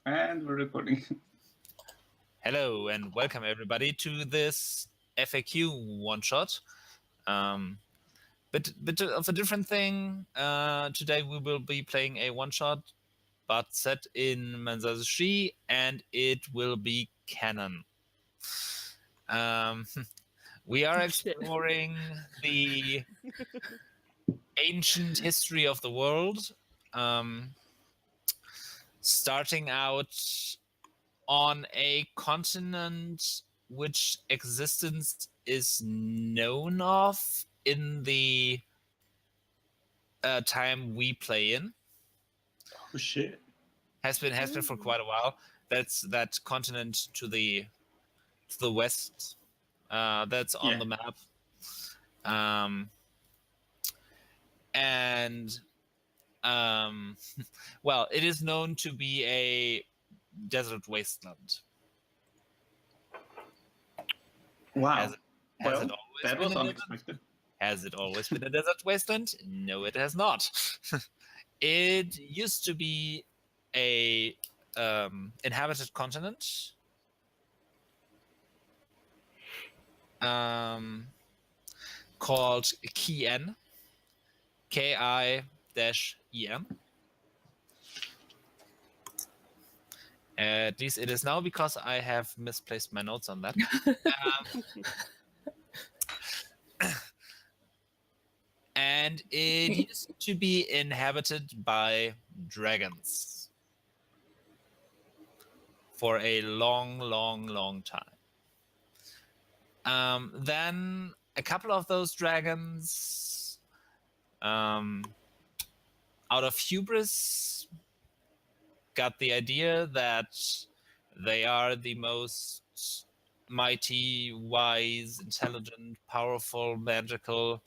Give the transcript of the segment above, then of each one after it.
And we're recording. Hello and welcome everybody to this FAQ One-Shot. Bit of a different thing. Today we will be playing a one-shot, but set in Manzazushi, and it will be canon. We are exploring the ancient history of the world, starting out on a continent which existence is known of in the time we play in. Oh shit! Has been for quite a while. That's that continent to the west. That's on the map. And well, it is known to be a desert wasteland. Wow. Has it always that been was a unexpected. Desert? Has it always been a desert wasteland? No, it has not. It used to be a inhabited continent. Called Kien, Ki-En. At least it is now, because I have misplaced my notes on that. And it used to be inhabited by dragons for a long time. Then a couple of those dragons, out of hubris, got the idea that they are the most mighty, wise, intelligent, powerful, magical,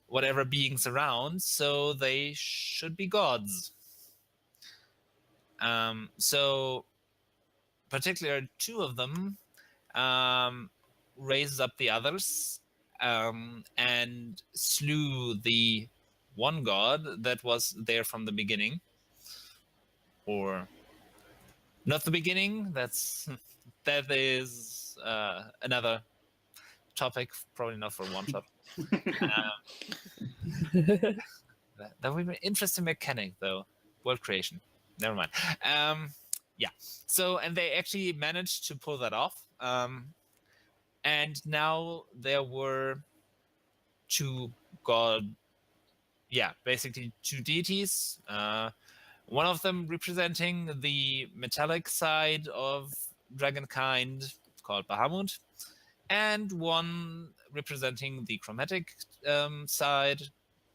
whatever beings around, so they should be gods. So particularly two of them raised up the others and slew the one god that was there from the beginning. Or not the beginning, that is another topic, probably not for one shot. That would be an interesting mechanic, though. World creation. Never mind. Yeah. So, and they actually managed to pull that off. And now there were two basically two deities. One of them representing the metallic side of dragonkind, called Bahamut, and one representing the chromatic side,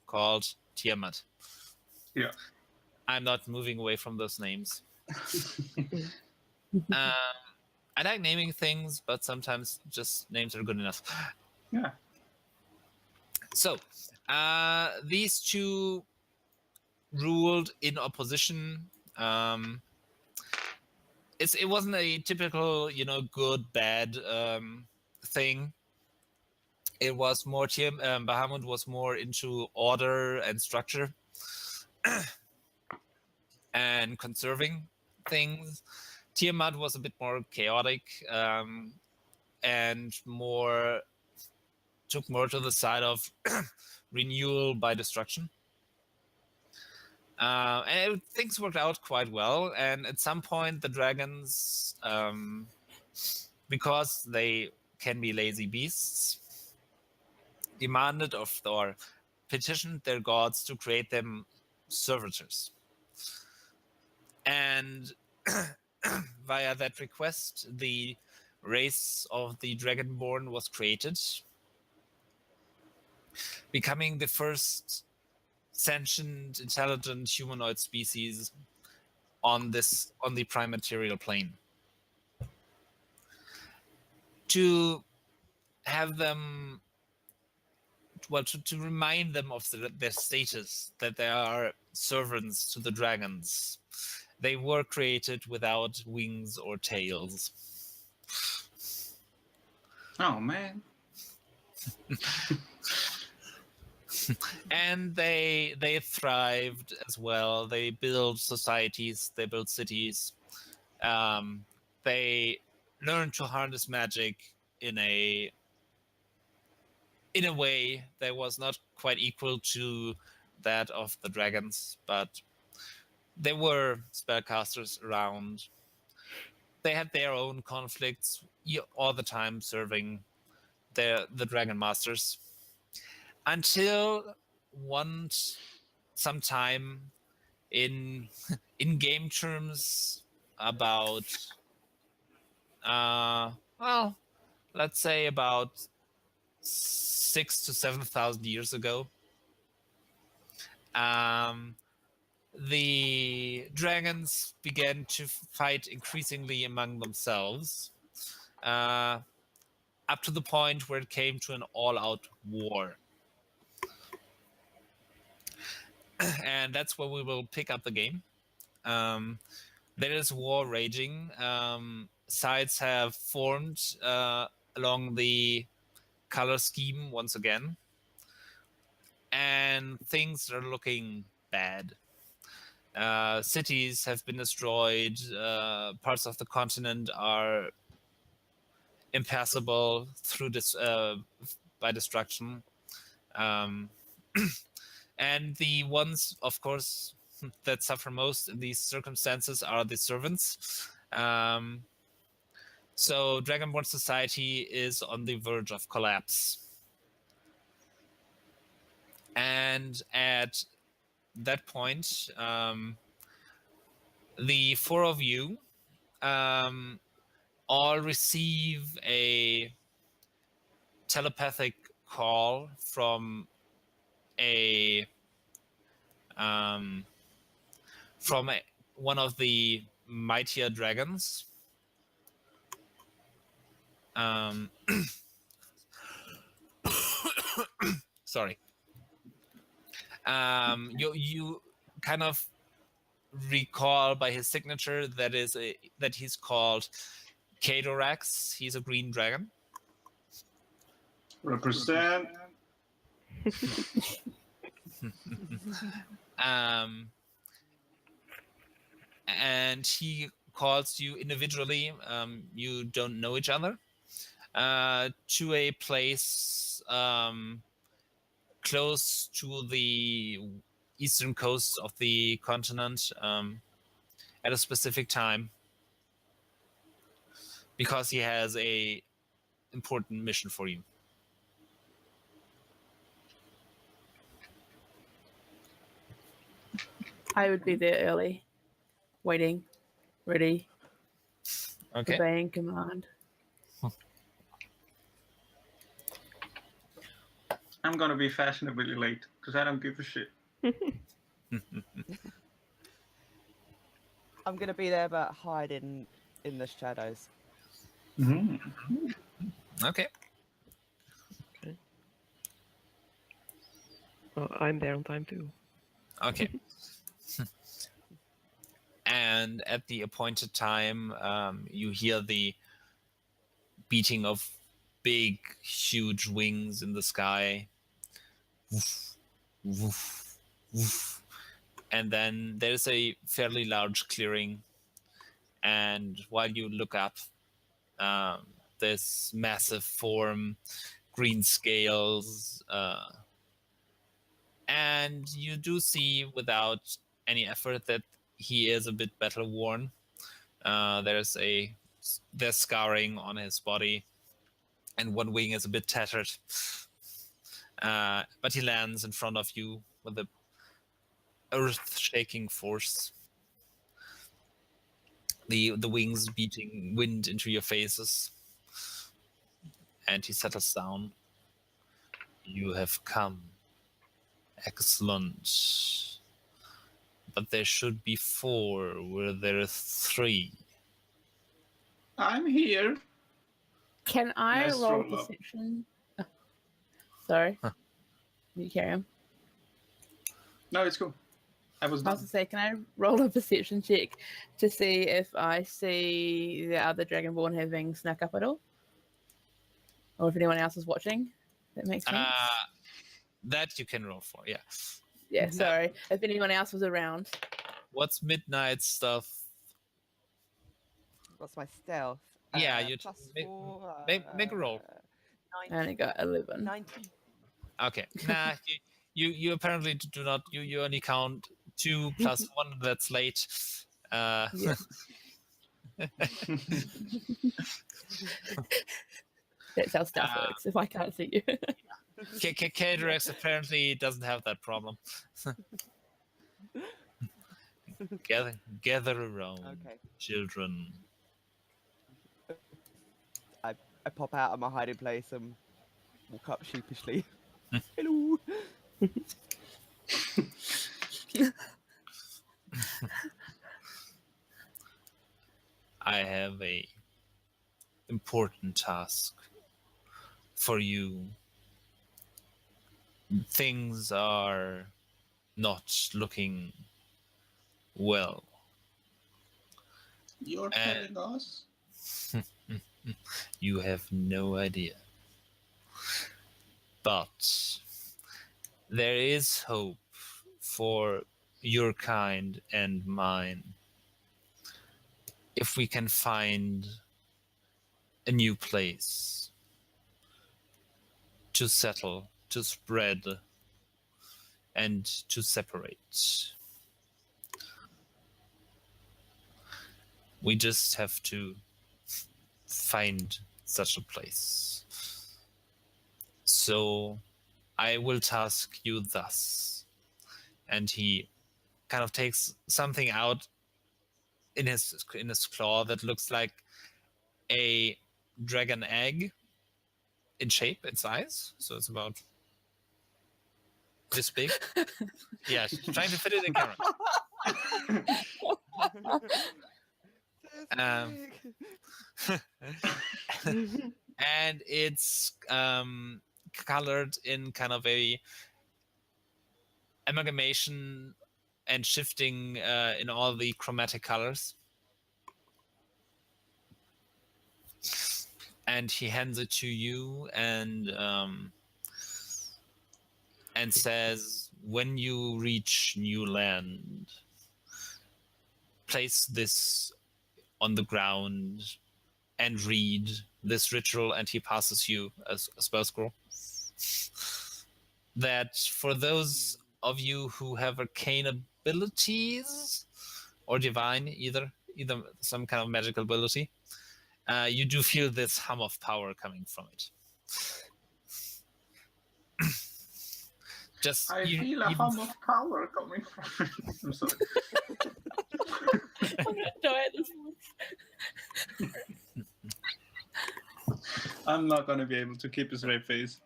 called Tiamat. Yeah. I'm not moving away from those names. I like naming things, but sometimes just names are good enough. Yeah. So, these two ruled in opposition. It wasn't a typical, good bad thing. It was more Bahamut was more into order and structure and conserving things. Tiamat was a bit more chaotic and took more to the side of renewal by destruction. And things worked out quite well. And at some point, the dragons, because they can be lazy beasts, demanded or petitioned their gods to create them servitors. And via that request, the race of the Dragonborn was created, becoming the first sentient, intelligent humanoid species on the prime material plane. To have them, to remind them of their status, that they are servants to the dragons. They were created without wings or tails. Oh man. And they thrived as well. They built societies, they built cities. They learned to harness magic in a way that was not quite equal to that of the dragons, but there were spellcasters around. They had their own conflicts all the time, serving the dragon masters until sometime in in game terms about well, let's say about 6 to 7,000 years ago. Um, the dragons began to fight increasingly among themselves, uh, up to the point where it came to an all-out war. And that's where we will pick up the game. There is war raging. Sides have formed along the color scheme once again, and things are looking bad. Cities have been destroyed. Parts of the continent are impassable through this by destruction. And the ones, of course, that suffer most in these circumstances are the servants. So Dragonborn society is on the verge of collapse. And at that point, the four of you all receive a telepathic call from one of the mightier dragons. Sorry. You kind of recall by his signature that he's called Kadorax. He's a green dragon. Represent. And he calls you individually. You don't know each other. To a place close to the eastern coast of the continent at a specific time, because he has a important mission for you. I would be there early, waiting, ready, Okay. obeying command. I'm gonna be fashionably late because I don't give a shit. I'm gonna be there, but hide in the shadows. Mm-hmm. Okay. Well, I'm there on time too. Okay. And at the appointed time, you hear the beating of big, huge wings in the sky. Woof, woof, woof. And then there's a fairly large clearing. And while you look up, this massive form, green scales, and you do see without any effort that he is a bit battle worn. There's scarring on his body, and one wing is a bit tattered. But he lands in front of you with a earth-shaking force. The wings beating wind into your faces. And he settles down. You have come. Excellent. But there should be 4 where there are 3. I'm here. Can I Nice roll roll up. perception? Sorry. You carry on. No, it's cool. I was I was done. to say, can I roll a perception check to see if I see the other Dragonborn having snuck up at all? Or if anyone else is watching? That makes sense. That you can roll for, yeah. Yeah, sorry. If anyone else was around. What's midnight stuff? What's my stealth? Yeah, you plus make, 4. make a roll. I only got 11. 19. Okay. Nah, you apparently do not. You only count 2 plus 1 that's late. Yeah. That's how stuff works. If I can't see you. K-Rex apparently doesn't have that problem. Gather around, Okay. children. I pop out of my hiding place and walk up sheepishly. Hello. I have a important task for you. Things are not looking well. You're telling us? You have no idea. But there is hope for your kind and mine if we can find a new place to settle, to spread, and to separate. We just have to find such a place. So I will task you thus. And he kind of takes something out in his claw that looks like a dragon egg in shape and size. So it's about this big. Yeah, trying to fit it in camera. And it's colored in kind of a amalgamation and shifting in all the chromatic colors. And he hands it to you and says, when you reach new land, place this on the ground and read this ritual. And he passes you a spell scroll. That for those of you who have arcane abilities or divine, either some kind of magical ability, you do feel this hum of power coming from it. Just I feel a hum of power coming from it. I'm sorry. I'm gonna die at this one. I'm not gonna be able to keep a straight face.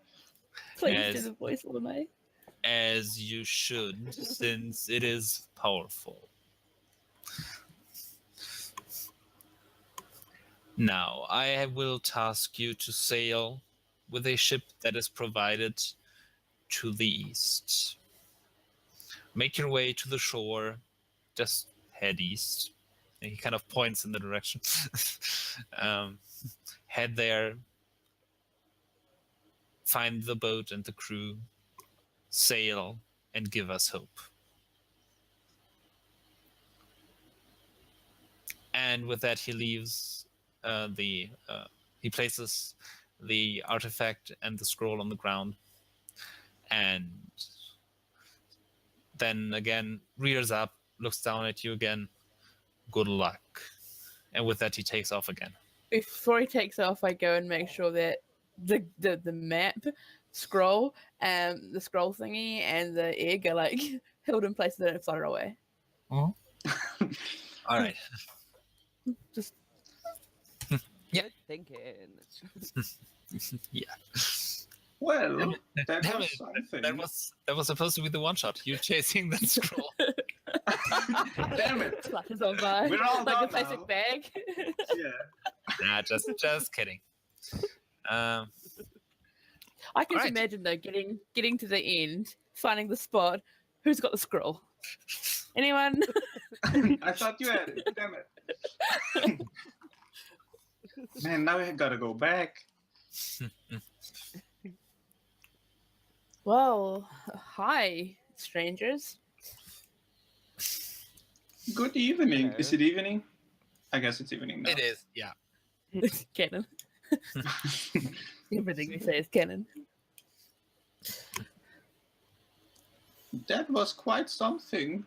Please Yes. do the voice all night. As you should, since it is powerful. Now, I will task you to sail with a ship that is provided to the east. Make your way to the shore, just head east. And he kind of points in the direction. Head there, find the boat and the crew, sail, and give us hope. And with that, he leaves he places the artifact and the scroll on the ground, and then again rears up, looks down at you again. Good luck. And with that, he takes off again. Before he takes off, I go and make sure that the map scroll, the scroll thingy, and the egg are like held in place so they don't flutter away. All right. Just Yeah. Good thinking. Yeah. Well, that Damn was it, something. that was supposed to be the one shot. You chasing that scroll. Damn it! flutters on by We're all like a done plastic now. bag. Yeah. Nah, just kidding. I can just Alright. imagine though getting to the end, finding the spot. Who's got the scroll? Anyone? I thought you had it. Damn it. Man, now I gotta go back. Well, hi, strangers. Good evening. Hello. Is it evening? I guess it's evening now. It is, yeah. Canon. Everything we say is canon. That was quite something.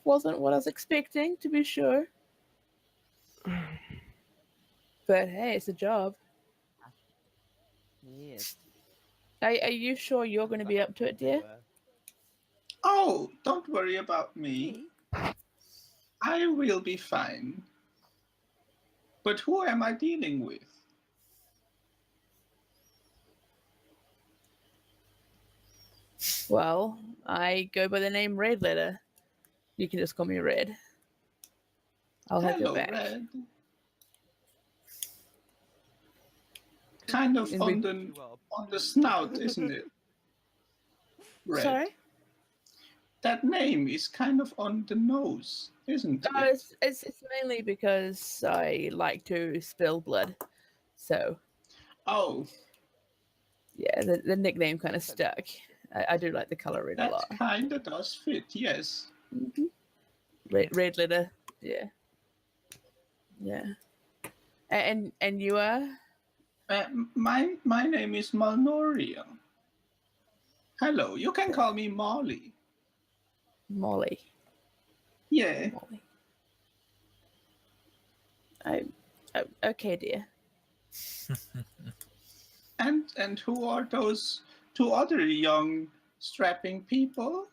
Wasn't what I was expecting, to be sure. But hey, it's a job. Yes. Are you sure you're going to be up to it, dear? Oh, don't worry about me. Me? I will be fine. But who am I dealing with? Well, I go by the name Red Letter. You can just call me Red. I'll have your Hello, back. Red. Kind of And we- on the snout, isn't it? Red. Sorry? That name is kind of on the nose, isn't No, it? it's mainly because I like to spill blood. So, Oh, yeah, the nickname kind of stuck. I do like the color red a that lot. kind of does fit, yes. Red Letter, yeah. Yeah. And you are? My name is Malnoria. Hello, you can call me Molly. Molly. Yeah, Molly. Okay, dear. and who are those two other young strapping people?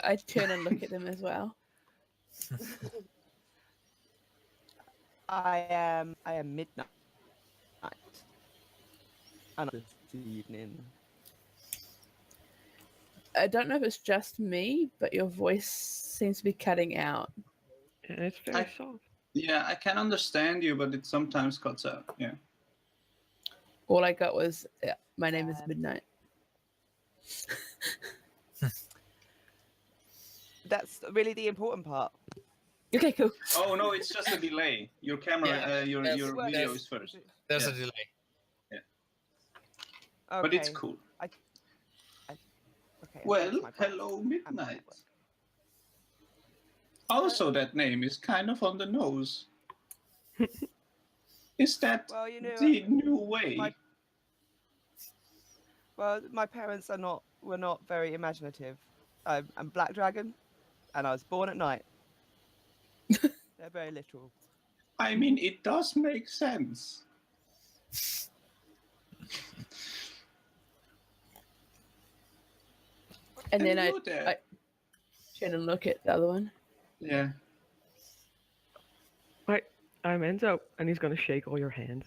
I turn and look at them as well. I am midnight. And this evening. I don't know if it's just me, but your voice seems to be cutting out. And it's very I- soft. Yeah, I can understand you, but it sometimes cuts out. Yeah. All I got was, yeah, my name is Um, Midnight. That's really the important part. Okay, cool. Oh no, it's just a delay. Your camera, Yeah, your that's- Well, video that's- is first, There's Yeah. a delay. Okay. but it's cool. Okay, I Well, fixed my part. hello, I'm Midnight. network. Also, that name is kind of on the nose. Is that Well, you know, the new way? my parents were not very imaginative. I'm Black Dragon, and I was born at night. They're very literal. I mean, it does make sense. And then I you there? turn and look at the other one. Yeah. Hi, I'm Enzo, and he's gonna shake all your hands.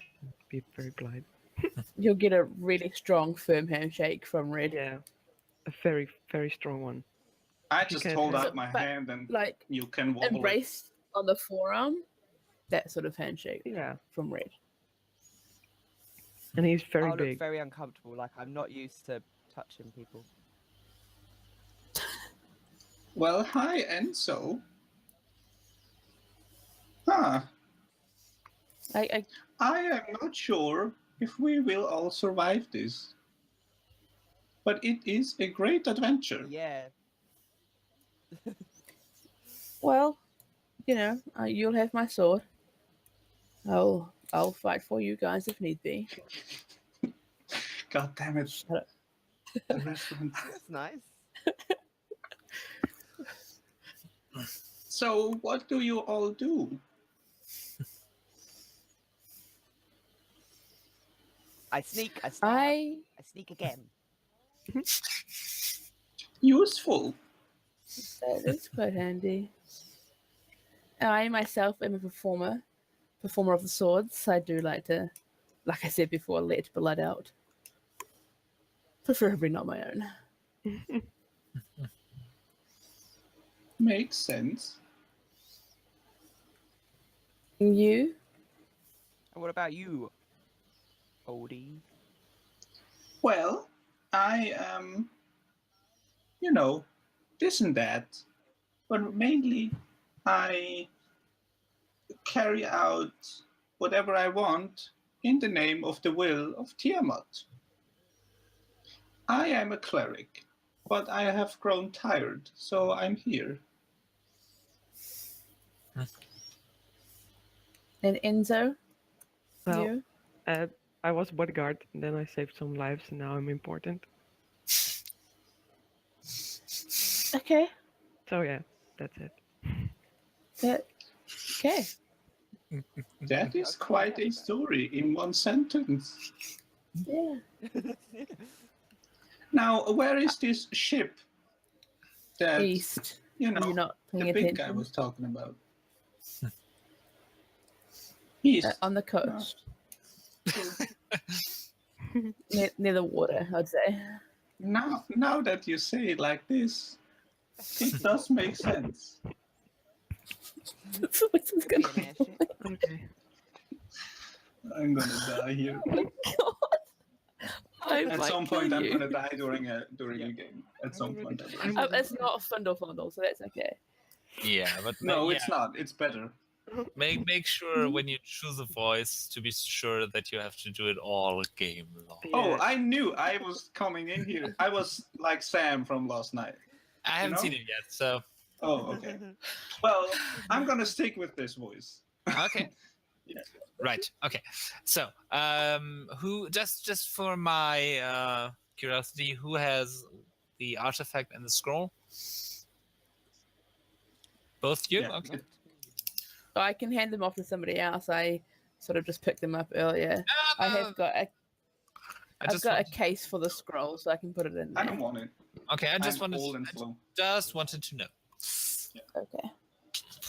Be very polite. You'll get a really strong, firm handshake from Red. Yeah, a very, very strong one. I You just can't hold have- out my But, hand and Like, you can wobble it. embrace on the forearm. That sort of handshake Yeah, from Red. and he's very I'll look big. very uncomfortable, like I'm not used to touching people. Well, hi, Enzo. Huh. I I am not sure if we will all survive this. But it is a great adventure. Yeah. well, you know, you'll have my sword. I'll fight for you guys if need be. God damn it. Shut up. The restaurant. That's nice. So, what do you all do? I sneak. I stab. I I sneak again. Useful. That is quite handy. I myself am a performer of the swords. I do like to, like I said before, let blood out. Preferably not my own. Makes sense. And you? And what about you, oldie? Well, I am, this and that. But mainly, I carry out whatever I want in the name of the will of Tiamat. I am a cleric, but I have grown tired, so I'm here. And Enzo, Well, you? I was bodyguard, and then I saved some lives, and now I'm important. Okay. So yeah, that's it. Okay. That is quite a story in one sentence. Yeah. Now, where is this ship that, East. you You're know, not paying the big attention. guy was talking about? East. On the coast. near the water, I'd say. Now that you say it like this, it does make sense. So this is Be gonna an airship. Okay. I'm gonna die here. Oh my god. I At might some kill point, I'm you. gonna die during a Yeah. game. At some point, I I'm will. It's not Fundle, so that's okay. Yeah, but No, yeah, it's not. It's better. make sure when you choose a voice to be sure that you have to do it all game long. Oh, Yeah. I knew I was coming in here. I was like Sam from last night. I haven't know? seen it yet, so Oh, okay. Well, I'm gonna stick with this voice. okay. Yeah. Right. Okay. So, who just for my curiosity, who has the artifact and the scroll? Both you? Yeah, Okay. I can hand them off to somebody else. I sort of just picked them up earlier. I have got a I I've just got a want- case for the scroll, so I can put it in I there. don't want it. okay. I just I'm wanted old and slow. just wanted to know. Okay.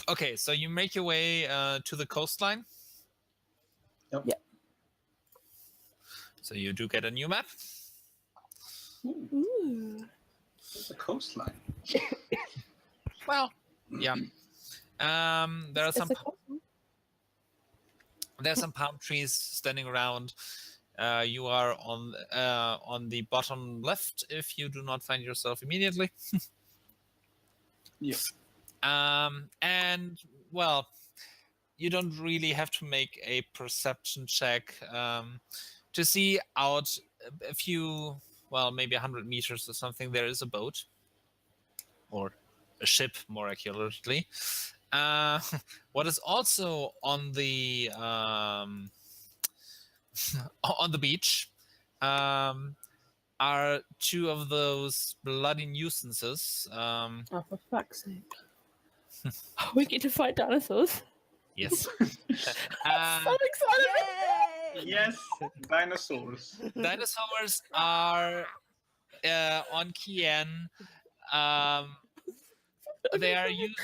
Okay, so you make your way to the coastline. Yep. Yeah. So you do get a new map. Ooh, Ooh. it's a coastline. Well, yeah. There are It's some a cool- there's some palm trees standing around. You are on the bottom left if you do not find yourself immediately. Yeah. And well, you don't really have to make a perception check to see out a few, well, maybe 100 meters or something. There is a boat or a ship, more accurately. What is also on the on the beach are two of those bloody nuisances. Oh, for fuck's sake. We get to fight dinosaurs. Yes. So excited! Yes, dinosaurs. Dinosaurs are on Kien. They are used.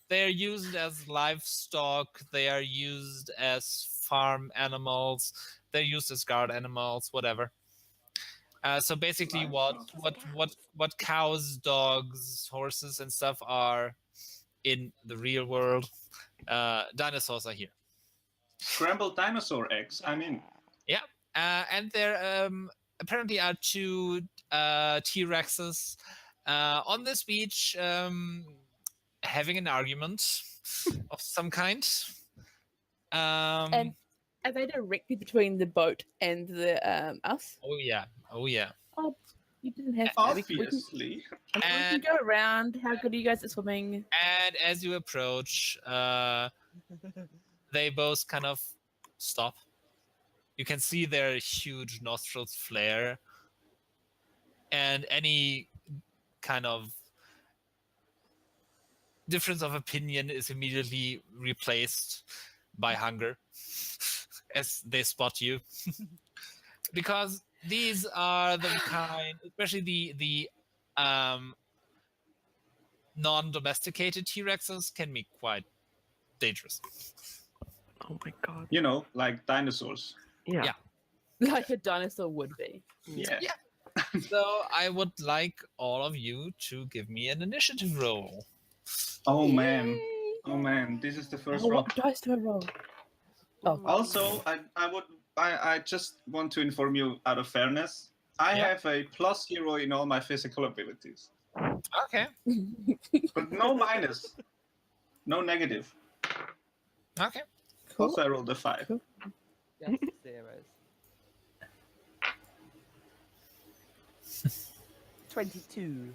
They are used as livestock. They are used as farm animals. They're used as guard animals. Whatever. So basically, what cows, dogs, horses, and stuff are in the real world, dinosaurs are here. Scrambled dinosaur eggs. I'm in. Yeah, and there apparently are two T-Rexes on this beach having an argument of some kind. And are they directly between the boat and the us? Oh yeah, oh yeah. Oh, you didn't have to. Obviously. We can go around. How good are you guys at swimming? And as you approach, they both kind of stop. You can see their huge nostrils flare, and any kind of difference of opinion is immediately replaced by hunger as they spot you. Because these are the kind, especially the non-domesticated T-Rexes can be quite dangerous. Oh my god. You know, like dinosaurs. Yeah. Yeah. Like a dinosaur would be. Yeah. Yeah. So I would like all of you to give me an initiative roll. Oh man. Yay! Oh man. This is the first Oh, roll. what dice do I roll? Oh, Also, I just want to inform you out of fairness. I Yeah. have a +0 in all my physical abilities, Okay. but no minus, no negative. Okay. cool. Also, I rolled a 5. Cool. Just zeros. 22.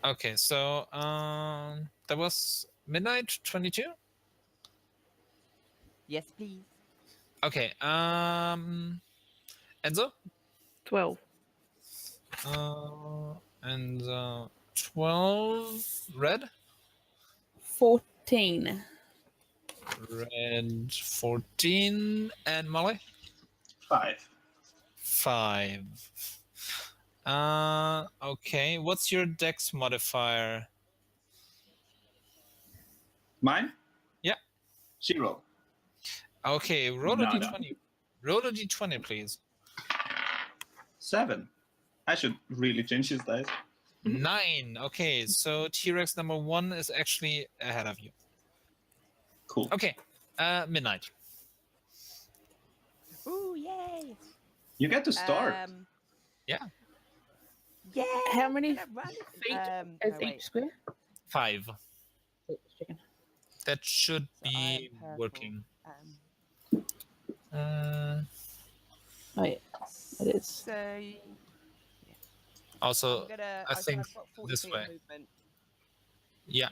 Okay, so that was midnight 22. Yes, please. Okay, Enzo, 12. and 12 red, 14. red 14, and Molly 5. 5. Okay, what's your dex modifier? Mine? Yeah. 0. Okay, roll a Nada. d20. Roll a d20, please. 7. I should really change his dice. 9. Okay, so T-Rex number 1 is actually ahead of you. Cool. Okay, midnight. Ooh, yay! You get to start. Yeah. Yeah. How many gonna run. feet is no, wait. each square? 5. Just checking. That should So I am be purple. working. Oh yeah, it is. So Also, I'm gonna. I think I've got 40 this feet way. of movement. Yeah.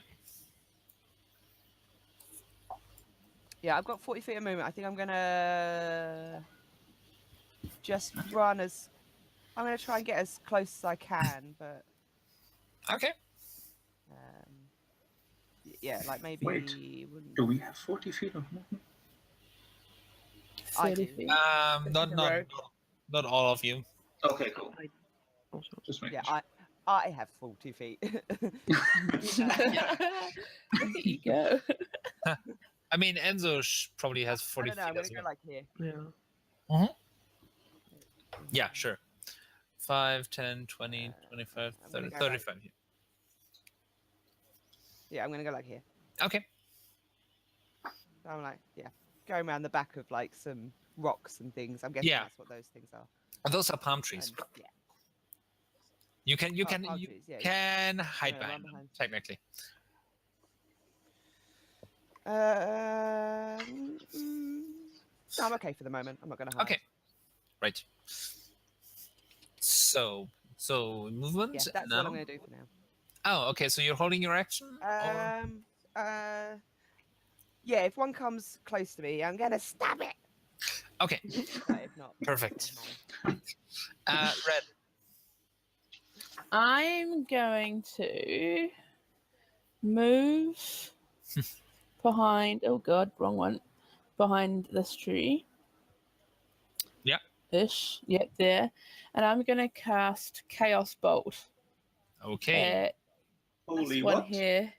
Yeah, I've got 40 feet of movement. I think I'm gonna just run as. I'm gonna try and get as close as I can, but Okay. yeah, like maybe. Wait. Do we have 40 feet of movement? I 30 do. feet. Not the not road. not all of you. Okay, cool. Also. Just making Yeah, sure. I have 40 feet. Look at you go. I mean, Enzo probably has I 40 don't know. I'm feet as gonna go well. like here. Yeah. Yeah, sure. 5, 10, 20, 25, I'm 30, gonna go 35 here. Yeah, I'm gonna go like here. Okay. So I'm like, yeah, going around the back of like some rocks and things. I'm guessing Yeah. that's what those things are. And those are palm trees. And, yeah. You can palm you trees, yeah, can hide run behind them, behind. technically. No, I'm okay for the moment. I'm not gonna hide. Okay. Right. So movement Yeah, that's now. what I'm gonna do for now. Oh, okay. So you're holding your action. Or... Yeah, if one comes close to me, I'm gonna stab it. Okay. But if not, Perfect. I'm fine. Red. I'm going to move behind. Oh god, wrong one. Behind this tree. Yeah. Ish. Yep, there. And I'm gonna cast Chaos Bolt. Okay. At Holy this one what? here.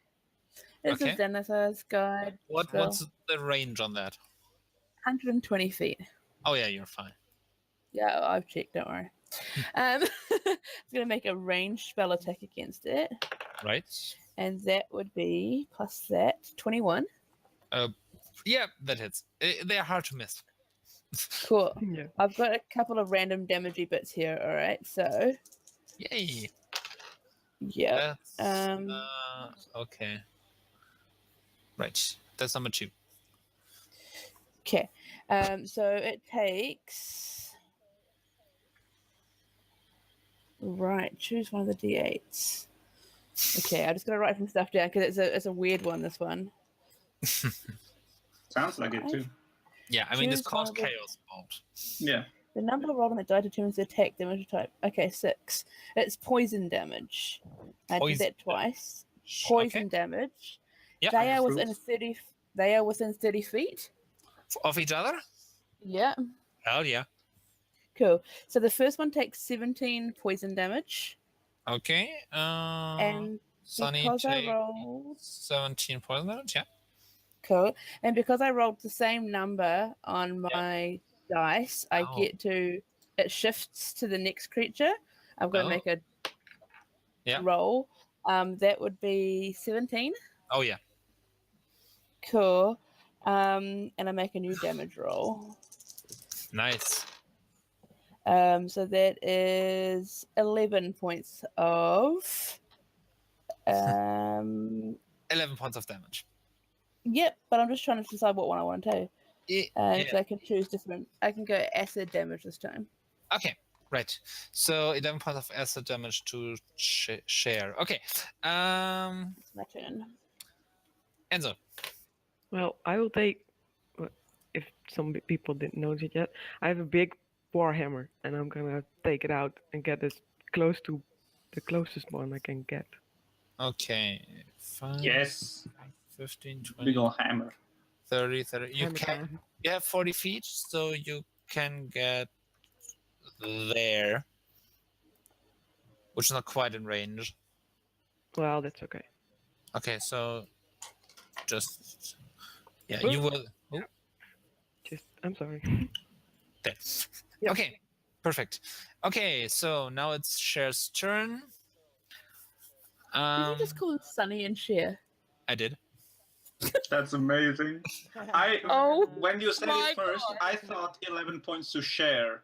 This Okay. is Dennis's guide. spell. What's the range on that? 120 feet. Oh yeah, you're fine. Yeah, I've checked. Don't worry. It's gonna make a ranged spell attack against it, Right. and that would be plus that 21. Yeah, that hits. They're hard to miss. Cool. Yeah. I've got a couple of random damagey bits here. All right, so Yay. yeah. That's, okay. Right. That's number 2. Okay. So it takes. Right. Choose one of the d8s. Okay, I'm just gonna write some stuff down because it's a weird one. This one. Sounds like it too. Yeah, I mean, it's Choose called one of the- Chaos Bolt. Yeah. The number rolled on the die determines the attack damage type. Okay, 6. It's poison damage. I did Poison that twice. Poison Okay. damage. Yeah. They are within Proof. 30. They are within 30 feet. Of each other? Yeah. Hell yeah. Cool. So the first one takes 17 poison damage, Okay. and Sunny because I takes rolled 17 poison damage. Yeah. cool, and because I rolled the same number on my dice, I Oh. get to. It shifts to the next creature. I'm going to Oh. make a Yeah. roll. That would be 17. Oh yeah. Cool. And I make a new damage roll. Nice. So that is 11 points of. 11 points of damage. Yep, but I'm just trying to decide what one I want to do. Yeah. So I can choose different. I can go acid damage this time. Okay, right. So 11 points of acid damage to share. Okay. It's my turn. Enzo. Well, I will take. If some people didn't notice it yet, I have a big warhammer, and I'm gonna take it out and get as close to the closest one I can get. Okay. 5, Yes. 15, Big 20, ol' hammer. 30, 30. You Hammer can. time. You have 40 feet, so you can get there, which is not quite in range. Well, that's okay. Okay, so just yeah, Ooh. you will. Oh, I'm sorry. there. Yep. Okay, perfect. Okay, so now it's Cher's turn. Did you just call them Sunny and Cher? I did. That's amazing. Oh When you said my it first, God. I thought 11 points to share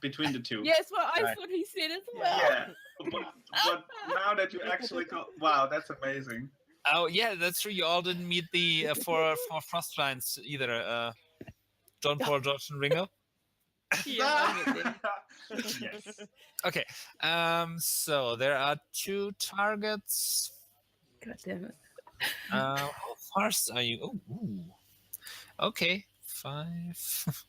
between the two. Yes, well, I Right. thought he said as well. Yeah. But now that you actually call, wow, that's amazing. Oh yeah, that's true. You all didn't meet the for Frost Giants either. John Paul, George, and Ringo. Yeah, I met them. Yes. Okay. So there are 2 targets. God damn it. How far are you? Oh, ooh. Okay. 5,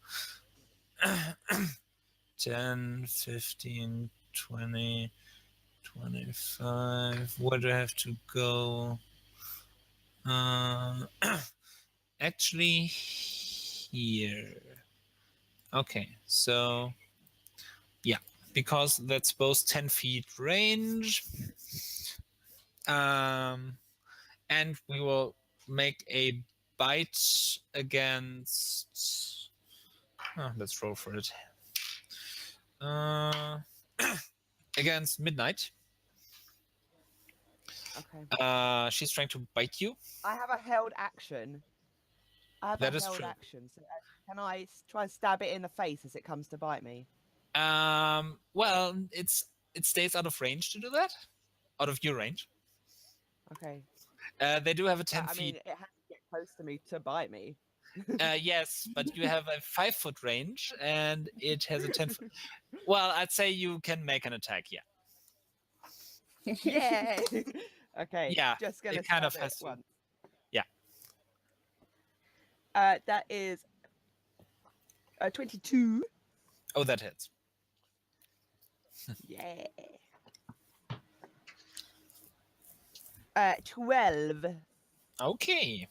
10, 15, 20, 25. Where do I have to go? Actually, here. Okay, so yeah, because that's both 10 feet range. And we will make a bite against. Oh, let's roll for it. Against Midnight. Okay. She's trying to bite you. I have a held action. That is true. Action. So can I try and stab it in the face as it comes to bite me? Well, it stays out of range to do that. Out of your range. Okay. They do have a 10 I feet. mean, it has to get close to me to bite me. Yes, but you have a 5-foot range, and it has a 10-foot. Well, I'd say you can make an attack. Yeah. Yeah. Okay. Yeah, Just gonna it kind of stab has it to. once. Yeah. That is 22. Oh, that hits. Yeah. 12. Okay.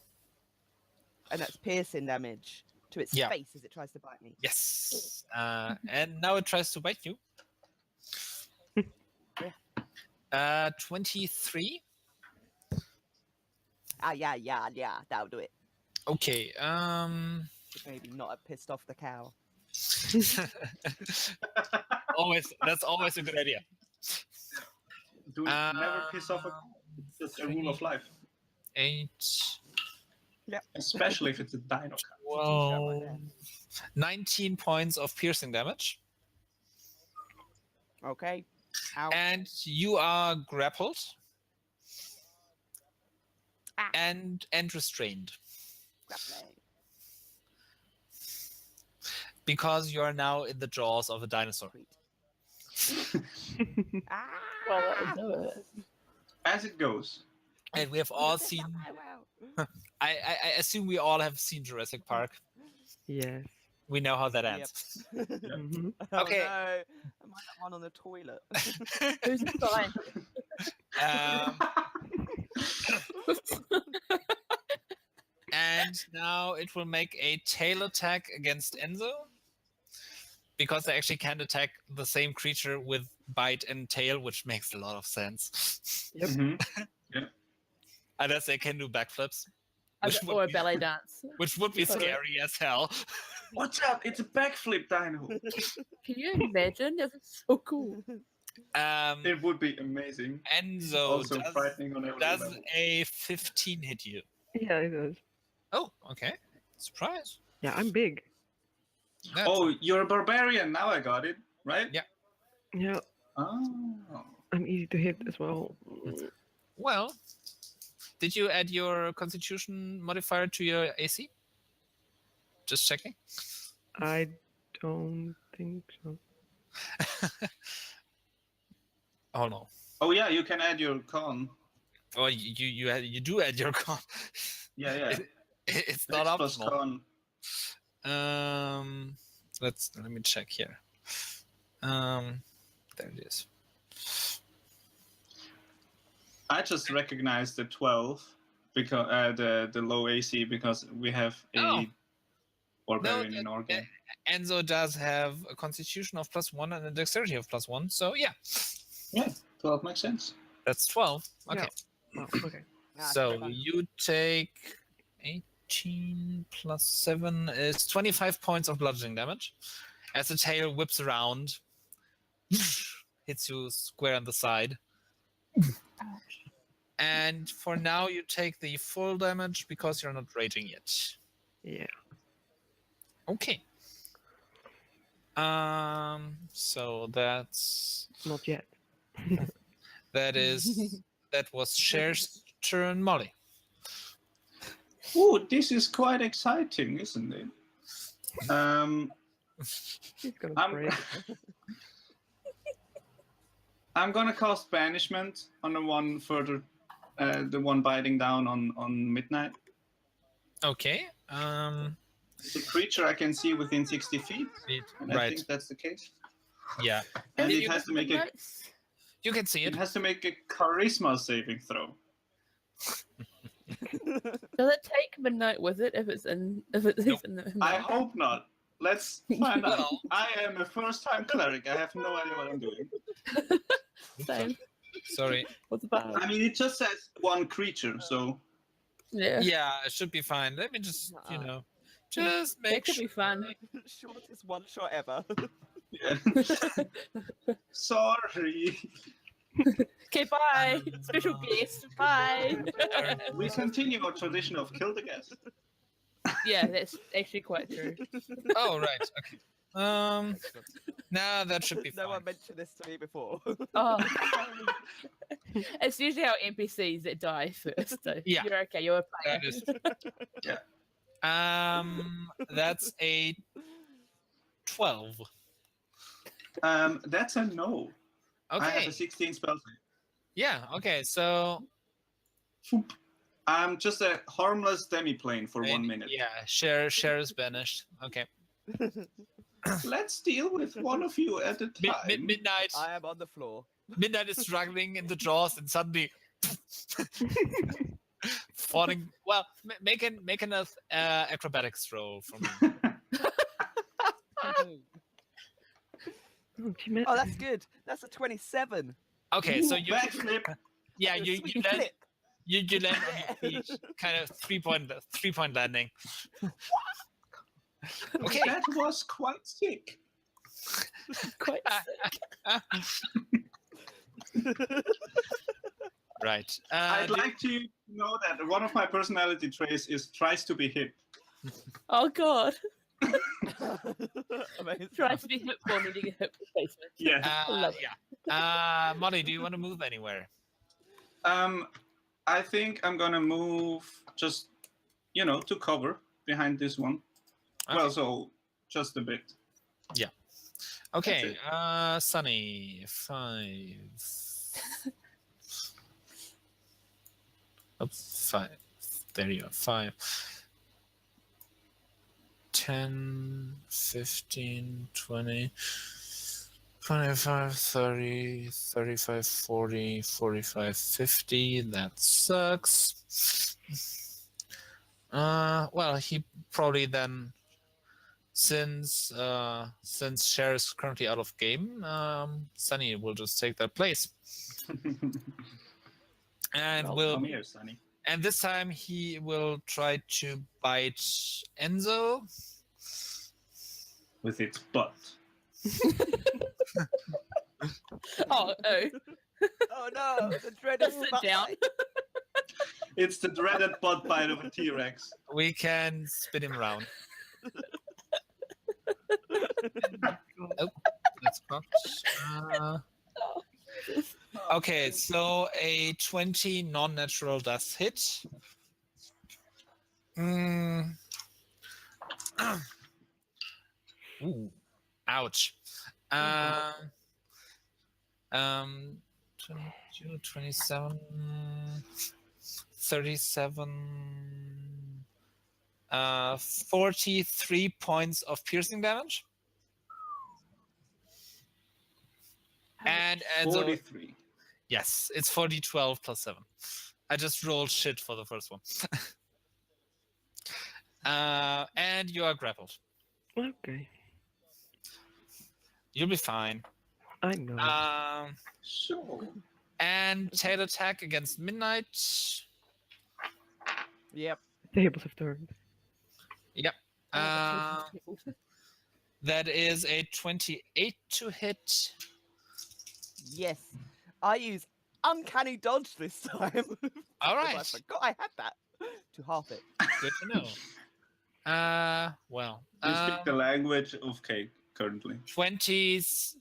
And that's piercing damage to its Yeah. face as it tries to bite me. Yes. And now it tries to bite you. 23. Yeah. That'll do it. Okay. Maybe not have pissed off the cow. That's always a good idea. Do never piss off a cow. It's just a rule of life. 8, Especially if it's a dino cow. 12, 19 points of piercing damage. Okay. Ow. And you are grappled Ah. and restrained Grappling. because you are now in the jaws of a dinosaur. Sweet. Ah! Well, that would do it. As it goes. And we have all seen. I assume we all have seen Jurassic Park. Yes. We know how that Yep. ends. Hmm. Oh, Okay. no. Am I that one on the toilet? Who's the sign? And now it will make a tail attack against Enzo. Because they actually can attack the same creature with bite and tail, which makes a lot of sense. Yep. Mhm. Unless they can do backflips. Or a ballet dance. Which would be Totally. scary as hell. Watch out! It's a backflip dino. Can you imagine? That's so cool. It would be amazing. Enzo, Also frightening on every does level. a 15 hit you? Yeah, it does. Oh, okay. Surprise. Yeah, I'm big. That's- Oh, you're a barbarian. Now I got it. Right? Yeah. Yeah, Oh. I'm easy to hit as well. Well, did you add your constitution modifier to your AC? Just checking. I don't think so. Oh no. Oh yeah, you can add your con. Oh, you do add your con. Yeah. It's not Dex plus optional. con. Let me check here. There it is. I just recognized the 12 because the low AC because we have a barbarian in our game. Enzo does have a constitution of +1 and a dexterity of +1, so yeah. Yeah, 12 makes sense. That's 12. Okay. Yeah. Oh, okay. So you take 18 plus 7 is 25 points of bludgeoning damage as the tail whips around, hits you square on the side. And for now, you take the full damage because you're not raging yet. Yeah. Okay. So that's Not yet. that was Cher's turn. Molly. Ooh, this is quite exciting, isn't it? He's gonna I'm- break. I'm gonna cast banishment on the one further, the one biting down on midnight. Okay. It's a creature I can see within 60 feet, and I Right. think that's the case. Yeah. And Have it you has got to make the a notes? You can see it it. has to make a charisma saving throw. Does it take midnight with it if it's in Nope. in the I hope not. Let's find out. Well- I am a first-time cleric. I have no idea what I'm doing. Same. Sorry. What's about? I mean, it just says one creature, so Yeah. Yeah, it should be fine. Let me just, just That make could sure. be fun. Shortest one shot ever. yeah. Sorry. Okay, bye. Special guest. Bye. We continue our tradition of kill the guest. Yeah, that's actually quite true. Oh, right. Okay. Nah, that should be No fine. one mentioned this to me before. Oh. It's usually our NPCs that die first. So Yeah. you're okay. You're a player. That is. That's a 12. That's a no. I have Okay. a 16 spell save. Yeah. Okay. So. Whoop. I'm just a harmless demiplane for 1 minute. Yeah. Share is banished. Okay. Let's deal with one of you at a time. Midnight. I am on the floor. Midnight is struggling in the jaws, and suddenly falling. Well, make an acrobatics roll for me. Oh, she meant- Oh, that's good. That's a 27. Okay, so Ooh, you backflip. yeah A you sweet land flip. you land on your feet, kind of 3-point landing. Okay. That was quite sick. Quite Right. I'd like to know that one of my personality traits is tries to be hip. Oh god. Amazing. Try to be hip while needing a hip replacement. Yeah. Love it. Yeah. Molly, do you want to move anywhere? I think I'm gonna move just, to cover behind this one. Okay. Well, so just a bit. Okay. Sunny, 5. Oh, 5. There you are. 5. 10, 15, 20, 25, 30, 35, 40, 45, 50. That sucks. Well, he probably then, since Cher is currently out of game, Sunny will just take that place. And Well, come here, Sonny. and this time he will try to bite Enzo. With its butt. Oh, Oh no, the dreaded Sit butt down. bite. It's the dreaded butt bite of a T-Rex. We can spin him around. Oh, that's cocked. Okay, so a 20 non-natural does hit. Ouch. God. 22, 27, 37, 43 points of piercing damage. And so, 43. yes, it's 4d12 plus 7. I just rolled shit for the first one. And you are grappled. Okay, You'll be fine. I know. Sure. And tail attack against Midnight. Yep. Tables have turned. Yep. Oh, the tables. That is a 28 to hit. Yes. I use uncanny dodge this time. All Because I right. forgot I had that to half it. Good to know. Well. You speak the language of cake currently. 20s.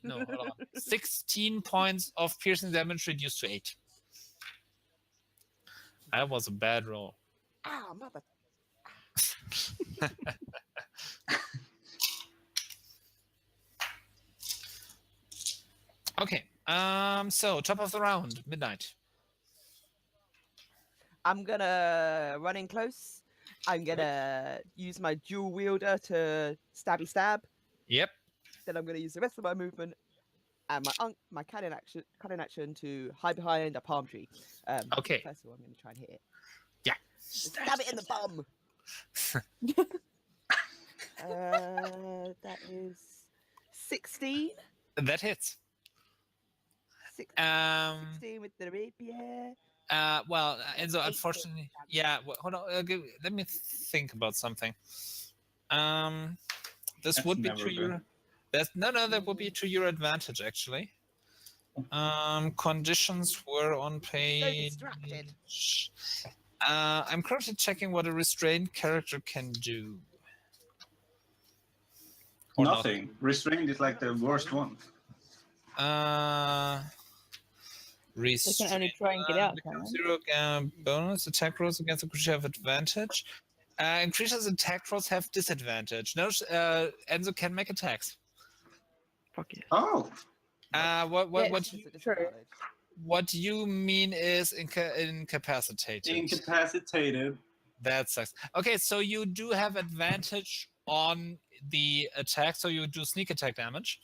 No, hold on. 16 points of piercing damage reduced to 8. That was a bad roll. Ah, mother. Okay. So top of the round, Midnight. I'm gonna run in close. I'm gonna use my dual wielder to stabby stab. Yep. Then I'm gonna use the rest of my movement and my cannon action to hide behind a palm tree. Okay. First of all, I'm gonna try and hit it. Yeah. Stab it in the bum. That is 16. That hits. 16 with the rapier. Well, Enzo, 8 unfortunately, damage. yeah. Hold on. Let me think about something. This That's would be never to your. good. That would be to your advantage, actually. Conditions were on page. distracted. I'm currently checking what a restrained character can do. Or not. Nothing. Restrained is like the worst one. They can only try and get out, can't they? 0 bonus attack rolls against a creature have advantage. And creatures attack rolls have disadvantage. No, Enzo can make attacks. Fuck yeah. Oh, What you mean is incapacitated. incapacitated. That sucks. Okay, so you do have advantage on the attack, so you do sneak attack damage.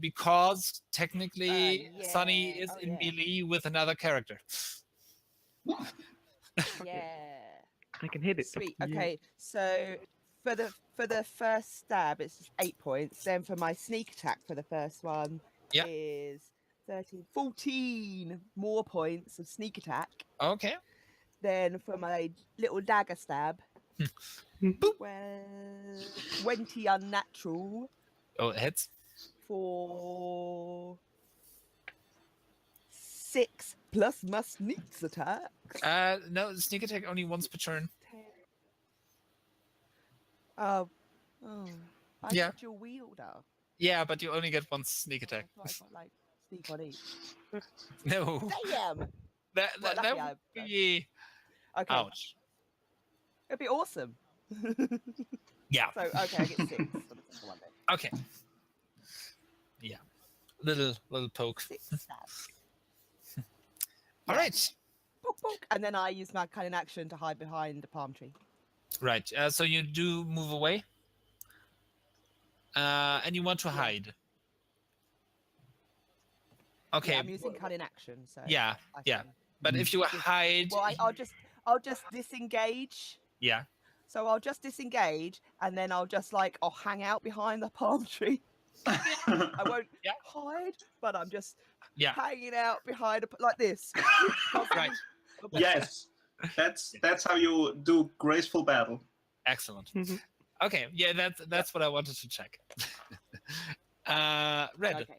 Because technically Sunny is in melee with another character. Yeah. I can hit it. Sweet. Yeah. Okay, so for the first stab, it's just 8 points. Then for my sneak attack for the first one is 13, 14 more points of sneak attack. Okay. Then for my little dagger stab, well, 20 unnatural Oh, it hits. for 6 plus my sneak attack. No, sneak attack only once per turn. I Yeah. got your wielder. Yeah, but you only get one sneak attack. I thought I got like sneak on each. No. Damn. That Well, would lucky be Okay. ouch. It'd be awesome. Yeah. So okay, I get 6 for the second one then. Okay. Yeah. Little poke. 6 stabs. All right. Poke, poke. And then I use my cunning action to hide behind the palm tree. Right. So you do move away. And you want to hide. Okay. Yeah, I'm using cunning action, so Yeah. I Yeah. can But if you just- hide. Well, I'll just disengage. Yeah. So I'll just disengage, and then I'll hang out behind the palm tree. I won't hide, but I'm just hanging out behind like this. Right. Yes, that's how you do graceful battle. Excellent. Mhm. Okay. Yeah, that's what I wanted to check. Red. Okay.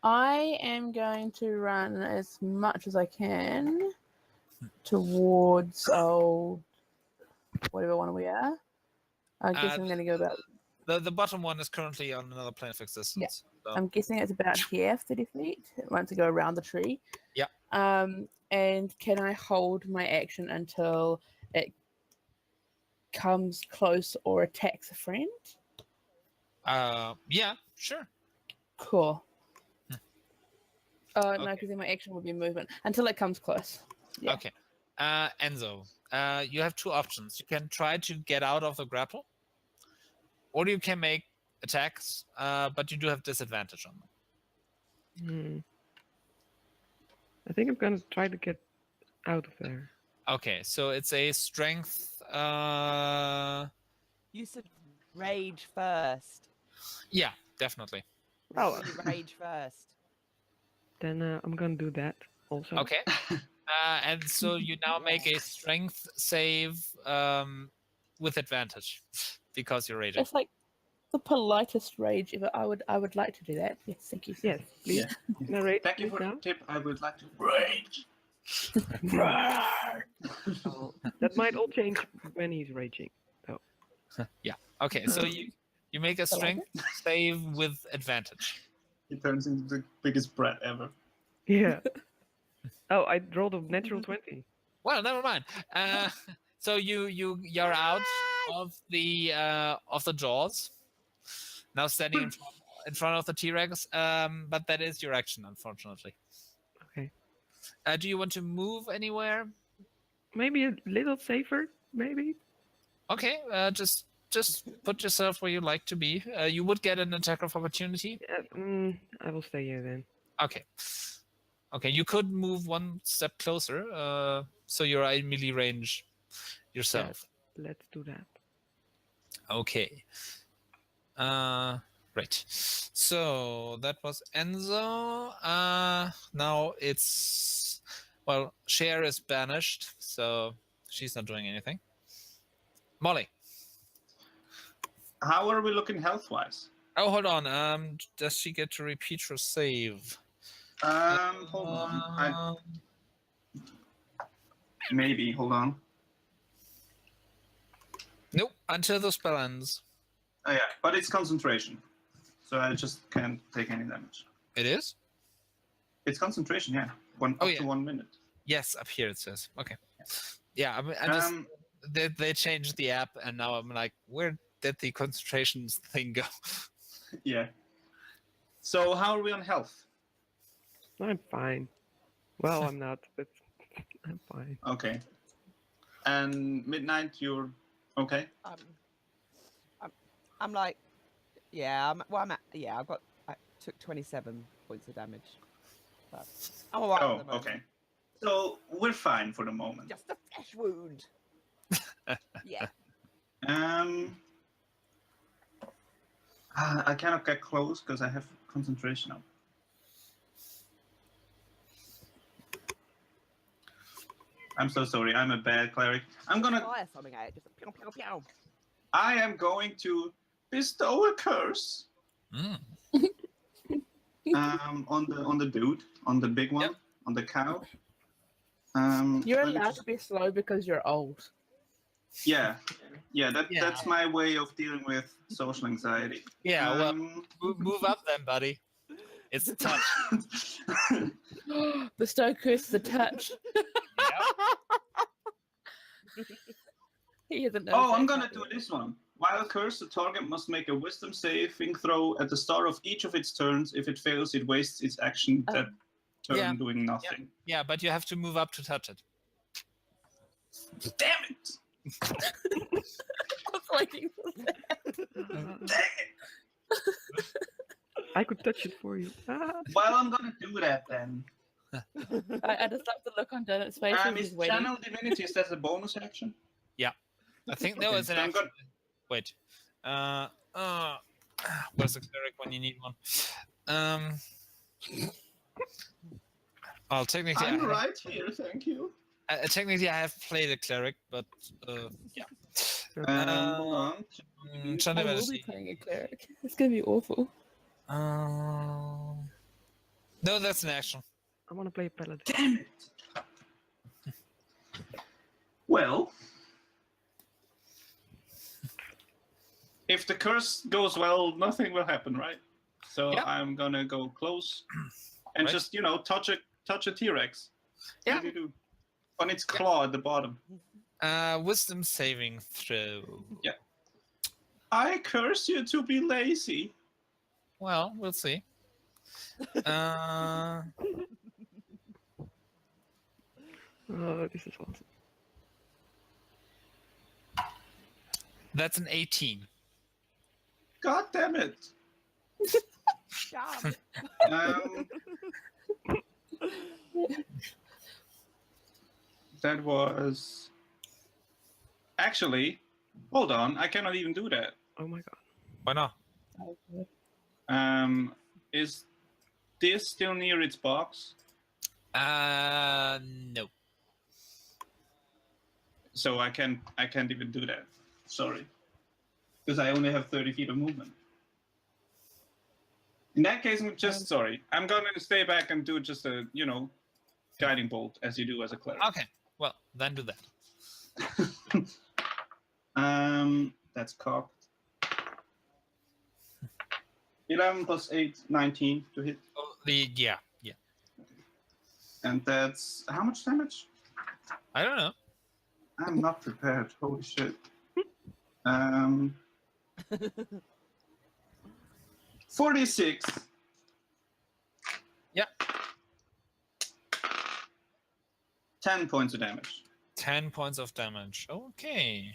I am going to run as much as I can towards whatever one we are. I guess I'm going to go about. The bottom one is currently on another plane of existence. Yeah. So. I'm guessing it's about here, 30 feet. Once I go around the tree. Yeah. And can I hold my action until it comes close or attacks a friend? Yeah, sure. Cool. Hmm. No, Okay. because then my action will be movement until it comes close. Yeah. Okay. Enzo, you have two options. You can try to get out of the grapple, or you can make attacks, but you do have disadvantage on them. I think I'm gonna try to get out of there. Okay, so it's a strength. You should rage first. Yeah, definitely. Well, Really rage first. then I'm gonna do that also. Okay. And so you now make a strength save with advantage because you're raging. It's like the politest rage ever. I would like to do that. Yes, thank you. Yes, please. Yeah. Narrate Thank you please for now. the tip. I would like to rage. Oh, that might all change when he's raging. Yeah. Okay, so you make a I like strength save with advantage. He turns into the biggest brat ever. Yeah. Oh, I rolled a natural 20. Well, never mind. So you're out of the jaws. Now standing in front of the T-Rex. But that is your action, unfortunately. Okay. Do you want to move anywhere? Maybe a little safer, maybe? Okay. Just put yourself where you like to be. You would get an attack of opportunity. I will stay here then. Okay. Okay. You could move one step closer. So you're in melee range yourself. Let's do that. Okay. Right. So that was Enzo. Now it's Cher is banished, so she's not doing anything. Molly. How are we looking health-wise? Oh, hold on. Does she get to repeat her save? Hold on. Maybe. Hold on. Nope. Until the spell ends. Oh yeah, but it's concentration, so I just can't take any damage. It is? It's concentration, yeah. Up to 1 minute. Yes, up here it says. Okay. Yeah, I just they changed the app, and now I'm like, where did the concentration thing go? Yeah. So how are we on health? I'm fine. Well, I'm not, but I'm fine. Okay. And midnight, you're okay? I'm like, yeah. I took 27 points of damage. But I'm alright. Oh, okay. So we're fine for the moment. Just a flesh wound. Yeah. I cannot get close because I have concentration up. I'm so sorry. I'm a bad cleric. Fire something at it. Just a pew, pew, pew. I am going to bestow a curse on the dude, on the big one, on the cow. You're allowed to be slow because you're old. Yeah. That's my way of dealing with social anxiety. Yeah, move up then, buddy. It's a touch. Bestow curse is a touch. He hasn't noticed I'm that gonna part do yet. this one. While cursed, the target must make a wisdom saving throw at the start of each of its turns. If it fails, it wastes its action that turn doing nothing. Yeah, but you have to move up to touch it. Damn it! I was waiting for that. Dang it! I could touch it for you. Well, I'm gonna do that then. I just love the look on Donut's face when Is he's waiting. Channel Divinity, is that a bonus action? I think there Okay, was an so I'm action. Wait. Where's the cleric when you need one? Well, technically, I'm right here, thank you. technically, I have played a cleric, but yeah. Hold on. Channel I will be Divinity. playing a cleric. It's gonna be awful. No, that's an action. I want to play a paladin. Damn it! Well, if the curse goes well, nothing will happen, right? So Yeah. I'm gonna go close and Right. just touch a T-Rex. Yeah. What do you do? On its claw at the bottom. Wisdom saving throw. I curse you to be lazy. Well, we'll see. Oh, this is awesome. That's an 18. God damn it. Damn. Um, that was... Actually, hold on. I cannot even do that. Oh my god. Why not? Is this still near its box? No. So I can't even do that. Sorry. Because I only have 30 feet of movement. In that case, I'm just sorry. I'm gonna stay back and do just a, guiding bolt as you do as a cleric. Okay. Well, then do that. That's cocked. 11 plus 8, 19 to hit. Oh, yeah. And that's how much damage? I don't know. I'm not prepared. Holy shit. 46. Yeah. 10 points of damage. 10 points of damage. Okay.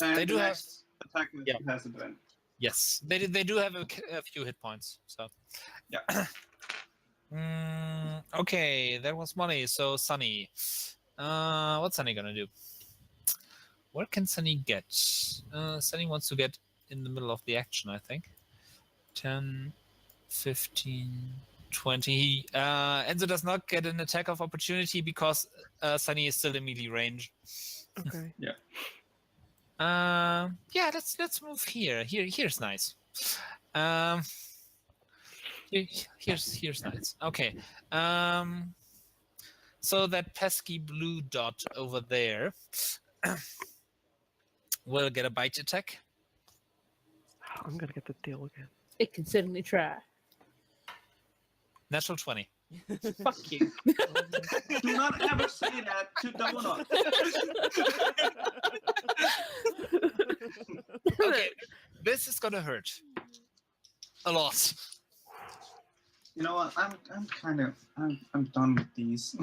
And They do the have- next attack has advantage. Yes, they do have a few hit points. So. Yeah. Okay, that was money. So Sunny, what's Sunny gonna do? Where can Sunny get? Sunny wants to get in the middle of the action, I think. 10, 15, 20. Enzo does not get an attack of opportunity because Sunny is still in melee range. Okay. Yeah, let's move here. Here's nice. Here's nice. Okay. So that pesky blue dot over there will get a bite attack. I'm gonna get the tail again. It can certainly try. Natural 20. Fuck you. Do not ever say that to Donut. Okay, this is gonna hurt a lot. You know what? I'm done with these.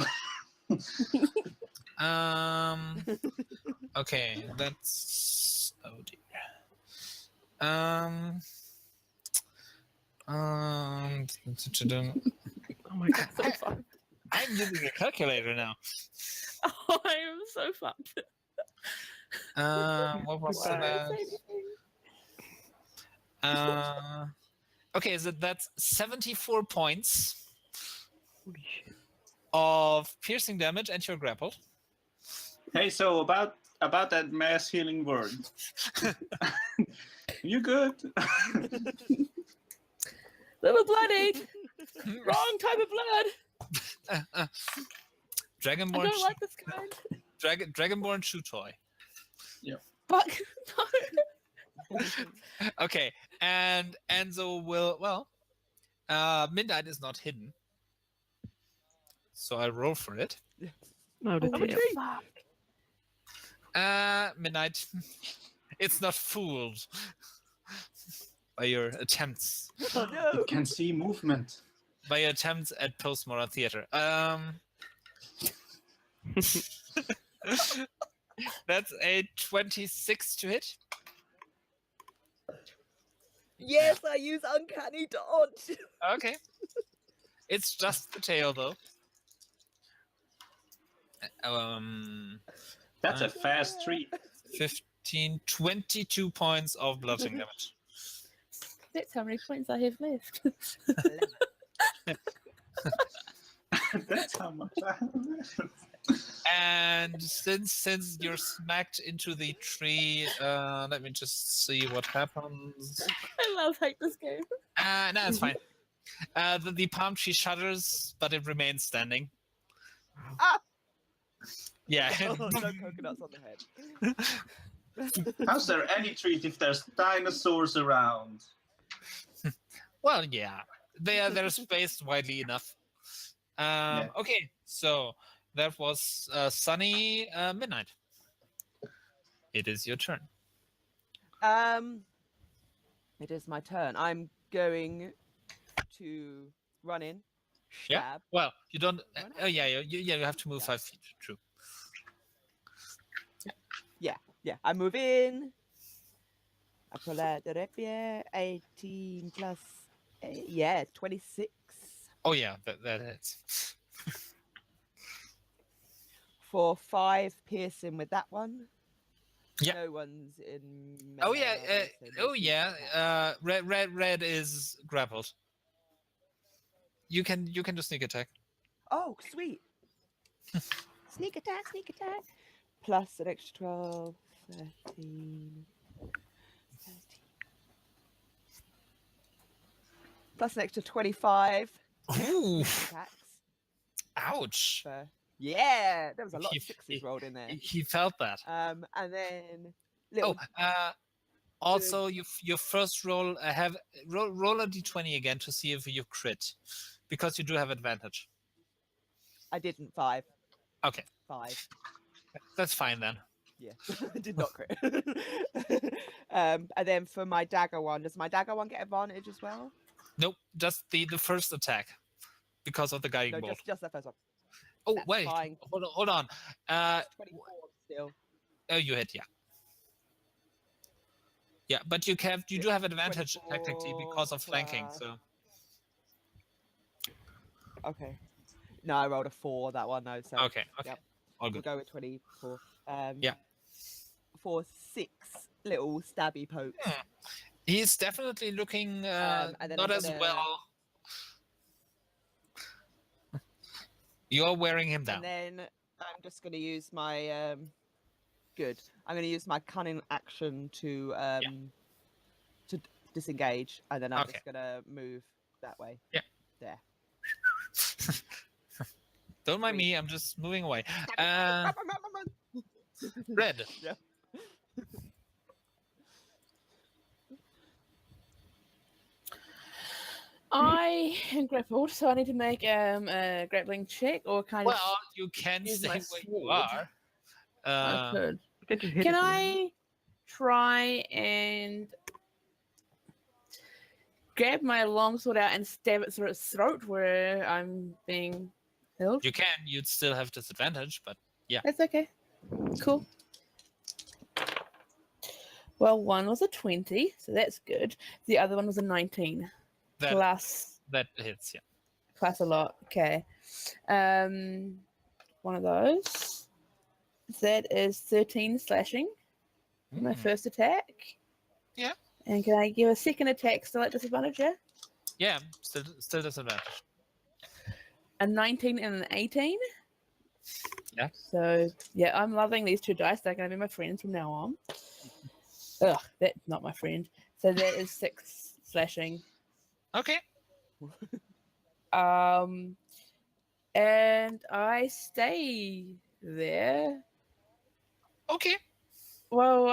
Okay, that's dear. Oh my god. So fucked. I'm using a calculator now. Oh, I am so fucked. What was Goodbye. that? Okay, so that's 74 points Holy shit. of piercing damage, and you're grappled. Hey, so about that mass healing word. You good? Little bloodied. Wrong type of blood. Dragonborn, I don't like this kind. Dragonborn chew toy. Fuck. No. Okay, and Enzo will. Midnight is not hidden, so I roll for it. No, the Oh, tail. fuck. Midnight, it's not fooled by your attempts. Oh no. It can see movement. By your attempts at postmodern theater. That's a 26 to hit. Yes, I use uncanny dodge. Okay. It's just the tail, though. That's a fast treat. 15, 22 points of bludgeoning damage. That's how many points I have left. That's how much I have. And since you're smacked into the tree, let me just see what happens. I hate this game. No, it's fine. The palm tree shudders, but it remains standing. Ah! Yeah. Oh, no coconuts on the head. How's there any treat if there's dinosaurs around? Well, yeah. They're spaced widely enough. Yeah. Okay, so that was Sunny Midnight. It is your turn. It is my turn. I'm going to run in, Yeah. stab. Well, you don't. Run Oh yeah, you have to move Yeah. 5 feet. True. Yeah, I move in. I pull out the rapier. 18 plus 8. Yeah, 26. Oh yeah, that hits. For 5 piercing with that one. Yeah. No one's in Oh melee, yeah. are they? So no Oh sneak yeah. attack. Red is grappled. You can do sneak attack. Oh, sweet. Sneak attack. Plus an extra 12, 13. Plus an extra 25 Ooh. attacks. Ouch. For... Yeah, there was a lot He- of sixes rolled in there. He felt that. And then little Also, your first roll roll a d20 again to see if you crit, because you do have advantage. I didn't 5. Okay, 5. that's fine then. Yeah, I did not crit. And then for my dagger one, does my dagger one get advantage as well? Nope, just the first attack, because of the guiding No, bolt. just the first one. Oh that's wait, fine. hold on. 24 still. Oh, you hit, yeah. Yeah, but you do have advantage technically because of flanking. plus- So Okay. No, I rolled a 4 that one though. So okay, Yep. all we'll good. go with 24. Yeah. For 6 little stabby pokes. He's definitely looking And then not I'm as gonna- well. You're wearing him down. And then I'm just going to use my good. I'm going to use my cunning action to disengage, and then I'm Okay. just going to move that way. Yeah. There. Don't mind Sweet. me. I'm just moving away. Run. Red. Yeah. I am grappled, so I need to make a grappling check, or kind Well, of. you can use stay my where you sword. are. I could. You can just hit Can it. I try and grab my longsword out and stab it through its throat where I'm being held? You can. You'd still have disadvantage, but That's okay. Cool. Well, one was a 20, so that's good. The other one was a 19. that Plus hits. Yeah. plus a lot. Okay. One of those. That is 13 slashing. My Mm. first attack. Yeah. And can I give a second attack still at disadvantage? Yeah. Yeah. Still disadvantage. A 19 and an 18. Yeah. So yeah, I'm loving these two dice. They're going to be my friends from now on. Ugh, that's not my friend. So that is 6 slashing. Okay. And I stay there. Okay. Well,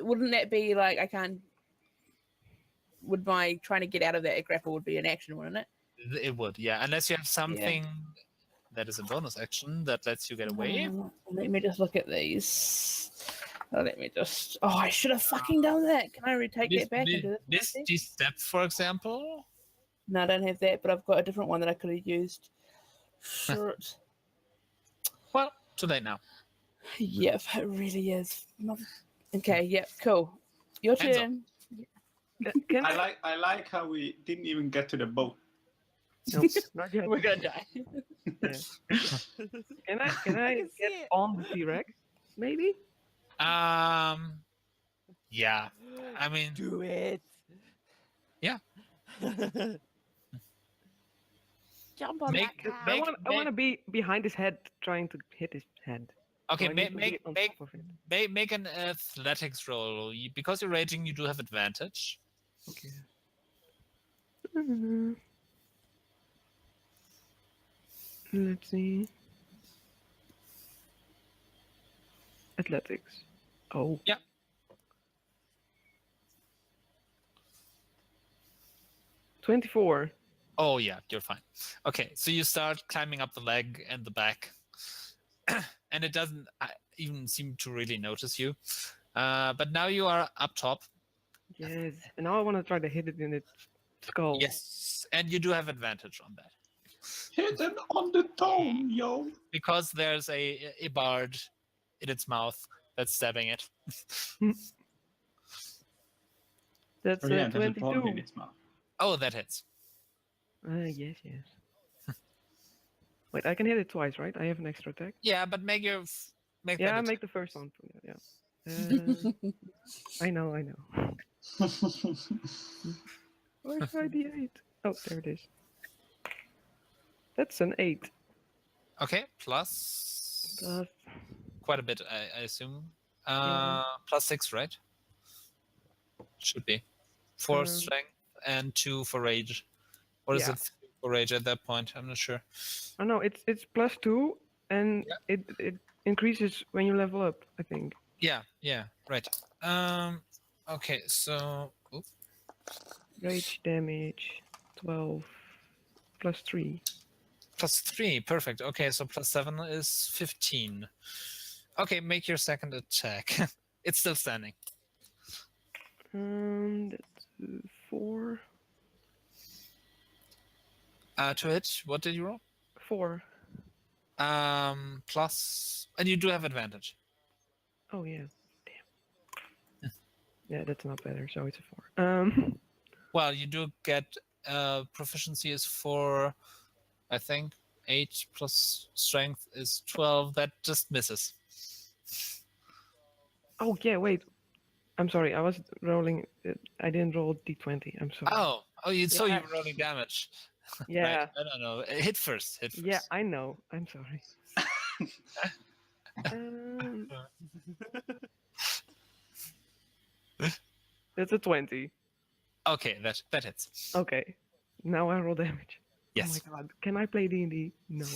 wouldn't that be like I can't? Would my trying to get out of that grapple would be an action, wouldn't it? It would. Yeah. Unless you have something that is a bonus action that lets you get away. Let me just look at these. Let me just. Oh, I should have fucking done that. Can I retake that back and do this? Misty Step, for example. No, I don't have that, but I've got a different one that I could have used. Short. Well, too late now. Yep, it really is. Okay, yep, cool. Your Enzo. turn. Can I like how we didn't even get to the boat. No, not yet. We're gonna die. Can I can see get it. on the T-Rex? Maybe? Yeah. I mean, Do it. Yeah. Jump on Make- that car. make- I want to be behind his head, trying to hit his head. okay. So I need to be on top of it. Make an athletics roll. Because you're raging, you do have advantage. Okay. Mhm. Let's see. Athletics. Oh. Yeah. $24. Oh yeah, you're fine. Okay, so you start climbing up the leg and the back, and it doesn't even seem to really notice you. But now you are up top. Yes. And now I want to try to hit it in its skull. Yes, and you do have advantage on that Hidden on the dome, yo. because there's a bard in its mouth that's stabbing it. That's Oh yeah, there's a 22. ball in its mouth. Oh, that hits. Yes. Wait, I can hit it twice, right? I have an extra attack. Yeah, but make Yeah, that make the first one. Yeah. I know. Where's my D8? Oh, there it is. That's an 8. Okay, plus Plus, quite a bit, I assume. Yeah. Plus 6, right? Should be 4 Um, strength and 2 for rage. Or is yeah. it 3 for rage at that point? I'm not sure. oh no, it's plus 2, and Yeah. it increases when you level up, I think. Yeah, right. Okay, so Rage damage 12 plus 3. plus 3, perfect. Okay, so plus 7 is 15. Okay, make your second attack. It's still standing. That's 4. To hit, what did you roll? 4. Plus, and you do have advantage. Oh yeah. Damn. Yeah, that's not better. So it's a 4. Well, you do get proficiency is 4, I think. 8 plus strength is 12. That just misses. Oh yeah, wait. I'm sorry. I was rolling. I didn't roll d20. I'm sorry. Oh, so you Yeah. were rolling damage. Yeah. Right. I don't know. Hit first. Yeah, I know. I'm sorry. um, that's a 20. Okay, that hits. Okay. Now I roll damage. Yes. Oh my god. Can I play D&D? No.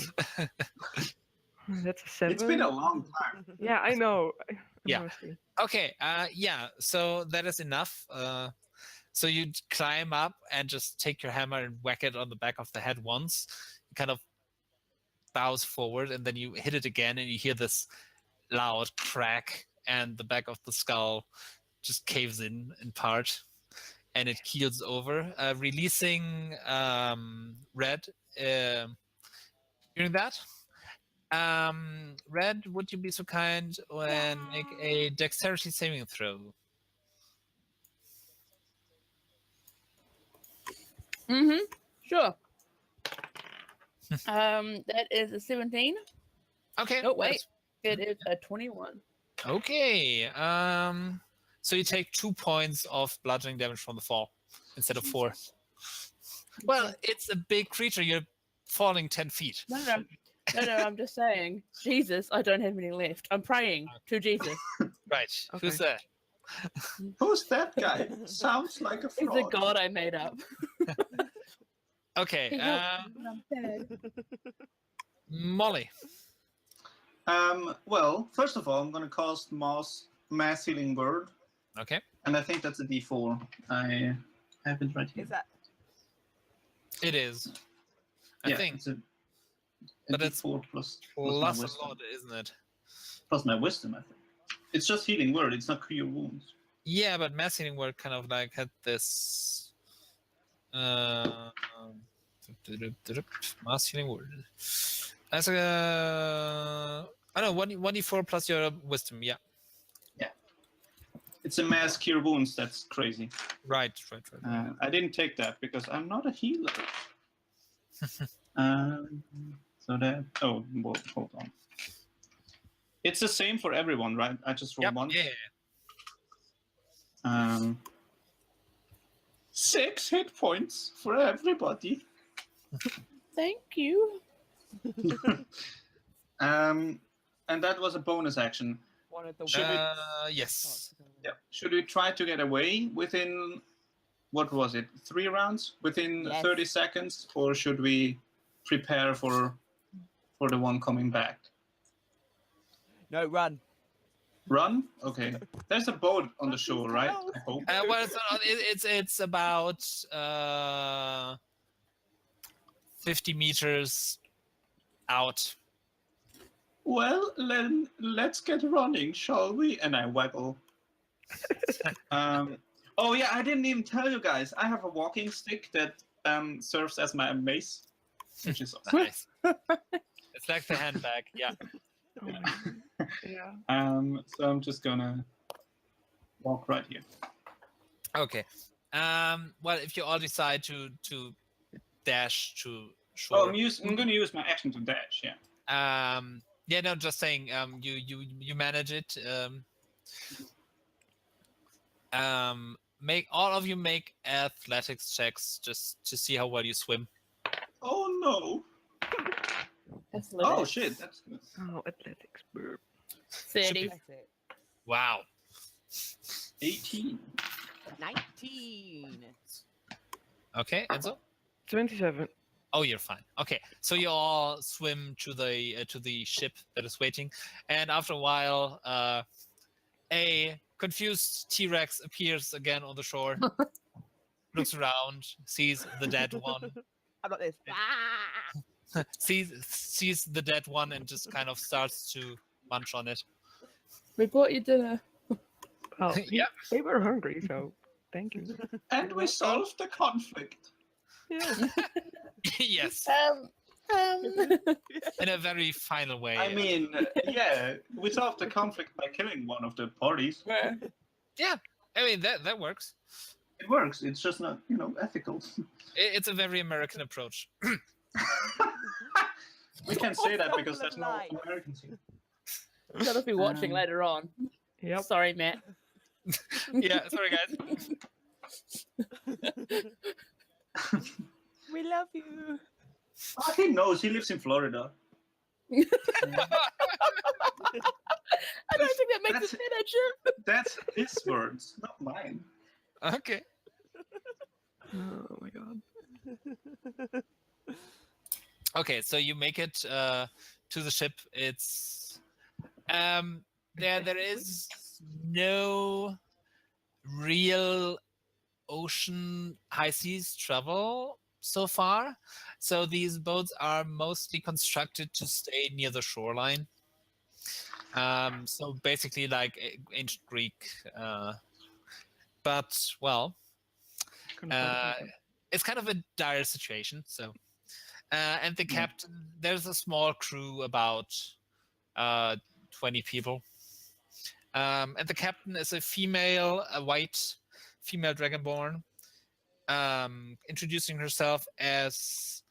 That's a 7. It's been a long time. Yeah, I know. I'm Yeah. rusty. Okay. Yeah. So that is enough. So you climb up and just take your hammer and whack it on the back of the head once. It kind of bows forward, and then you hit it again, and you hear this loud crack, and the back of the skull just caves in part, and it keels over, releasing Red. Hearing that, Red, would you be so kind and make a dexterity saving throw? Sure. That is a 17. Okay. Oh wait, it is a 21. Okay. So you take 2 points of bludgeoning damage from the fall instead of 4. Well, it's a big creature. You're falling 10 feet. No. I'm just saying. Jesus, I don't have any left. I'm praying to Jesus. Right. Okay. Who's that? Who's that guy? Sounds like a He's a fraud. god I made up. Okay. He helped me when I'm dead. Molly. Well, first of all, I'm going to cast Mass Healing Word, Okay. and I think that's a D4. I have it right here. Is that It is. I think. It's a But it's D4 plus my plus a wisdom. lot, isn't it? Plus my wisdom, I think. It's just Healing Word. It's not Cure Wounds. Yeah, but mass healing word kind of like had this mass healing word. As a I don't know, 1d4 plus your wisdom, yeah. It's a Mass Cure Wounds. That's crazy. Right. I didn't take that because I'm not a healer. So that. Oh, well, hold on. It's the same for everyone, right? I just rolled Yep, one. yeah. 6 hit points for everybody. Thank you. And that was a bonus action. one of the Should we- Yes. Yeah. Should we try to get away within, what was it, 3 rounds? Within Yes. 30 seconds? Or should we prepare for the one coming back? No, run. Run? Okay. There's a boat on the shore, right? No. I hope. Well, it's about 50 meters out. Well, then let's get running, shall we? And I waggle Oh yeah, I didn't even tell you guys. I have a walking stick that serves as my mace, which is awesome. Nice. It's like the handbag. Yeah. Oh my God. Yeah. So I'm just gonna walk right here. Okay. Well, if you all decide to dash to shore. Oh, I'm gonna use my action to dash. Yeah. Yeah, no, just saying. You manage it. Make all of you make athletics checks just to see how well you swim. Oh no. Oh shit, that's good. Oh, athletics. Burp. 30. That's it. Wow. 18. 19. Okay, Enzo. 27. Oh, you're fine. Okay, so you all swim to the ship that is waiting, and after a while, a confused T-Rex appears again on the shore, looks around, sees the dead one, I'm like this. Ah! sees the dead one, and just kind of starts to munch on it. We bought you dinner. Well, Yeah. they were hungry, so thank you. And we solved the conflict. Yeah. Yes, Um, in a very final way. I mean, yeah, we solved the conflict by killing one of the parties. Yeah, I mean that works. It works. It's just not, ethical. It's a very American approach. We can say that because there's no Life. Americans here. Gotta be watching Um, later on. Yep. Sorry, Matt. Yeah, sorry guys. We love you. Oh, he knows. He lives in Florida. I don't think that makes That's- it better, Jim. That's his words, not mine. Okay. Oh my God. Okay, so you make it to the ship. It's there is no real ocean high seas travel so far. So these boats are mostly constructed to stay near the shoreline. So basically like ancient Greek. But well, it's kind of a dire situation. So, and the Yeah. captain, there's a small crew, about 20 people. And the captain is a white female dragonborn, introducing herself as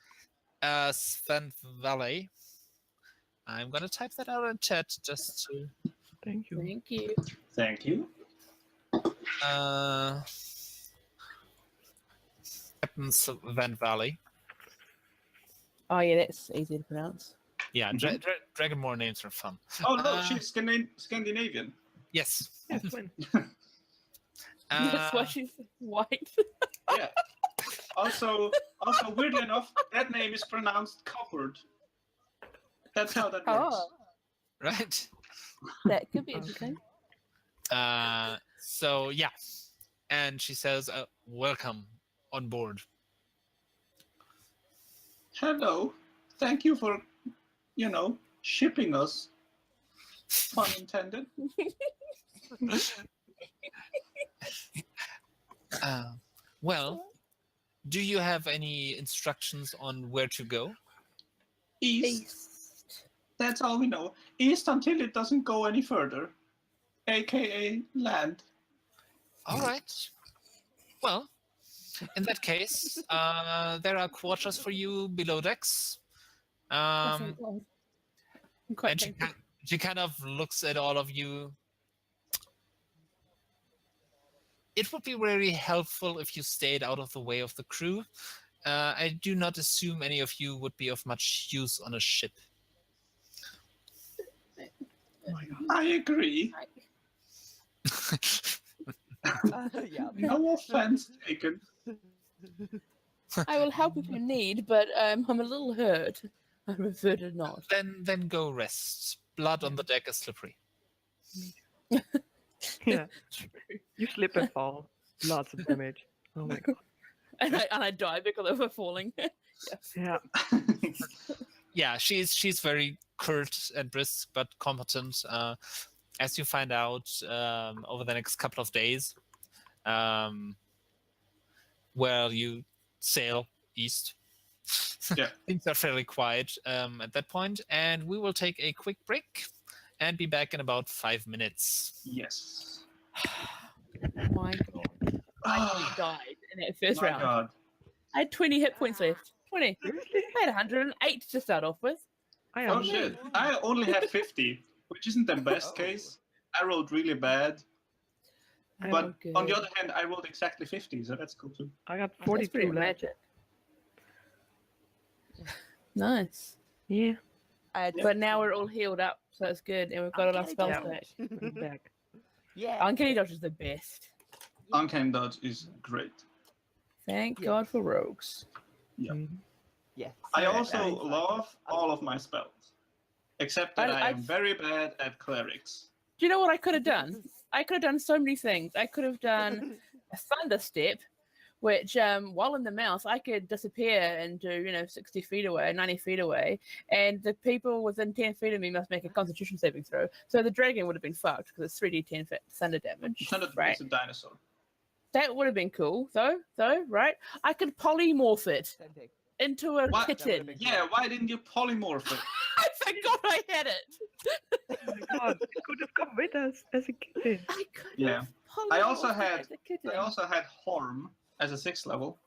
Sven Valley. I'm gonna type that out in chat just to. Thank you. Thank you. Thank you. Captain Sven Valley. Oh yeah, that's easy to pronounce. Yeah, dragonborn names are fun. Oh no, she's Scandinavian. Yes. Yes, when? That's why she's white. Yeah. Also, weirdly enough, that name is pronounced coppered. That's how that works. Oh, Right. that could be interesting. So yeah, and she says, "Welcome on board." Hello. Thank you for, shipping us. Pun intended. Well, do you have any instructions on where to go? East. That's all we know. East until it doesn't go any further. AKA land. All right. Well, in that case, there are quarters for you below decks. I'm quite And thankful. she kind of looks at all of you. It would be very helpful if you stayed out of the way of the crew. I do not assume any of you would be of much use on a ship. Oh my God. I agree. Yeah. No offense taken. I will help if you need, but I'm a little hurt. I prefer to not. Then go rest. Blood on the deck is slippery. Yeah. You slip and fall. Lots of damage. Oh my God. And I die because of her falling. Yeah. Yeah, she's very curt and brisk but competent. as you find out over the next couple of days, where you sail east. Yeah. Things are fairly quiet at that point, and we will take a quick break and be back in about 5 minutes. Yes. My god. I nearly Oh died in that first my round. god. I had 20 hit points left. 20. Seriously? I had 108 to start off with. I Oh am. shit. I only have 50, which isn't the best Oh. case. I rolled really bad. I But rolled good. on the other hand, I rolled exactly 50, so that's cool too. I got That's pretty 42 left. magic. Nice. Yeah, I had But now we're all healed up, so it's good, and we've got all our Uncanny spells dodge. back. I'm back. Yeah. Uncanny Dodge is the best. Uncanny Dodge is great. Thank Yes. God for rogues. Yeah. Mhm. Yes. I Alright, also guys. love all of my spells, except that I am I've- very bad at clerics. Do you know what I could have done? I could have done so many things. I could have done a thunder step, which while in the mouse I could disappear and do 60 feet away, 90 feet away, and the people within 10 feet of me must make a Constitution saving throw. So the dragon would have been fucked because it's 3d10 thunder damage. Right? It's a dinosaur. That would have been cool, though. Right? I could polymorph it Same thing. into a What? kitten. been- Yeah, why didn't you polymorph it? I forgot I had it. Oh my god, it could have come with us as a kid. I could. Yeah. Have I also polymorphed it had- as a kitten. I also had Horm as a 6th level,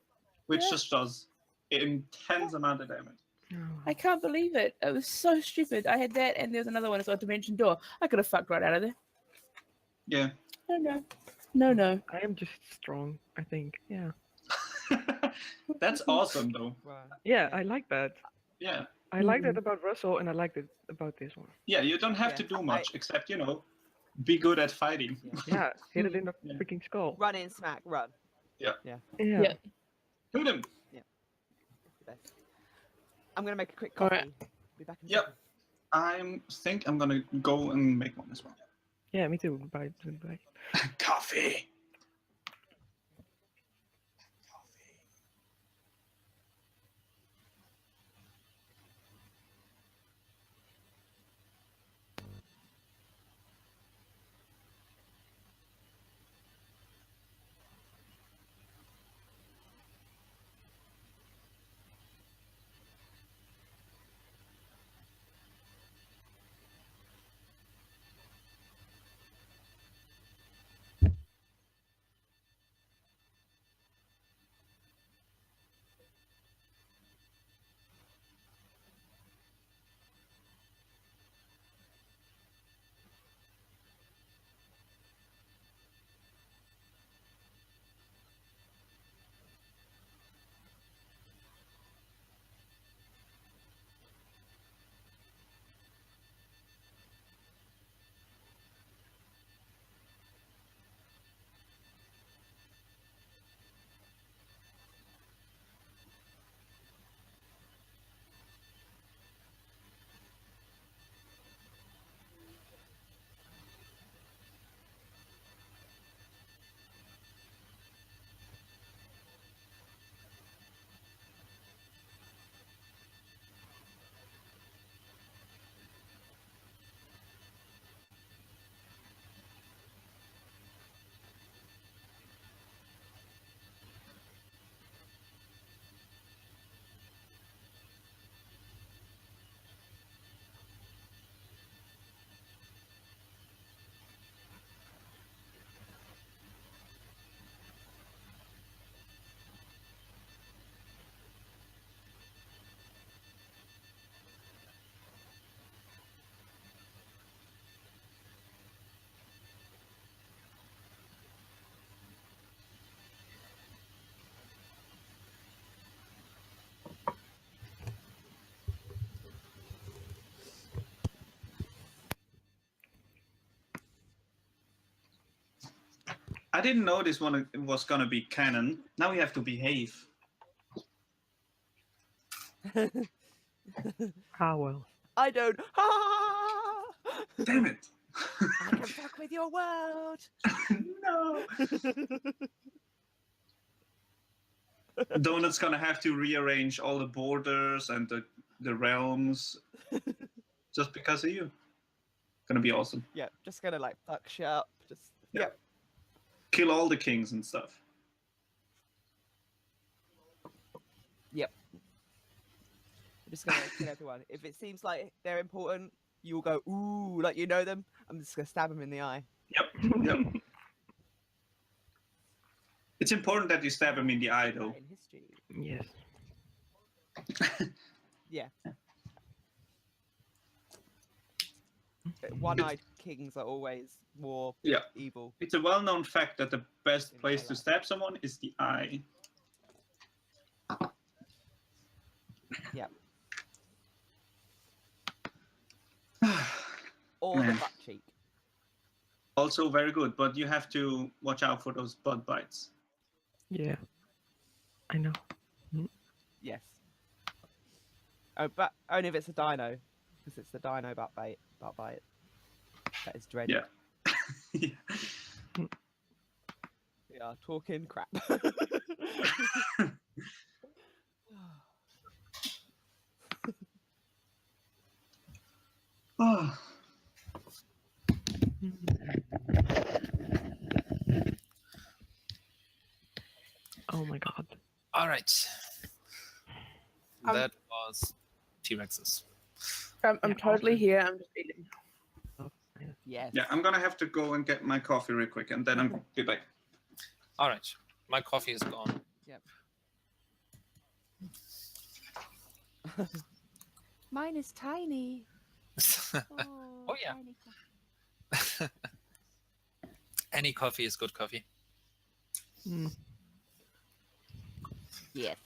which Yeah. just does intense amount of damage. Oh. I can't believe it. It was so stupid. I had that, and there's another one. It's a Dimension Door. I could have fucked right out of there. Yeah. No. I am just strong, I think. Yeah. That's awesome, though. Wow. Yeah, I like that. Yeah. I like that about Russell, and I liked it about this one. Yeah, you don't have to Yeah, do much except, be good at fighting. Yeah, hit it in the Yeah. freaking skull. Run in, smack, run. Yeah. Yeah. Shoot him. The best. I'm gonna make a quick All coffee. right. Be back in a Yep. second. I think I'm gonna go and make one as well. Yeah, me too. Bye. Coffee. I didn't know this one was gonna be canon. Now we have to behave. Ah, well. I don't. Ah! Damn it! I can fuck with your world. No. Donut's gonna have to rearrange all the borders and the realms just because of you. Gonna be awesome. Yeah, just gonna like fuck shit up. Just Yeah. Kill all the kings and stuff. Yep. I'm just gonna kill everyone. If it seems like they're important, you'll go ooh, like you know them. I'm just gonna stab them in the eye. Yep. It's important that you stab him in the eye, though. In history. Yes. Yeah. One-eyed kings are always more Yeah. evil. It's a well-known fact that the best In place to real life. stab someone is the eye. Yeah. Or the Man. butt cheek. Also very good, but you have to watch out for those butt bites. Yeah. I know. Yes. Oh, but only if it's a dino, because it's the dino butt bite. That is dreaded. Yeah. We are talking crap. Oh. Oh my god. All right. Um, That was T-Rexes. I'm Yeah, totally awesome. here. I'm just eating. Oh, yeah. Yes. Yeah, I'm gonna have to go and get my coffee real quick, and then I'll be back. All right. My coffee is gone. Mine is tiny. Oh, yeah. Tiny. Any coffee is good coffee. Mm. Yes.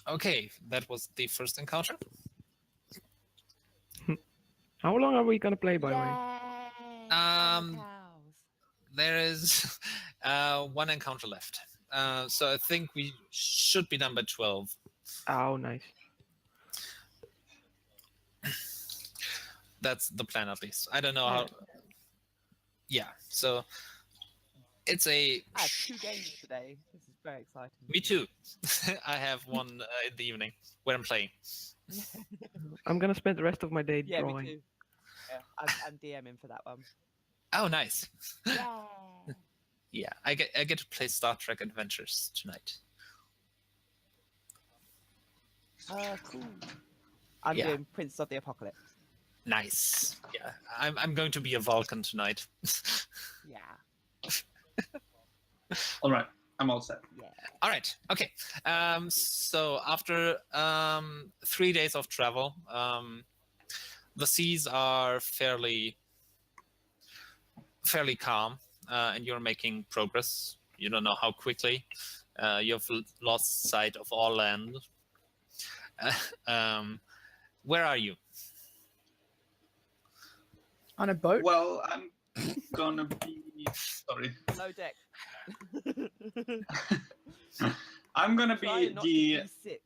Okay, that was the first encounter. How long are we gonna play, by the way? Um, There is one encounter left. So I think we should be done by 12. Oh, nice. That's the plan, at least. I don't know how. Yeah, so it's a. I have 2 games today. This is very exciting. Me too. I have one in the evening where I'm playing. I'm gonna spend the rest of my day Yeah, drawing. me too. Yeah, I'm DMing for that one. Oh, nice. Yeah. Yeah, I get to play Star Trek Adventures tonight. Cool. I'm Yeah. doing Prince of the Apocalypse. Nice. Yeah, I'm going to be a Vulcan tonight. Yeah. All right, I'm all set. Yeah. All right. Okay. So after 3 days of travel, the seas are fairly calm, and you're making progress. You don't know how quickly. You've lost sight of all land. Where are you? On a boat? Well, I'm gonna be sorry. Low deck. I'm gonna Try be not the to be sick.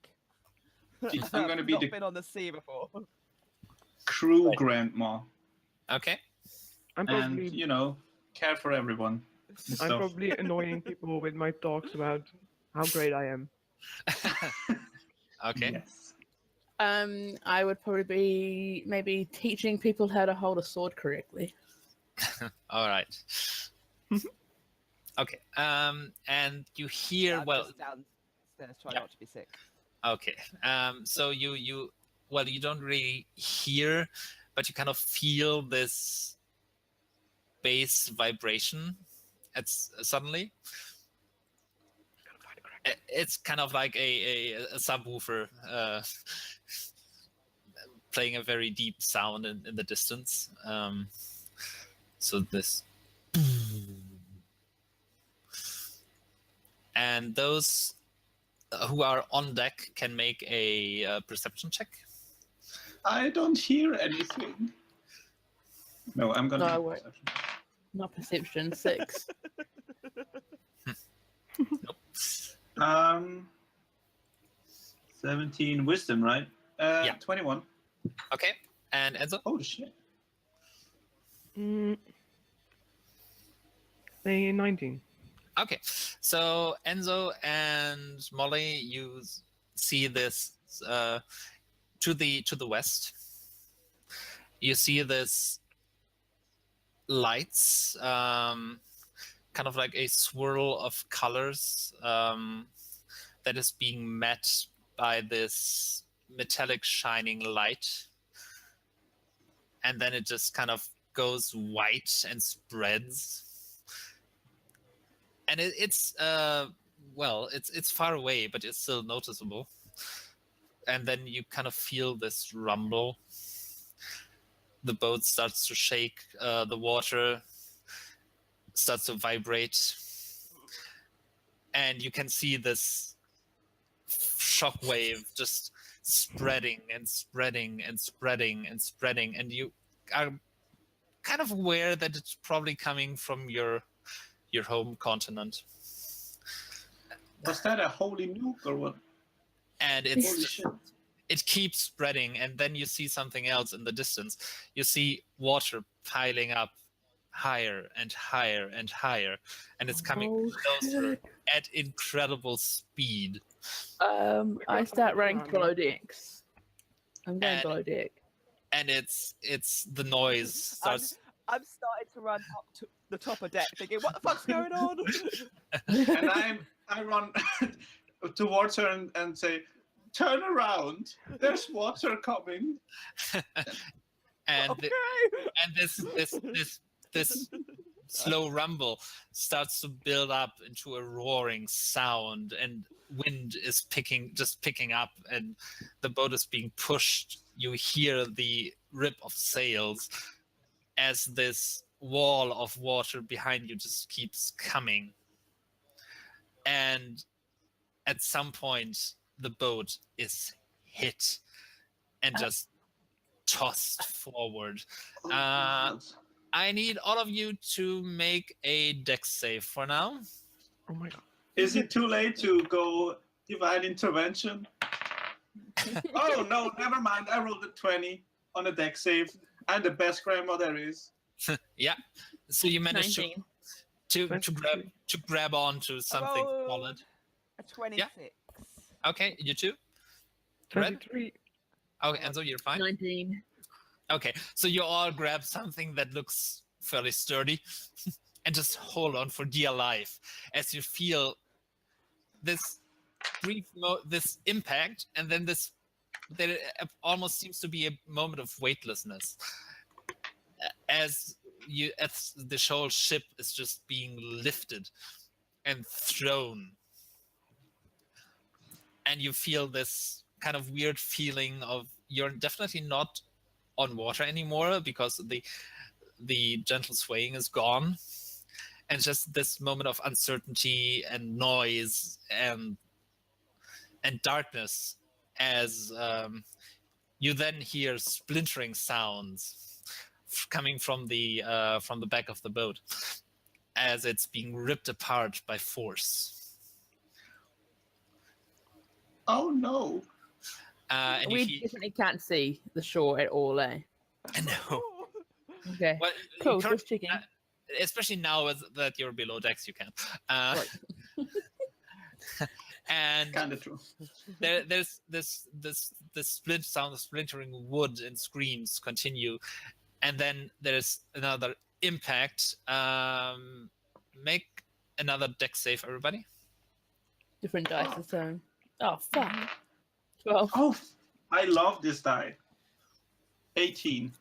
I'm gonna be I've the not been on the sea before. crew Right. grandma, Okay. I'm and probably care for everyone. and I'm stuff. probably annoying people with my talks about how great I am. Okay. Yes. I would probably be maybe teaching people how to hold a sword correctly. All right. Okay. And you hear I'm well. just downstairs trying Yeah. not to be sick. Okay. So you you don't really hear, but you kind of feel this bass vibration. It's suddenly. It's kind of like a subwoofer playing a very deep sound in the distance. So this. And those who are on deck can make a perception check. I don't hear anything. No, I'm gonna. No, I do won't. perception. Not perception, 6. 17 wisdom, right? Yeah. 21. Okay. And Enzo? Oh shit. Say 19. Okay. So Enzo and Molly, you see this to the west, you see this lights, kind of like a swirl of colors that is being met by this metallic shining light, and then it just kind of goes white and spreads. And it's far away, but it's still noticeable. And then you kind of feel this rumble. The boat starts to shake, the water starts to vibrate, and you can see this shockwave just spreading and spreading and spreading and spreading, and you are kind of aware that it's probably coming from your home continent. Was that a holy nuke or what? And Holy shit. it keeps spreading, and then you see something else in the distance. You see water piling up higher and higher and higher, and it's coming closer at incredible speed. I start running below decks. I'm going And- below deck. And it's the noise starts. I'm starting to run up to the top of deck, thinking, "What the fuck's going on?" And I run towards her and say, "Turn around! There's water coming." and Okay. this slow rumble starts to build up into a roaring sound, and wind is picking up, and the boat is being pushed. You hear the rip of sails as this wall of water behind you just keeps coming. And at some point, the boat is hit and just tossed forward. Oh, God. I need all of you to make a dex save for now. Oh my god. Is it too late to go divine intervention? Oh no, never mind. I rolled a 20 on a deck save. I'm the best grandma there is. Yeah. So you managed 19. to grab onto something rolled solid. A 26. Okay, you too? Red? 23. Okay, Enzo, you're fine? 19. Okay, so you all grab something that looks fairly sturdy and just hold on for dear life as you feel this brief this impact, and then there almost seems to be a moment of weightlessness as the whole ship is just being lifted and thrown, and you feel this kind of weird feeling of you're definitely not on water anymore because the gentle swaying is gone, and just this moment of uncertainty and noise and darkness as you then hear splintering sounds coming from the back of the boat as it's being ripped apart by force. Oh no. And We you definitely can't see the shore at all, eh? no. Okay. Well, Cool, you can't- just checking. especially now that you're below decks, you can. Right. And Kind of true. there's this split sound of splintering wood and screams continue, and then there's another impact. Make another deck save, everybody. Different dice this time. Oh, fuck. 12. Oh, I love this die. 18.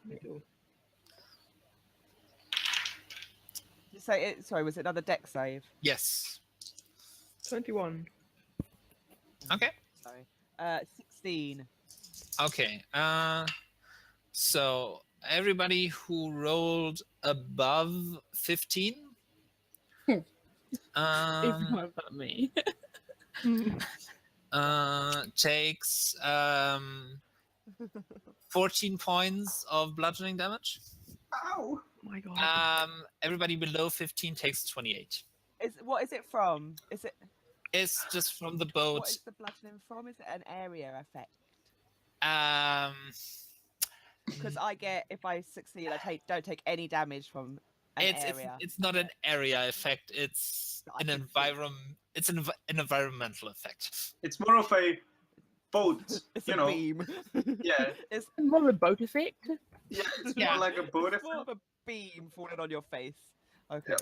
You say it. Sorry, was it another deck save? Yes. 21. Okay. Sorry. 16. Okay. So everybody who rolled above 15 Everyone but me. takes 14 points of bludgeoning damage. Ow. Oh my god. Everybody below 15 takes 28. What is it from? Is it? It's just from the What boat. is the bludgeoning from? Is it an area effect? Because I get, if I succeed, don't take any damage from an area. It's not an area effect. It's I an can see. environment. It's an environmental effect. It's more of a boat. It's You a know, beam. yeah, It's, More of a boat effect. yeah, it's Yeah. more like a boat it's more effect. of a beam falling on your face. Okay. Yep.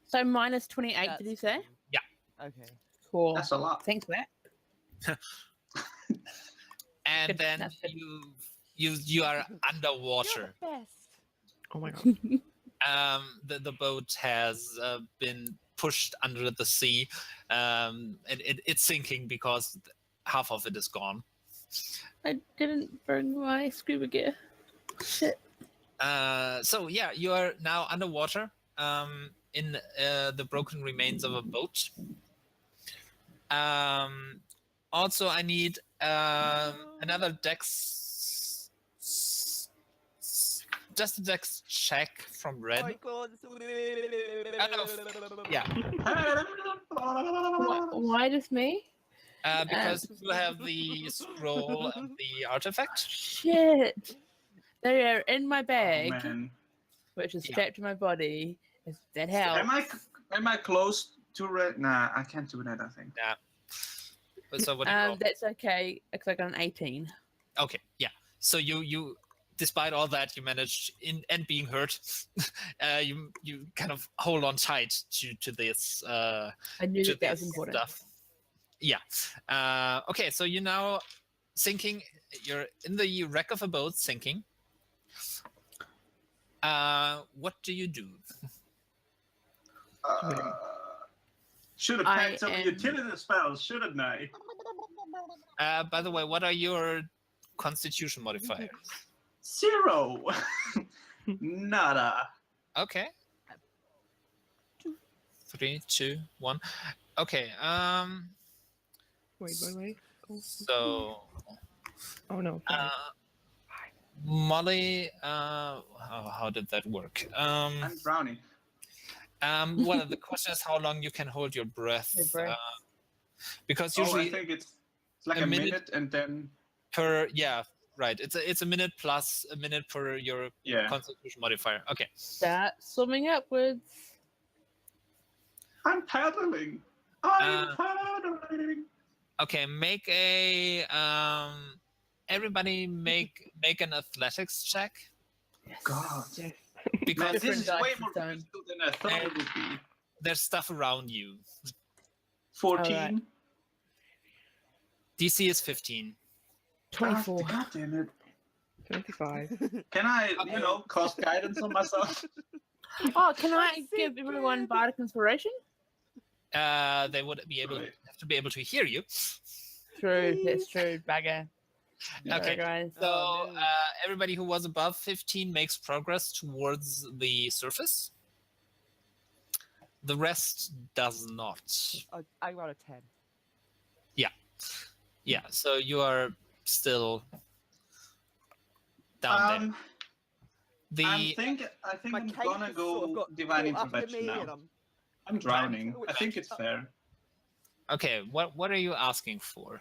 So minus 28, did That's you say? cool. Yeah. Okay. Cool. That's a lot. Thanks for that. And Good, then that's good. you are You're underwater. the best. Oh my god. The boat has been pushed under the sea. It's sinking because half of it is gone. I didn't bring my scuba gear. Shit. So yeah, you are now underwater in the broken remains of a boat. Also, I need another dex, just a dex check from Red. Oh my god. Yeah, Why just me? because you have the scroll and the artifact. Shit. They are in my Oh, bag, man. which is Yeah. strapped to my body. If that helps. Am I close to red? Nah, I can't do that. I think. Yeah. So what do you roll? That's okay, because I got an 18. Okay, yeah. So you despite all that, you managed and being hurt, you kind of hold on tight to this I knew to that was this important. stuff. Yeah. Okay, so you're now sinking. You're in the wreck of a boat, sinking. What do you do? Should have I packed some am- utility spells, shouldn't I? By the way, what are your Constitution modifiers? 0. Nada. Okay. 3, 2, 1. Okay. Wait. Oh, So, oh no. Fine. Molly, how did that work? I'm drowning. Well, the question is how long you can hold your breath. Your breath. Because I usually think it's like a a minute- minute and then right. It's a minute plus a minute for your yeah. Constitution modifier. Okay. Start swimming upwards. I'm paddling. I'm paddling. Okay. Make a everybody make an athletics check Yes. God. Yes. because Man, this is Different way dice more this time. difficult than I thought it would be. there's stuff around you. 14. Alright. DC is 15. 24. God damn it. 25. Can I, cast guidance on myself? Oh, can I That's give it, everyone dude. bardic inspiration? They would be able Right. have to be able to hear you. True, that's true, bugger. Yeah. Okay. Sorry, guys. So Oh, no. everybody who was above 15 makes progress towards the surface. The rest does not. I got a 10. Yeah, so you are still down there. I think My I'm cape gonna has sort of go got divine caught up in intervention me now. and I'm drowning. I Which- think it's fair. Okay, what are you asking for?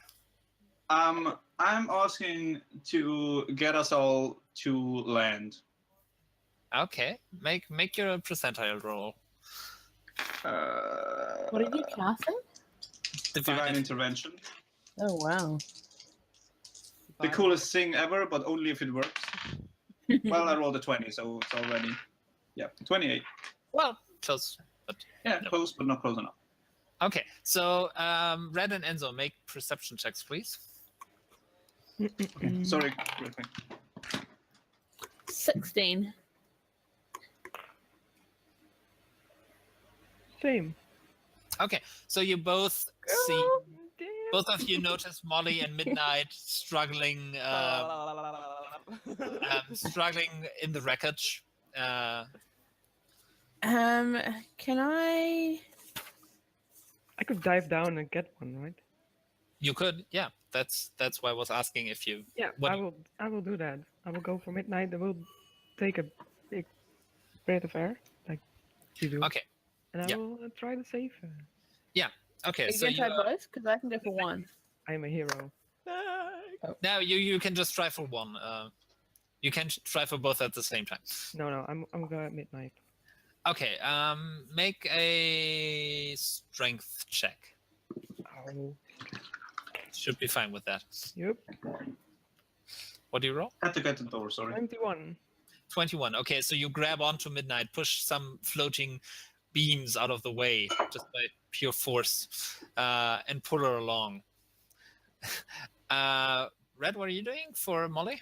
I'm asking to get us all to land. Okay, make your percentile roll. What are you casting? Divine intervention. Oh, wow. The coolest thing ever, but only if it works. Well, I rolled a 20, so it's already 28. Well, close. Yeah, close, but not close enough. Okay, so Red and Enzo, make perception checks, please. Okay, sorry. real quick. 16. Same. Okay, so you both see, Damn. both of you notice Molly and Midnight struggling, struggling in the wreckage. Can I? I could dive down and get one, right? You could, yeah. That's why I was asking if you. Yeah, What I do you- will. I will do that. I will go for midnight. I will take a big breath of air, like you do, Okay, and I yeah. will try to save her. okay. Are you So gonna you try both? Because I can go for one. I am a hero. now you can just try for one. You can try for both at the same time. No, I'm going at midnight. Okay. Make a strength check. Oh. Should be fine with that. Yep. What do you roll? Had to get the door, sorry. 21. 21. Okay, so you grab onto Midnight, push some floating beams out of the way just by pure force, and pull her along. Red, what are you doing for Molly?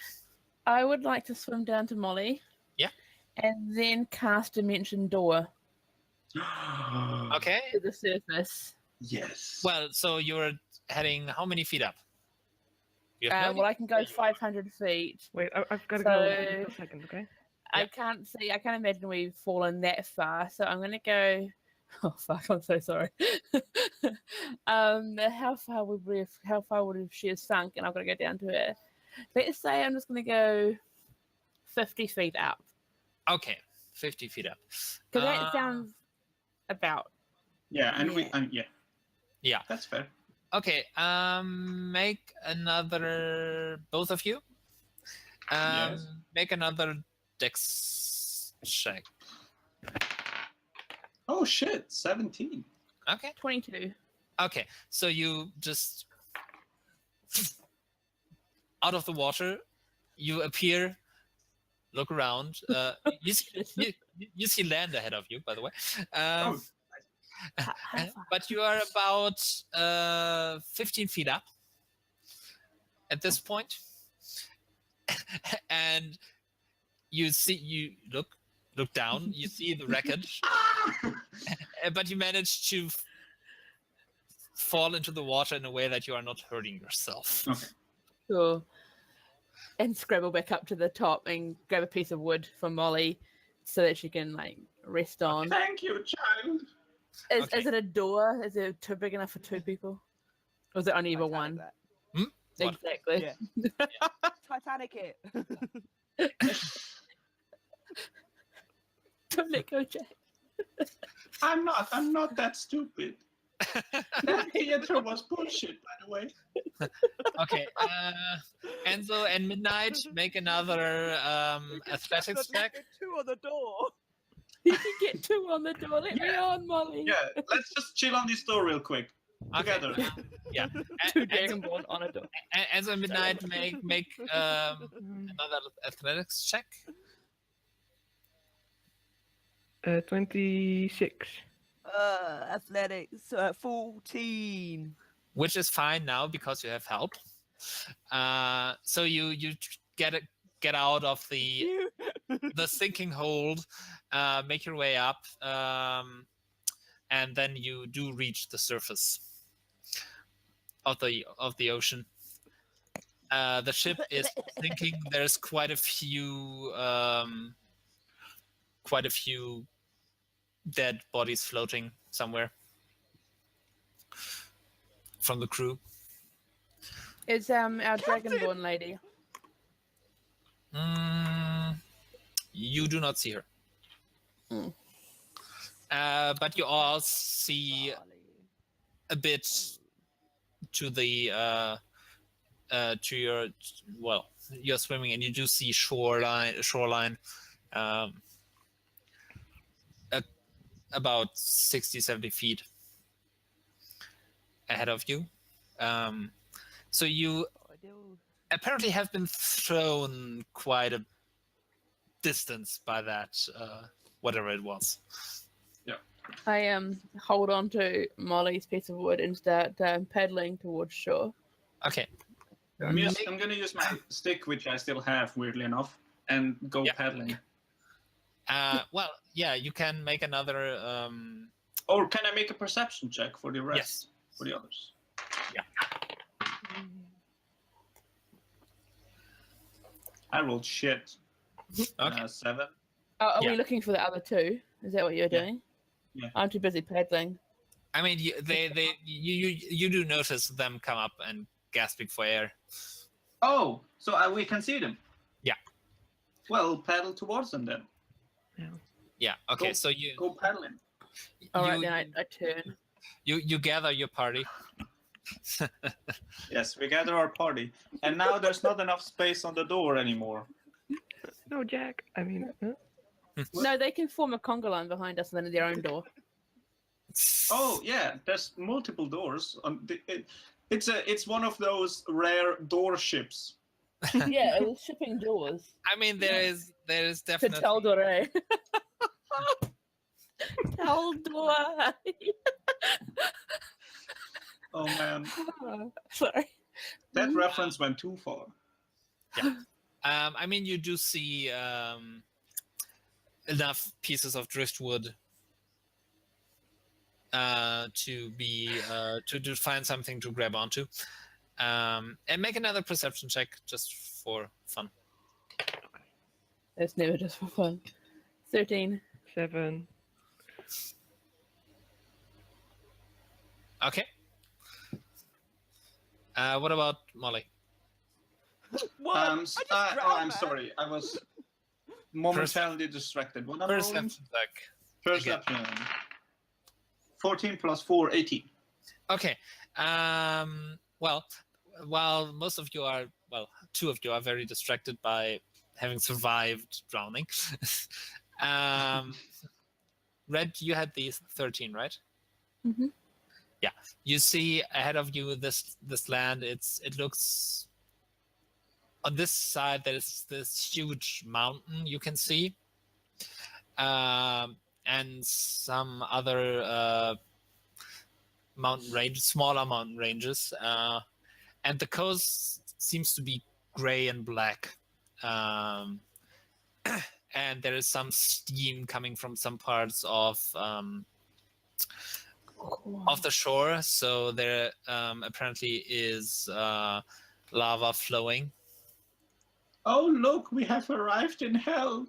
I would like to swim down to Molly. Yeah. And then cast Dimension Door Okay. to the surface. Yes. Well, so you're heading how many feet up? You have no Well, idea? I can go 500 feet. Wait, I've got to So- go in a second, okay? I can't see. I can't imagine we've fallen that far. So I'm gonna go. Oh fuck! I'm so sorry. How far would she have sunk? And I've got to go down to her. Let's say I'm just gonna go 50 feet up Okay, 50 feet up. because that sounds about. Yeah, and we Yeah. Yeah. That's fair. Okay, make another, both of you, Yes. make another dex check. Oh shit, 17. Okay. 22. Okay, so you just out of the water, you appear, look around. You see land ahead of you, by the way. Oh, How far? But you are about 15 feet up at this point, and you look down. You see the wreckage, but you manage to fall into the water in a way that you are not hurting yourself. okay. Sure. And scrabble back up to the top and grab a piece of wood from Molly so that she can like rest on. Thank you, child. Is Okay. it a door? Is it too big enough for two people? Or is it only ever one? What? Exactly. Yeah. Titanic it. Don't let go, Jack. I'm not that stupid. That theater was bullshit, by the way. Okay, Enzo and Midnight, make another athletics check. Two on the door. You can get two on the door. Let me on, Molly. Yeah, let's just chill on this door real quick. Okay, Together. yeah. Two Dragonborn on a door. Enzo and Midnight, make another athletics check. 26. Athletics, 14. Which is fine now because you have help. So you get out of the sinking hold, make your way up, and then you do reach the surface of the ocean. The ship is sinking. There's quite a few dead bodies floating somewhere from the crew. It's our Dragonborn lady. You do not see her. Mm. But you all see a bit to the to your, well, you're swimming and you do see shoreline about 60-70 feet ahead of you. So you apparently have been thrown quite a distance by that whatever it was. I hold on to Molly's piece of wood and start paddling towards shore. Okay. I'm gonna use my stick, which I still have, weirdly enough, and go Yeah. paddling. Well, yeah, you can make another Or can I make a perception check for the rest? Yes. For the others? I rolled shit. Okay. 7. Are Yeah. we looking for the other two? Is that what you're Yeah. doing? Yeah. I'm too busy paddling. I mean, you do notice them come up and gasping for air. Oh, so we can see them? Yeah. Well, paddle towards them then. Yeah. Okay. Go- So you Go paddling. All right, you, then I turn. you gather your party. Yes, we gather our party. And now there's not enough space on the door anymore. No, Jack. I mean, No, they can form a conga line behind us and then their own door. Oh, yeah, there's multiple doors. It's one of those rare door ships. Yeah, it was shipping doors I mean, there is to definitely Taldore. Taldore. Oh man, Sorry. that reference went too far. I mean, you do see enough pieces of driftwood to find something to grab onto. And make another perception check just for fun. It's never just for fun. 13. 7. Okay. What about Molly? What? I I'm drowned, man. sorry. I was momentarily distracted. What am I rolling? Perception check. Perception. 14 plus 4, 18. Okay. Well, while most of you are, well, two of you are very distracted by having survived drowning. Red, you had these 13, right? Mm-hmm. Yeah. You see ahead of you this land. It looks on this side. There's this huge mountain you can see, and some other smaller mountain ranges, and the coast seems to be gray and black, and there is some steam coming from some parts of the shore. So there apparently is lava flowing. Oh, look, we have arrived in hell.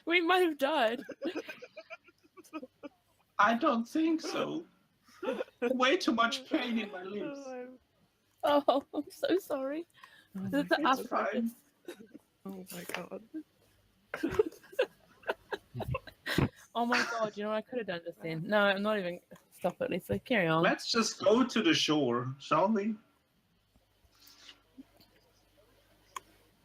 We might have died. I don't think so. Way too much pain in my limbs. Oh, I'm so sorry. The It's arthritis. fine. Oh my god. Oh my god, you know what I could have done just then? No, I'm not even. Stop it, Lisa. Carry on. Let's just go to the shore, shall we?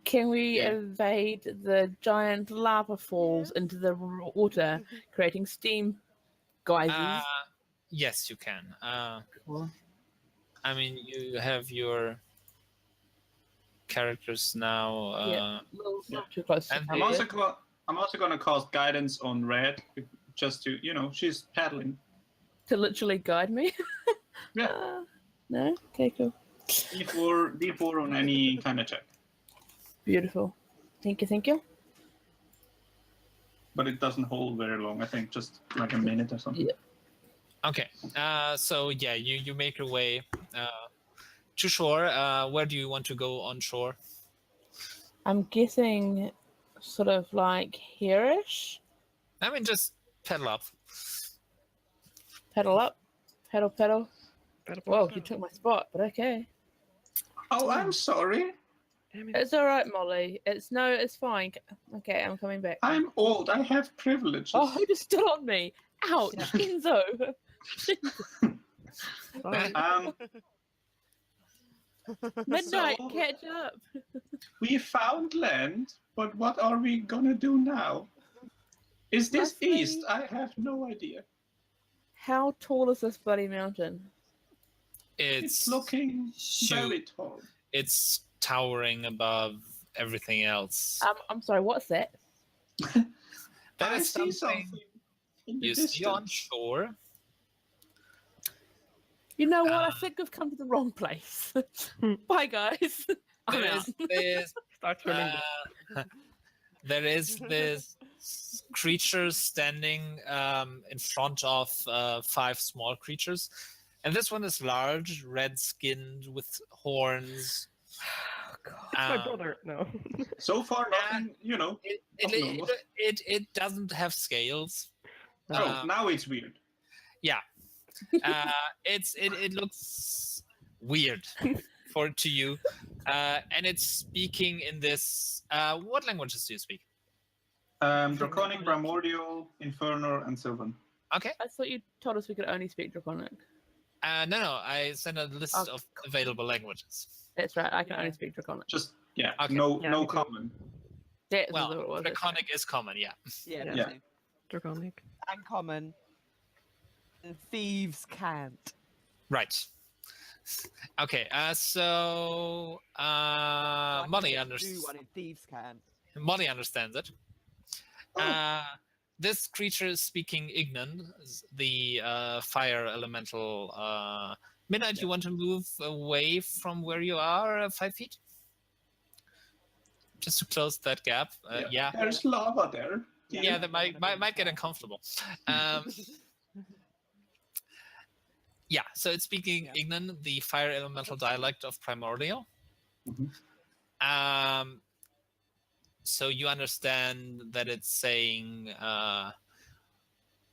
Can we Yeah. evade the giant lava falls into the water, creating steam geysers? Yes, you can. Cool. I mean, you have your characters now. Yeah. Little yeah. too close. to And I'm the- also gonna cast guidance on Red, just to, she's paddling. to literally guide me. Yeah. No. Okay. Cool. D4 on any kind of check, Beautiful. Thank you. Thank you. but it doesn't hold very long. I think just like a minute or something. Yeah. Okay. So yeah, you make your way to shore. Where do you want to go on shore? I'm guessing, sort of like here-ish. I mean, just pedal up. Pedal up. Pedal. Pedal, Whoa, pedal. you took my spot, but okay. Oh, I'm sorry. Damn it. It's all right, Molly. It's fine. Okay, I'm coming back. I'm old. I have privileges. Oh, who just stood on me? Ouch, Enzo. Sorry. Midnight, So- catch up. We found land, but what are we gonna do now? Is this Roughly- east? I have no idea. How tall is this bloody mountain? It's looking huge. very tall. It's towering above everything else. I'm sorry, what's that? That I is see something something in the you see on distance. shore. You know what? I think we've come to the wrong place. Bye, guys. I'm There out. is this Start swimming. there is this creature standing in front of 5 small creatures, and this one is large, red-skinned with horns. Oh, God. My Um, brother. No. So far, nothing, it doesn't have scales. Oh, now it's weird. Yeah, it looks weird to you, and it's speaking in this. What languages do you speak? Draconic, Primordial, Infernal, and Sylvan. Okay. I thought you told us we could only speak Draconic. No. I sent a list Oh, of available languages. That's right. I can only speak Draconic. Just Okay. no Yeah, no me too. common. That's Well, what it was. Draconic is common, yeah. Yeah, Yeah. me Yeah. too. Draconic. And common. And thieves can't. Right. Okay. So I Molly do understands. one and thieves can't. Molly understands it. Oh. This creature is speaking Ignan, the fire elemental. Midnight, you want to move away from where you are 5 feet? Just to close that gap. Yeah. There's lava there. Yeah, that might get uncomfortable. Yeah, so it's speaking Ignan, the fire elemental dialect of Primordial. Mhm. So you understand that it's saying,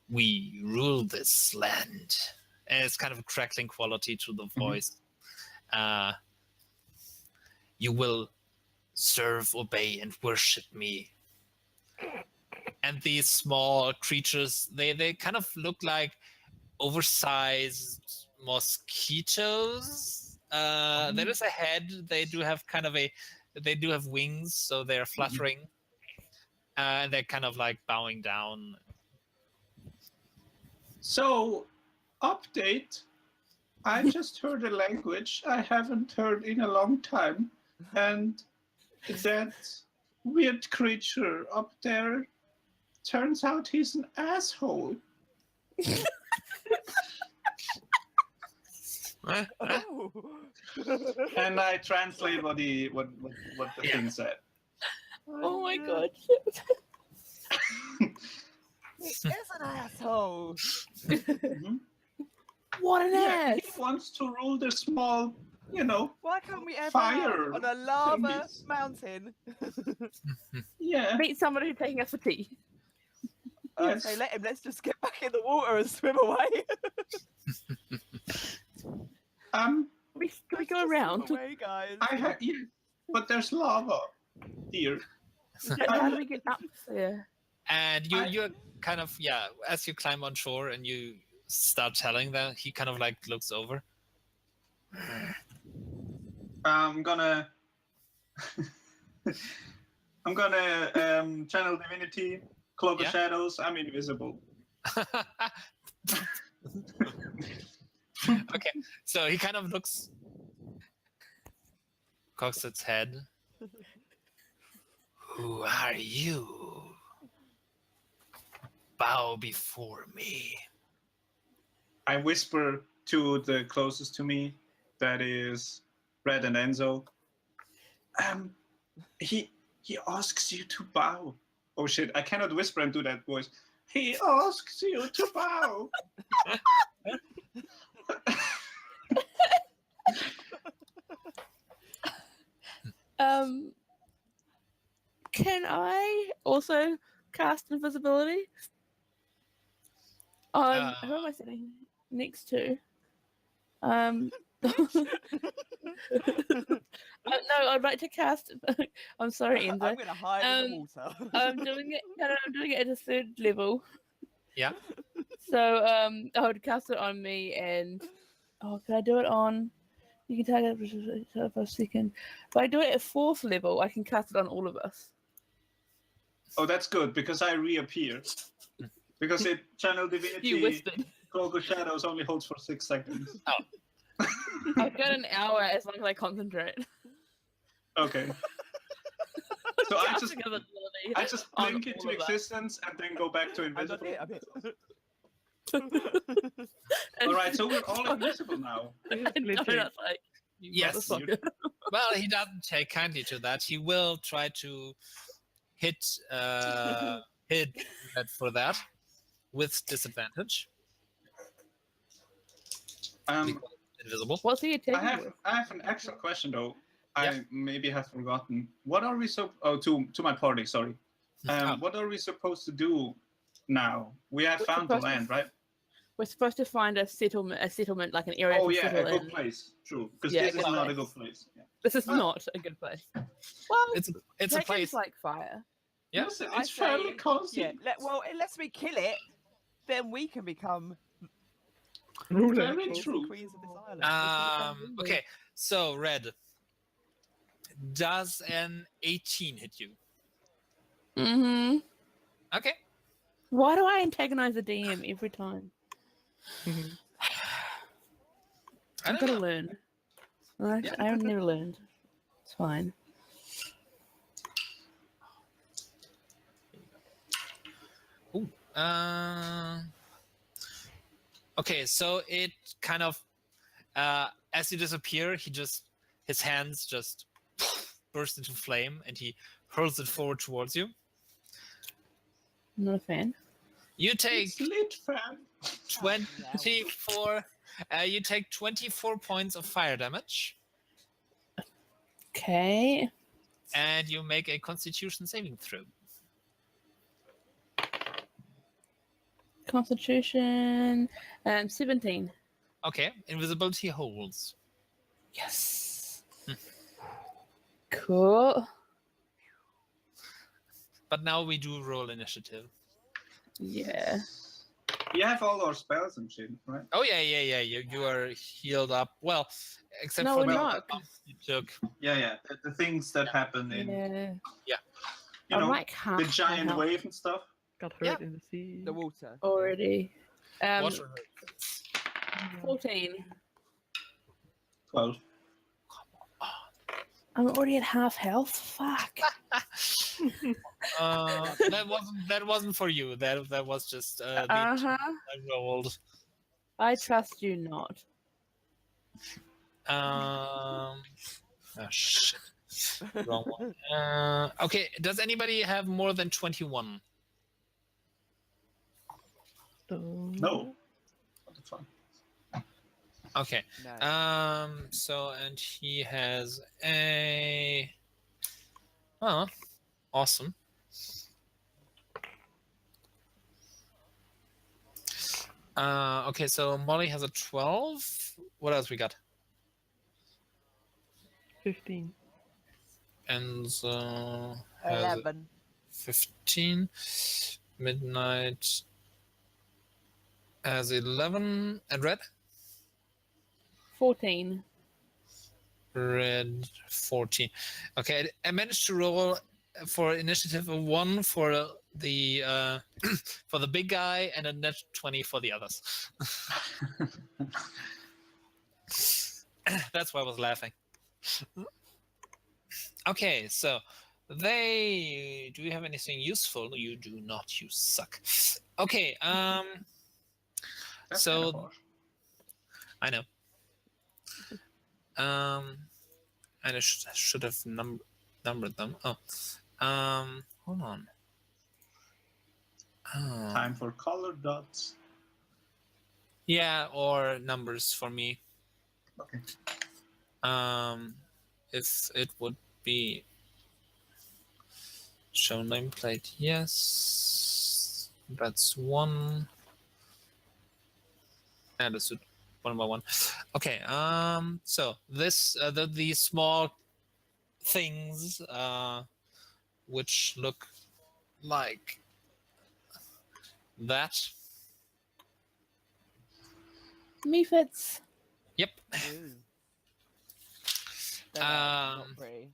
we rule this land. And it's kind of a crackling quality to the voice. You will serve, obey, and worship me. And these small creatures, they kind of look like oversized mosquitoes. There is a head. They do have wings, so they're fluttering. And they're kind of like bowing down. So, update. I just heard a language I haven't heard in a long time, and that weird creature up there, turns out he's an asshole. Oh. And I translate what the thing said. Oh my god. It's an asshole. Mhm. What an Yeah, ass! he wants to rule the small, Why can't we ever fire have on a lava thingies. mountain? Yeah. Meet somebody who's taking us for tea. Yes. So let him. Let's just get back in the water and swim away. Can we go around? Swim away, guys. Yeah, but there's lava here. How do we get up there? And you're kind of, as you climb on shore and you start telling them, he kind of like looks over. I'm gonna channel divinity, cloak of shadows. I'm invisible. Okay, so he kind of looks, cocks its head. Who are you? Bow before me. I whisper to the closest to me, that is Red and Enzo. He asks you to bow. Oh shit, I cannot whisper and do that voice. He asks you to bow. Can I also cast invisibility? Who am I sitting next to? No, I'd like to cast. I'm sorry, Enzo. I'm gonna hide in the water. I'm doing it. I'm doing it at a 3rd level. Yeah. So I would cast it on me, and can I do it on? You can target it for a second. If I do it at 4th level, I can cast it on all of us. Oh, that's good, because I reappear. Because it channel You divinity, whispered. cloak of shadows only holds for 6 seconds. I've got an hour as long as I concentrate. Okay. So I just Casting invisibility blink on into all of us. existence and then go back to I'm invisible. here. All right, so we're all invisible now. And Donut's like, you Yes. motherfucker. Well, he doesn't take kindly to that. He will try to hit for that with disadvantage. Because invisible. What's he attacking I with? have an extra question though. Yeah. I maybe have forgotten. What are we to my party? Sorry. What are we supposed to do now? We have We're found the supposed to land, right? We're supposed to find a settlement, like an area Oh to yeah, settle a good in. place. True, because Yeah, this a is good not a place. good place. Yeah. This is not a good place. Well, It's a dragons place. like fire. Yeah. Listen, I it's fairly say, cozy. Yeah. Unless we kill it, then we can become Ruler. Very kings true. and queens of this island. Okay, so Red, does an 18 hit you? Mm-hmm. Okay. Why do I antagonize the DM every time? Mhm. I I'm don't gonna know. learn. Well, Yeah. I never learned. It's fine. Ooh. Okay, so it kind of as you disappear, his hands just burst into flame, and he hurls it forward towards you. I'm not a fan. You take It's lit, fam. 24. You take 24 points of fire damage, Okay. and you make a Constitution saving throw. Constitution. 17. Okay, invisibility holds. Yes. Cool. But now we do roll initiative. Yeah. You have all our spells and shit, right? Oh yeah. You are healed up. Well, except No, for we're the not. bumps you took. Yeah. The things that happen in, Yeah. you I'm know, like half the my giant health wave and stuff. Got Yeah. hurt in the sea. The water. already. Water. 14. 12. I'm already at half health. Fuck. That wasn't for you. That was just the Uh-huh. I rolled. I trust you not. Oh shit. Wrong one. Okay, does anybody have more than 21? No. That's fine. Okay. No. So and he has a awesome. Okay, so Molly has a 12. What else we got? 15. Enzo has 11. 15. Midnight has 11. And Red? 14. Red 14. Okay, I managed to roll for initiative a 1 for the for the big guy and a net 20 for the others. That's why I was laughing. Okay, so they do you have anything useful? You do not, you suck. Okay, That's so kind of harsh. I know. And I should have numbered them. Oh, hold on. Oh. Time for color dots. Yeah, or numbers for me. Okay. If it would be show nameplate, yes, that's one. And it's one by one. Okay. So this these small things, which look like that. Mephits. Yep. Ooh. They're not pretty.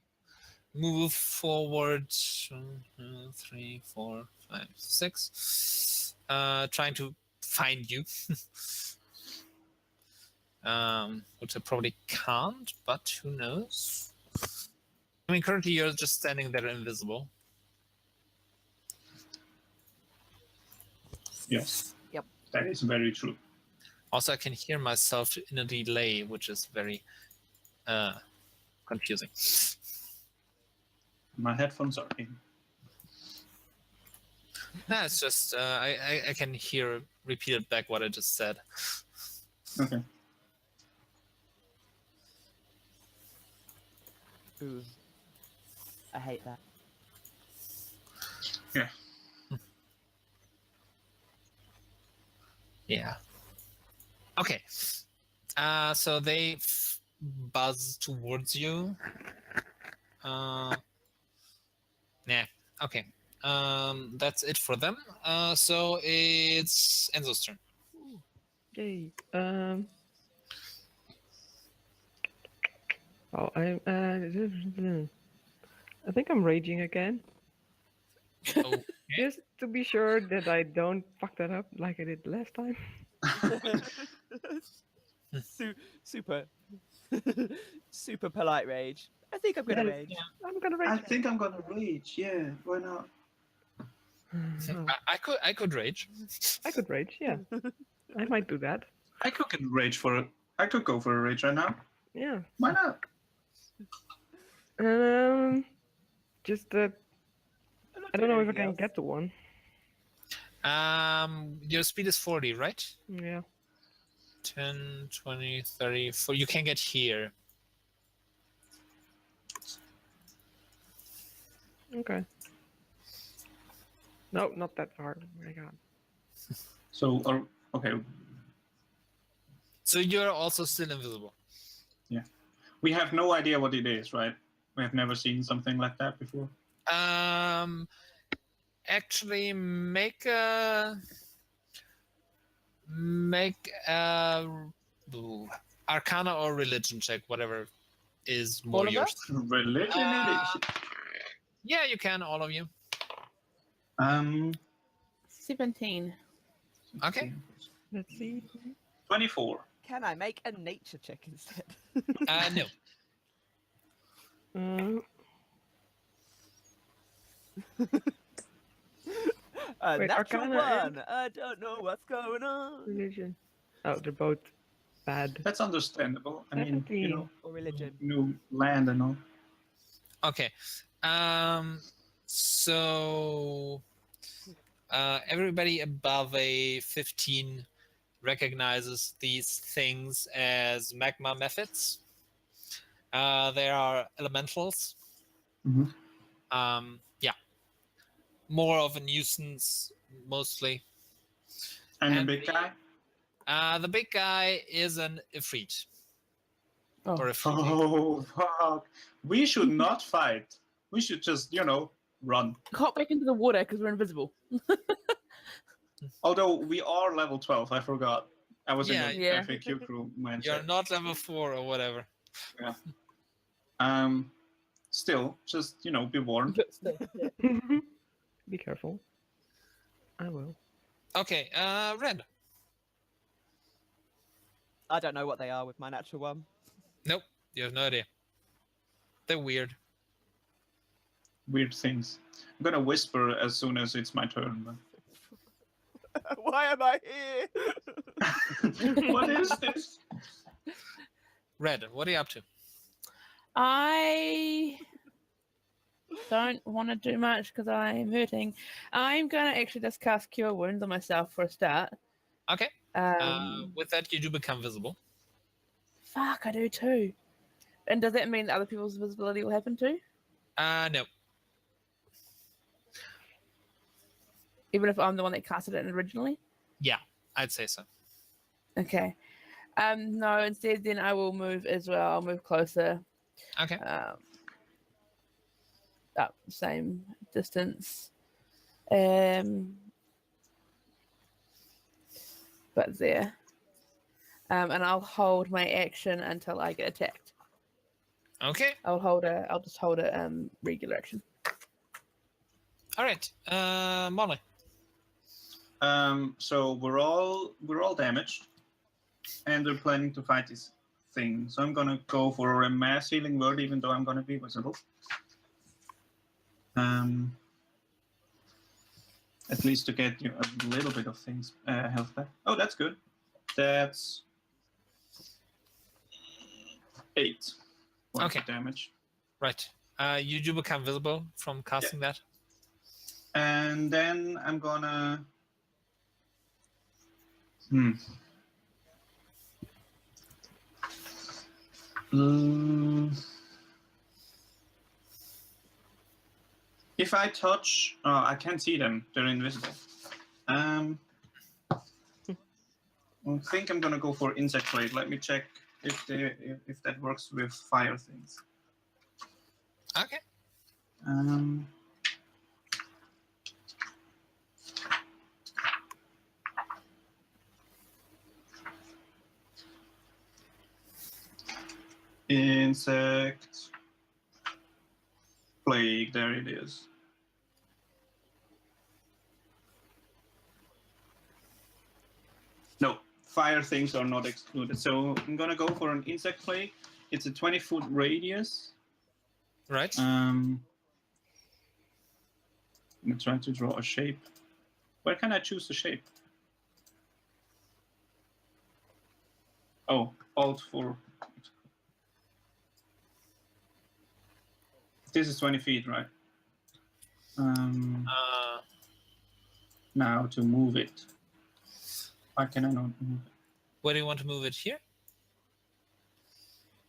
Move forward 3, 4, 5, 6. Trying to find you. Which I probably can't, but who knows? I mean, currently you're just standing there invisible. Yes. Yep. That is very true. Also, I can hear myself in a delay, which is very confusing. My headphones are in. No, it's just I can hear repeated back what I just said. Okay. Ooh. I hate that. Yeah. Yeah. Okay. So they buzz towards you. Yeah. Okay. That's it for them. So it's Enzo's turn. Yay. Oh, I think I'm raging again. Okay. Just to be sure that I don't fuck that up like I did last time. Super, super polite rage. I think I'm gonna Yes. rage. I'm gonna I rage. think I'm gonna rage. Yeah, why not? Oh, I could rage. I could rage. Yeah, I might do that. I could get rage for it. I could go for a rage right now. Yeah. Why not? Just I don't know if I can get to one. Your speed is 40, right? Yeah. 10, 20, 30, 40. You can get here. Okay. No, not that far. Oh my god. So, okay, So you're also still invisible. we have no idea what it is, right? We have never seen something like that before. Actually, make a ooh, Arcana or religion check, whatever is more All of yours. us? Religion it Yeah, you can, all of you. is. 17. Okay. Let's see. 24. Can I make a nature check instead? No. A Wait, natural Arcana one. I don't know what's going on. Religion. Oh, they're both bad. That's understandable. I mean, 17. Or religion. new land and all. Okay. So everybody above a 15 recognizes these things as magma methods. They are elementals. Mhm. Yeah. More of a nuisance, mostly. And the And big guy? The big guy is an Ifrit. Oh. Or Ifrit. Oh, fuck. We should not fight. We should just, run. Hop back into the water because we're invisible. Although we are level 12, I forgot. I was Yeah, in the yeah. FAQ crew mindset. You're not level 4 or whatever. Still, just, be warned. But still, yeah. Be careful. I will. Okay, Red. I don't know what they are with my natural one. Nope, you have no idea. They're weird. Weird things. I'm gonna whisper as soon as it's my turn. Why am I here? What is this? Red, what are you up to? I don't want to do much because I'm hurting. I'm going to actually just cast Cure Wounds on myself for a start. Okay. With that, you do become visible. Fuck, I do too. And does that mean that other people's visibility will happen too? No. Even if I'm the one that casted it originally? Yeah, I'd say so. Okay. No, instead then I will move as well. I'll move closer. Okay. Up same distance. But there. And I'll hold my action until I get attacked. Okay. I'll just hold a regular action. All right. Molly. So we're all damaged, and they're planning to fight this thing. So I'm gonna go for a mass healing word, even though I'm gonna be visible. At least to get a little bit of things health back. Oh, that's good. That's 8 points Okay. of damage. Right. You do become visible from casting that. And then I'm gonna. If I touch, I can't see them. They're invisible. I think I'm gonna go for insect blade. Let me check if that works with fire things. Okay. Insect plague. There it is. No, fire things are not excluded. So I'm gonna go for an insect plague. It's a 20-foot radius. Right. I'm trying to draw a shape. Where can I choose the shape? Oh, Alt 4. This is 20 feet, right? Now to move it. Why can I not move it? Where do you want to move it? Here?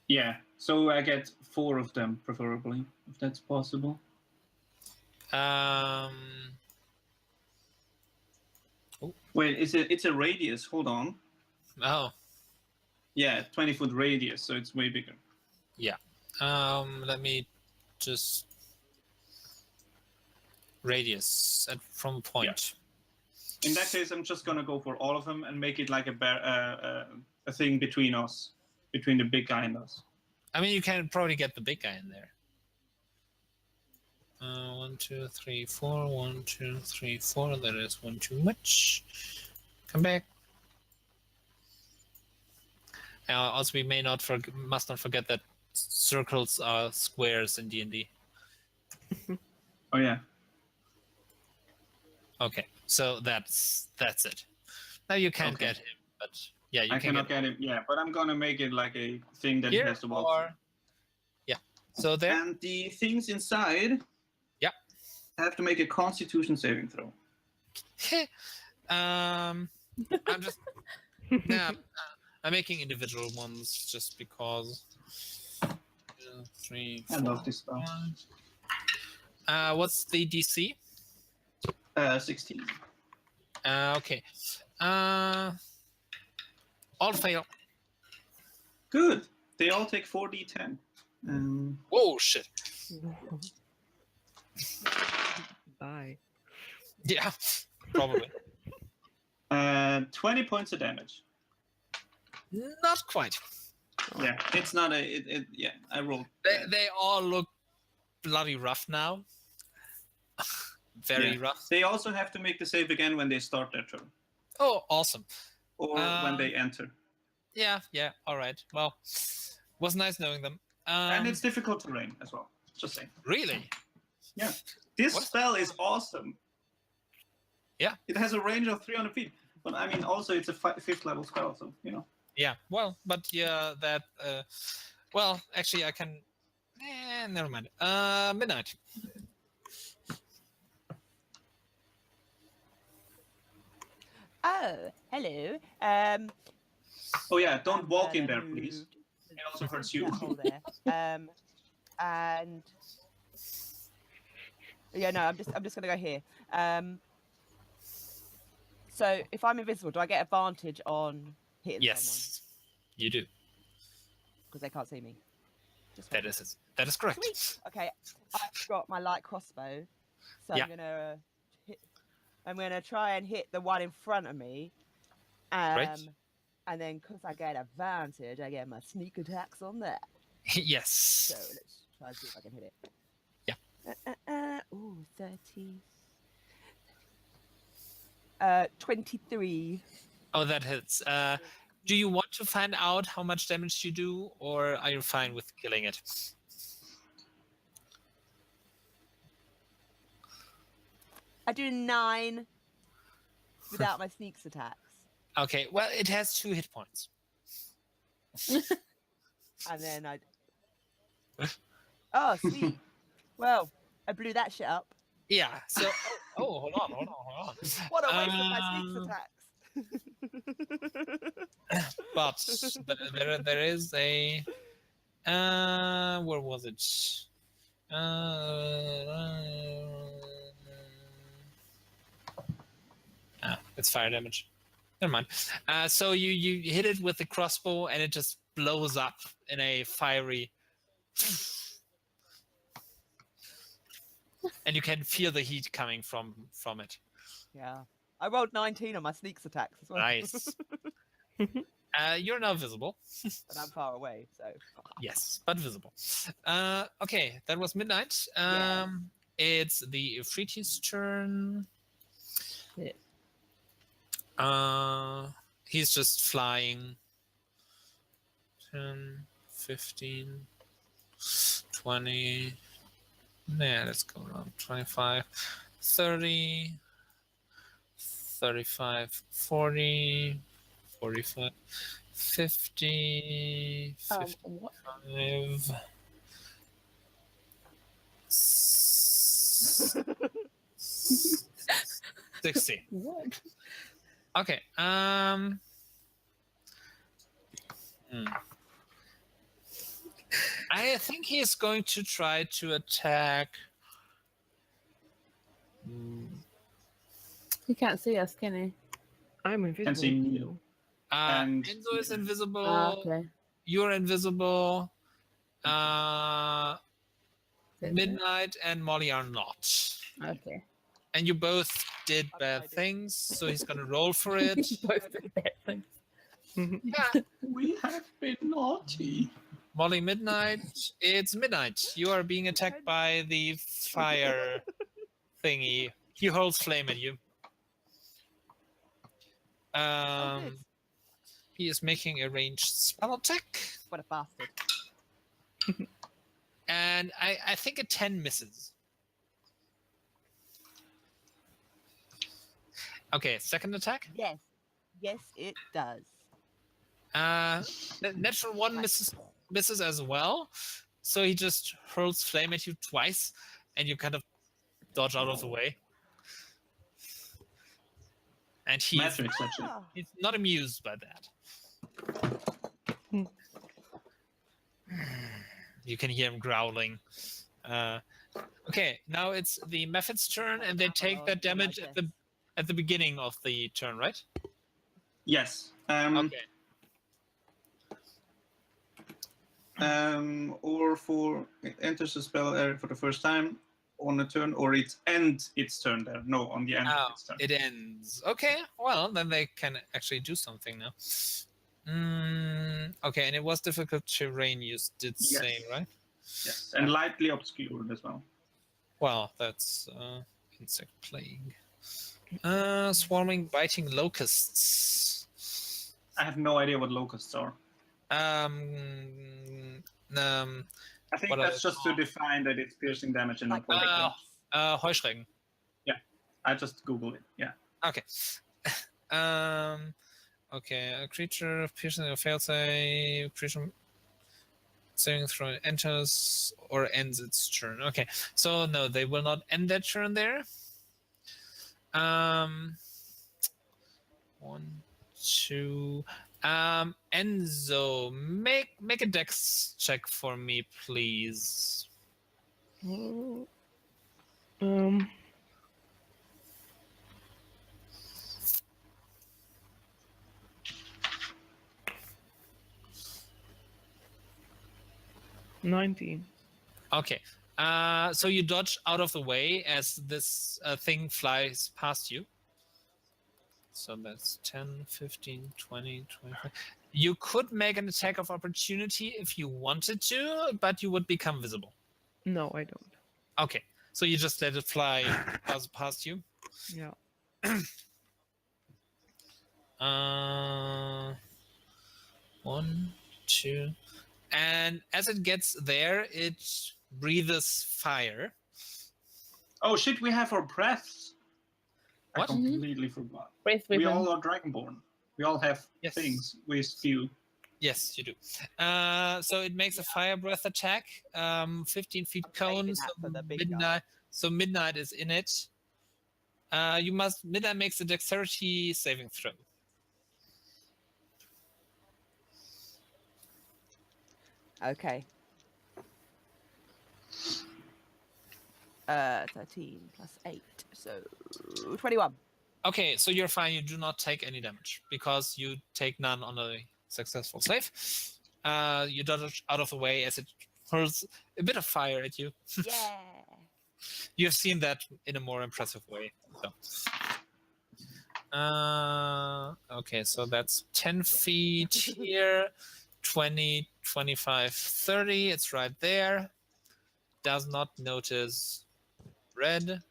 Yeah, so I get 4 of them, preferably, if that's possible. Wait, it's a radius. Hold on. Oh, Yeah, 20-foot radius, so it's way bigger. yeah. Let me just radius from a point. In that case, I'm just gonna go for all of them and make it like a thing between us, between the big guy and us. I mean, you can probably get the big guy in there. 1, 2, 3, 4. 1, 2, 3, 4. That is one too much. Come back. Also, we must not forget that circles are squares in D&D. Oh yeah. Okay, so that's it. Now you can't get him, but yeah, you I can cannot get him. Yeah, but I'm gonna make it like a thing that he here has to walk or yeah. So through. there. And the things inside. Yeah. Have to make a Constitution saving throw. I'm just I'm making individual ones just because. 2, 3, 4, I love this stuff. 1. What's the DC? 16. Okay. All fail. Good. They all take 4d10. Whoa, shit. Bye. Yeah, probably. 20 points of damage. Not quite. Yeah, it's not a. Yeah, I rolled. They all look bloody rough now. Very rough. They also have to make the save again when they start their turn. Oh, awesome. Or when they enter. Yeah, all right. Well, was nice knowing them. And it's difficult terrain as well. Just saying. Really? Yeah. This spell is awesome. Yeah. It has a range of 300 feet. But I mean, also it's a 5th level spell, so, you know. Yeah, well, but yeah, that... well, actually, I can... never mind. Midnight. Oh, hello. Oh yeah, don't walk in there, moved please. It also hurts that you. hole there. And yeah, no, I'm just gonna go here. So if I'm invisible, do I get advantage on hitting someone? Yes, you do. Because they can't see me. Just That is it. That is correct. Sweet. Okay, I've got my light crossbow, so Yeah. I'm gonna try and hit the one in front of me. Right. And then because I get advantage, I get my sneak attacks on that. Yes. So let's try and see if I can hit it. Yeah. Ooh, 30. 23. Oh, that hits. Do you want to find out how much damage you do, or are you fine with killing it? I do 9 without my sneaks attacks. Okay, well, it has 2 hit points. And then I... Oh, sweet. Well, I blew that shit up. Yeah, so... Oh, hold on. What a waste of my sneaks attacks. But there is a... where was it? It's fire damage. Never mind. So you hit it with the crossbow, and it just blows up in a fiery... and you can feel the heat coming from it. Yeah. I rolled 19 on my sneaks attacks as well. Nice. You're now visible. And I'm far away, so... Yes, but visible. Okay, that was midnight. Yes. It's the Ifriti's turn. Yeah. he's just flying. 10, 15, 20. Yeah, let's go around 25, 30, 35, 40, 45, 50, What? 55, 60. What? Okay. I think he's going to try to attack. He can't see us, can he? I'm invisible. see me. too. And- Enzo is invisible. Okay. You're invisible. That's it. Midnight and Molly are not. Okay. And you both did I bad did. things, so he's gonna roll for it. Both did bad things. Mhm. Yeah, We have been naughty. Molly, Midnight. It's Midnight. You are being attacked by the fire thingy. He holds flame at you. Good. He is making a ranged spell attack, What a bastard. and I think a 10 misses. Okay, second attack. Yes. Yes, it does. Natural one misses as well. So he just hurls flame at you twice, and you kind of dodge out of the way. And Matrix, actually. Ah, he's not amused by that. You can hear him growling. Okay, now it's the Mephit's turn, and they take that damage at the beginning of the turn, right? Yes. Okay. Or for it enters the spell area for the first time on a turn, or it ends its turn there. No, on the end of its turn. It ends. Okay, well, then they can actually do something now. Okay, and it was difficult terrain, you did say, right? Yes, and lightly obscured as well. Well, that's insect plague. Swarming, biting locusts. I have no idea what locusts are. I I think What that's are just to define that it's piercing damage and not poison. Heuschrecken. I just googled it. Yeah. Okay. Okay, a creature of piercing or fail save, creature saving throw enters or ends its turn. Okay, so no, they will not end their turn there. 1, 2. Enzo, make a dex check for me, please. Um. 19. Okay. So you dodge out of the way as this thing flies past you. So that's 10, 15, 20, 25. You could make an attack of opportunity if you wanted to, but you would become visible. No, I don't. Okay. So you just let it fly past you. Yeah. 1, 2. And as it gets there, it breathes fire. Oh shit! We have our breaths. What? I completely forgot. Breath We weapon. all are dragonborn. We all have Yes. things we spew. Yes, you do. So it makes a fire breath attack. 15 feet I'm saving cone. that So for the big guy. midnight. So midnight is in it. Midnight makes a dexterity saving throw. Okay. 13 plus 8, so 21. Okay, so you're fine. You do not take any damage because you take none on a successful save. You dodge out of the way as it hurls a bit of fire at you. Yeah. You've seen that in a more impressive way. So. Okay, so that's 10 feet here, 20, 25, 30. It's right there. Does not notice red.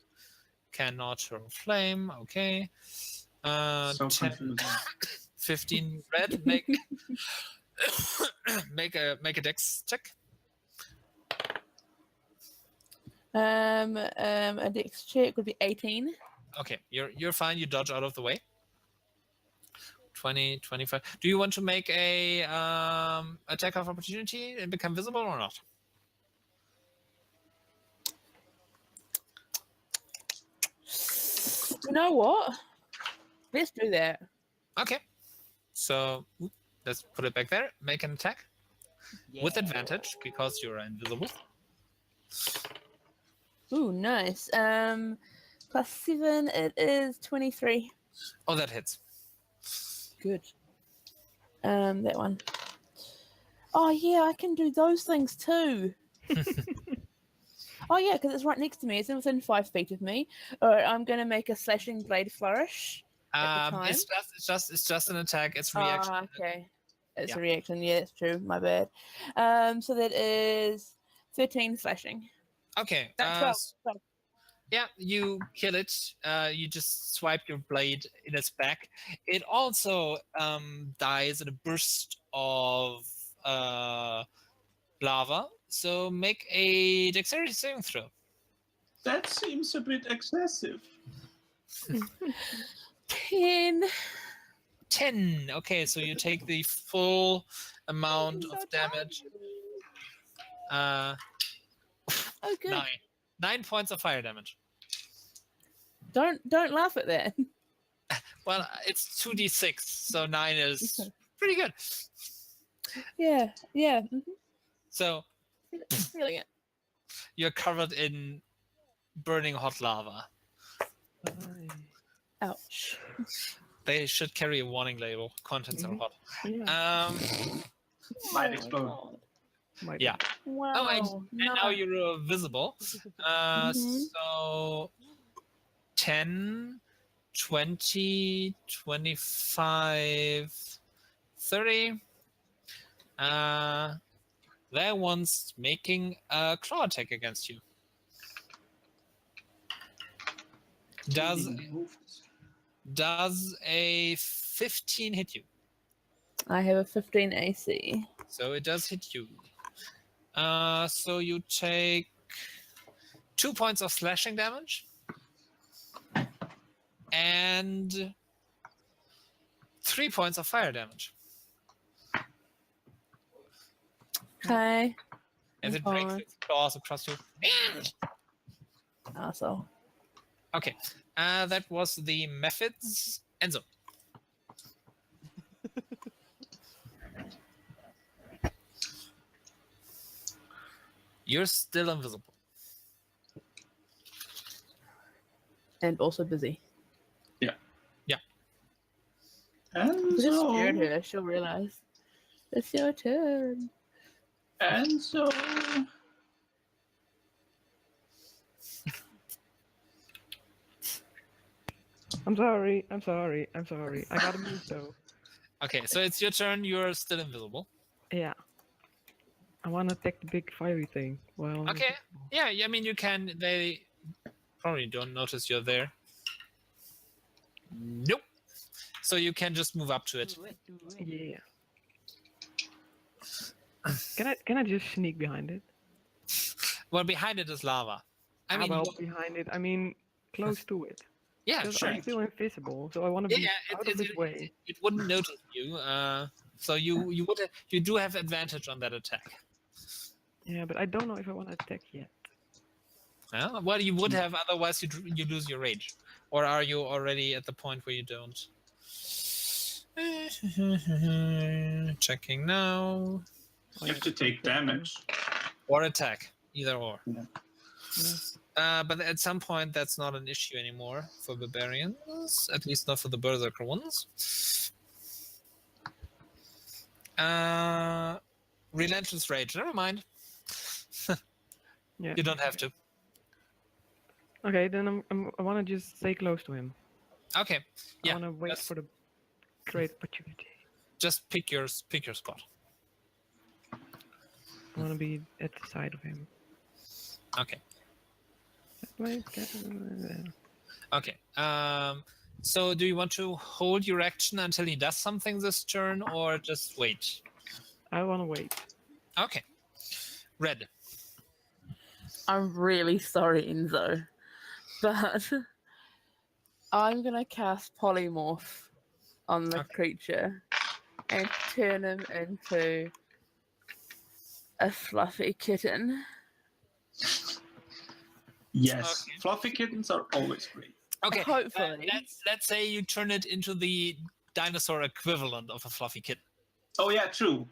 Cannot hurl flame. Okay. So 10, confusing. 15 red. Make make a dex check. A dex check would be 18. Okay, you're fine. You dodge out of the way. 20, 25. Do you want to make a attack of opportunity and become visible or not? You know what? Let's do that. Okay. So let's put it back there. Make an attack with advantage because you're invisible. Ooh, nice. Plus 7, it is 23. Oh, that hits. Good. That one. Oh yeah, I can do those things too. Oh yeah, because it's right next to me. It's within 5 feet of me. All right, I'm gonna make a slashing blade flourish. At the time. It's just an attack. It's reaction. Okay. It's Yeah. a reaction. Yeah, that's true. My bad. So that is 13 slashing. Okay. 12. Yeah, you kill it. You just swipe your blade in its back. It also dies in a burst of lava. So make a dexterity saving throw. That seems a bit excessive. 10. 10. Okay, so you take the full amount of damage. Oh, good. 9. 9 points of fire damage. Don't laugh at that. Well, it's 2d6, so 9 is pretty good. Yeah. Mm-hmm. So Feeling it. you're covered in burning hot lava. Ouch. They should carry a warning label. Contents are hot. Yeah. Might Oh, explode. God. Might Yeah. Wow. Oh, and now you're visible. Mhm. So 10, 20, 25, 30. That one's making a claw attack against you. Does a 15 hit you? I have a 15 AC. So it does hit you. So you take 2 points of slashing damage and 3 points of fire damage. Okay. As it Okay. breaks its claws across you. Asshole. Okay. That was the methods. Enzo. You're still invisible. And also busy. And Just scared so, her. She'll realize. It's your turn. and so, I'm sorry. I gotta move though. Okay, so it's your turn. You're still invisible. Yeah. I wanna attack the big fiery thing. Well. Okay. Yeah, I mean, you can. They probably don't notice you're there. Nope. So you can just move up to it. Yeah. Can I just sneak behind it? Well, behind it is lava. I mean, well, behind it. I mean, close to it. yeah, Because sure. I'm still invisible, so I want to Yeah, be yeah, out of its way. it wouldn't notice you. So you do have advantage on that attack. Yeah, but I don't know if I want to attack yet. Well, you would have, otherwise you lose your rage. Or are you already at the point where you don't? Checking now. you have to take damage. Or attack, either or. Yeah. But at some point, that's not an issue anymore for barbarians, at least not for the berserker ones. Relentless rage. Never mind. Yeah. You don't have to. Okay, then I want to just stay close to him. Okay. Yeah. I want to wait that's- for the great opportunity. Just pick your spot. I want to be at the side of him. Okay. Wait, Okay. So do you want to hold your action until he does something this turn, or just wait? I want to wait. Okay. Red. I'm really sorry, Enzo, but I'm gonna cast polymorph on the Okay. creature and turn him into a fluffy kitten. Yes, Okay. fluffy kittens are always great. Okay. Hopefully. Let's say you turn it into the dinosaur equivalent of a fluffy kitten. Oh yeah, true.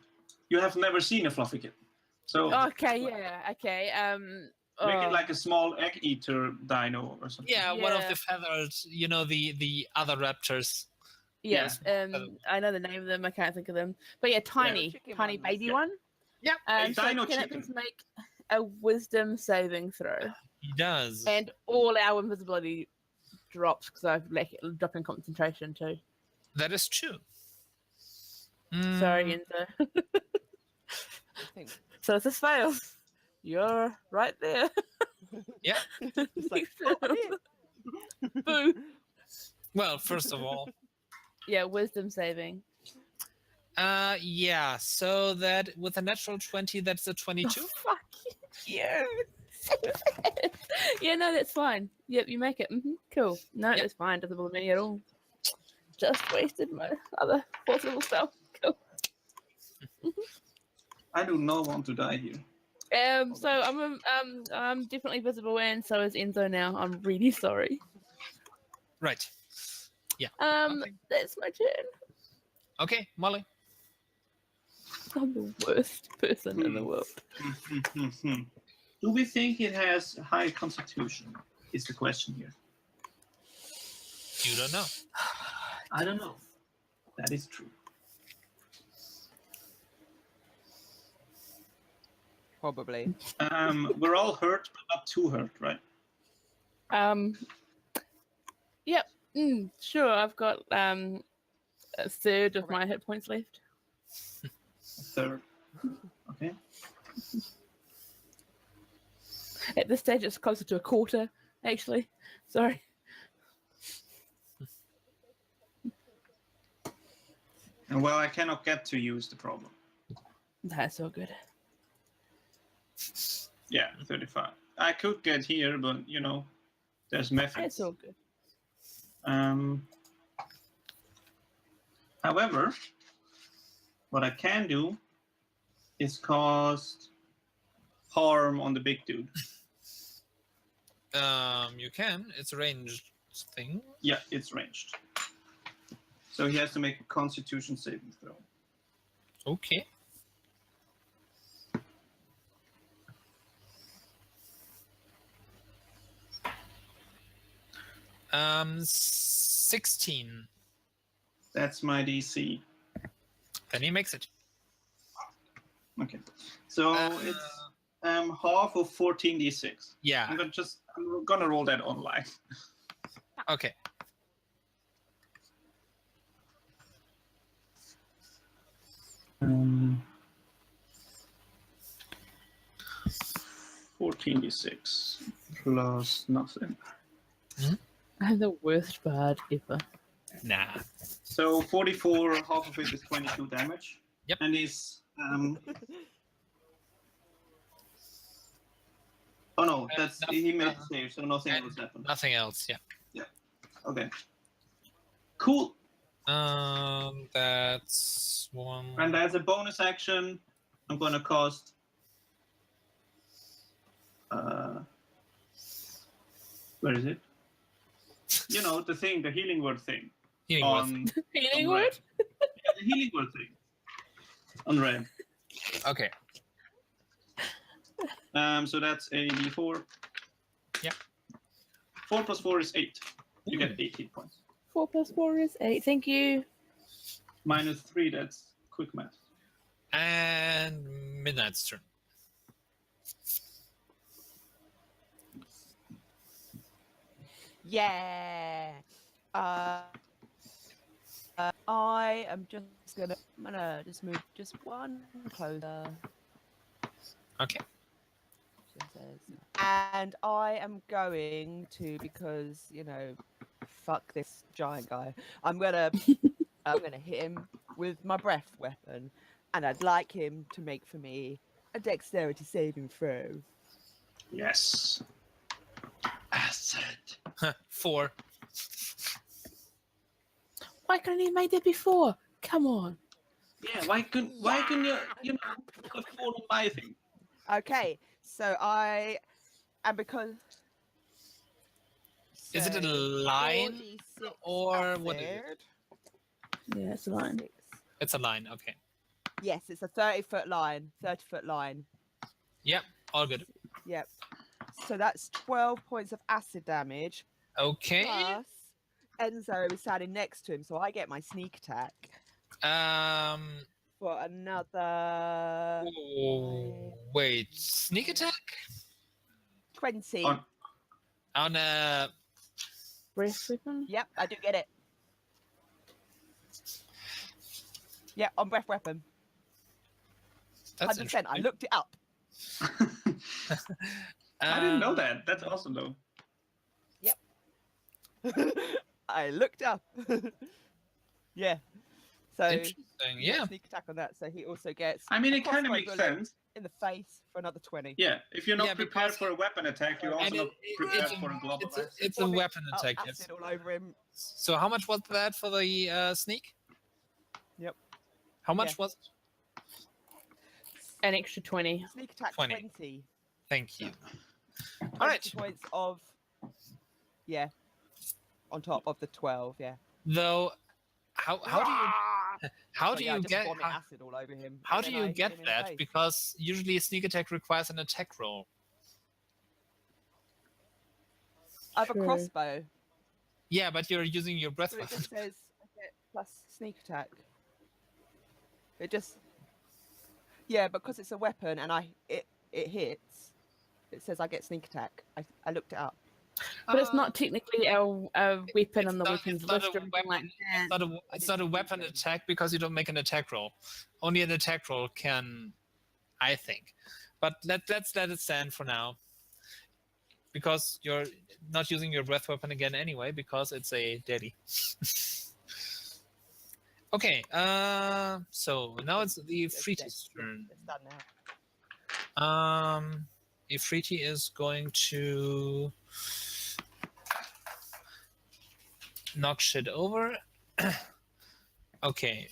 You have never seen a fluffy kitten, so Okay, yeah, okay. make it Oh, like a small egg eater dino or something. Yeah, one of Yeah. the feathered, the other raptors. yeah. feather- I know the name of them. I can't think of them. But yeah, tiny chicken baby ones. Yeah. one. Yeah, A So dino can it chicken. please make a wisdom saving throw? he does. And all our invisibility drops because I've dropped in concentration too. That is true. Sorry, Mm, Enzo. I think So if this fails, you're right there. Yeah. it's like, oh, I'm here. Boo. Well, first of all, Yeah, wisdom saving. yeah. So that with a natural 20, that's a Oh, 22. fuck you. Yeah, no, that's fine. Yep, you make it. Cool. No, Yep. it's fine. Doesn't bother me at all. Just wasted my other possible spell. Cool. I do not want to die here. So I'm definitely visible, and so is Enzo now. I'm really sorry. Right. Yeah. Okay. That's my turn. Okay, Molly. I'm the worst person in the world. Do we think it has high constitution? Is the question here. You don't know. I don't know. That is true. Probably. We're all hurt, but not too hurt, right? Yep. Sure. I've got a third of my hit points left. A third. Okay. At this stage, it's closer to a quarter. Actually, sorry. And well, I cannot get to you is the problem. That's all good. Yeah, 35. I could get here, but there's methods. That's all good. However, what I can do is cause harm on the big dude. You can. It's a ranged thing. Yeah, it's ranged. So he has to make a Constitution saving throw. Okay. Um, 16. That's my DC. Then he makes it. Okay. So it's half of 14d6. Yeah. I'm gonna roll that online. Okay. Um, 14d6 plus nothing. I'm the worst bard ever. Nah. So 44, half of it is 22 damage. Yep. And he's oh no, that's he made a save, so nothing else happened. Nothing else. Yeah. Okay. Cool. That's one. And as a bonus action, I'm gonna cast where is it? The thing, the healing word thing. Healing word. On Healing on word? red. Yeah, the healing word thing. On red. Okay. So that's a d4. Yeah. 4 plus 4 is 8. You get 8 hit points. 4 plus 4 is 8. Thank you. Minus 3, that's quick math. And Midnight's turn. Yeah. I am just gonna just move just one closer. Okay. And I am going to, because fuck this giant guy. I'm gonna hit him with my breath weapon, and I'd like him to make for me a dexterity saving throw. Yes. Acid. 4. Why couldn't he made it before? Come on. Yeah, why couldn't you follow my thing? Okay, so and because Is it a so line 4d6 or what is it? acid. Yeah, it's a line. Six. It's a line. Okay. Yes, it's a 30-foot line. 30-foot line. Yep. All good. Yep. So that's 12 points of acid damage. Okay. Plus, Enzo is standing next to him, so I get my sneak attack for another Wait. Sneak attack 20. on a. Breath weapon? Yep, I do get it. Yep, on breath weapon. That's 100%. I interesting. looked it up. I didn't know that. That's awesome, though. I looked up. Yeah. So Interesting. you get Yeah. sneak attack on that. So he also gets. I mean, a it kind of crossbow makes bullet sense. in the face for another 20. Yeah, if you're not Yeah, prepared because- for a weapon attack, you're also And not prepared it's, for a global acid. it's a weapon attack. Acid Yes. all over him. So how much was that for the sneak? Yep. How much Yeah. was it? An extra 20. Sneak attack 20. 20. Thank you. 20 All right. points of. Yeah. On top of the 12. Yeah. Though, how do you So, yeah, I you just get vomit acid all over him. how and do then I you hit get him in the that? face. Because usually a sneak attack requires an attack roll. I have a True. crossbow. Yeah, but you're using your breath So it weapon. just says I get plus sneak attack. It just. Yeah, because it's a weapon and it hits. It says I get sneak attack. I looked it up. But it's not technically a weapon on the not- weapons it's not list a or anything like weapon. that. It's not a weapon attack because you don't make an attack roll. Only an attack roll can, I think. But let's let it stand for now. Because you're not using your breath weapon again anyway, because it's a daily. Okay, so now it's the Ifriti's turn. It's done now. Ifriti is going to knock shit over. Okay,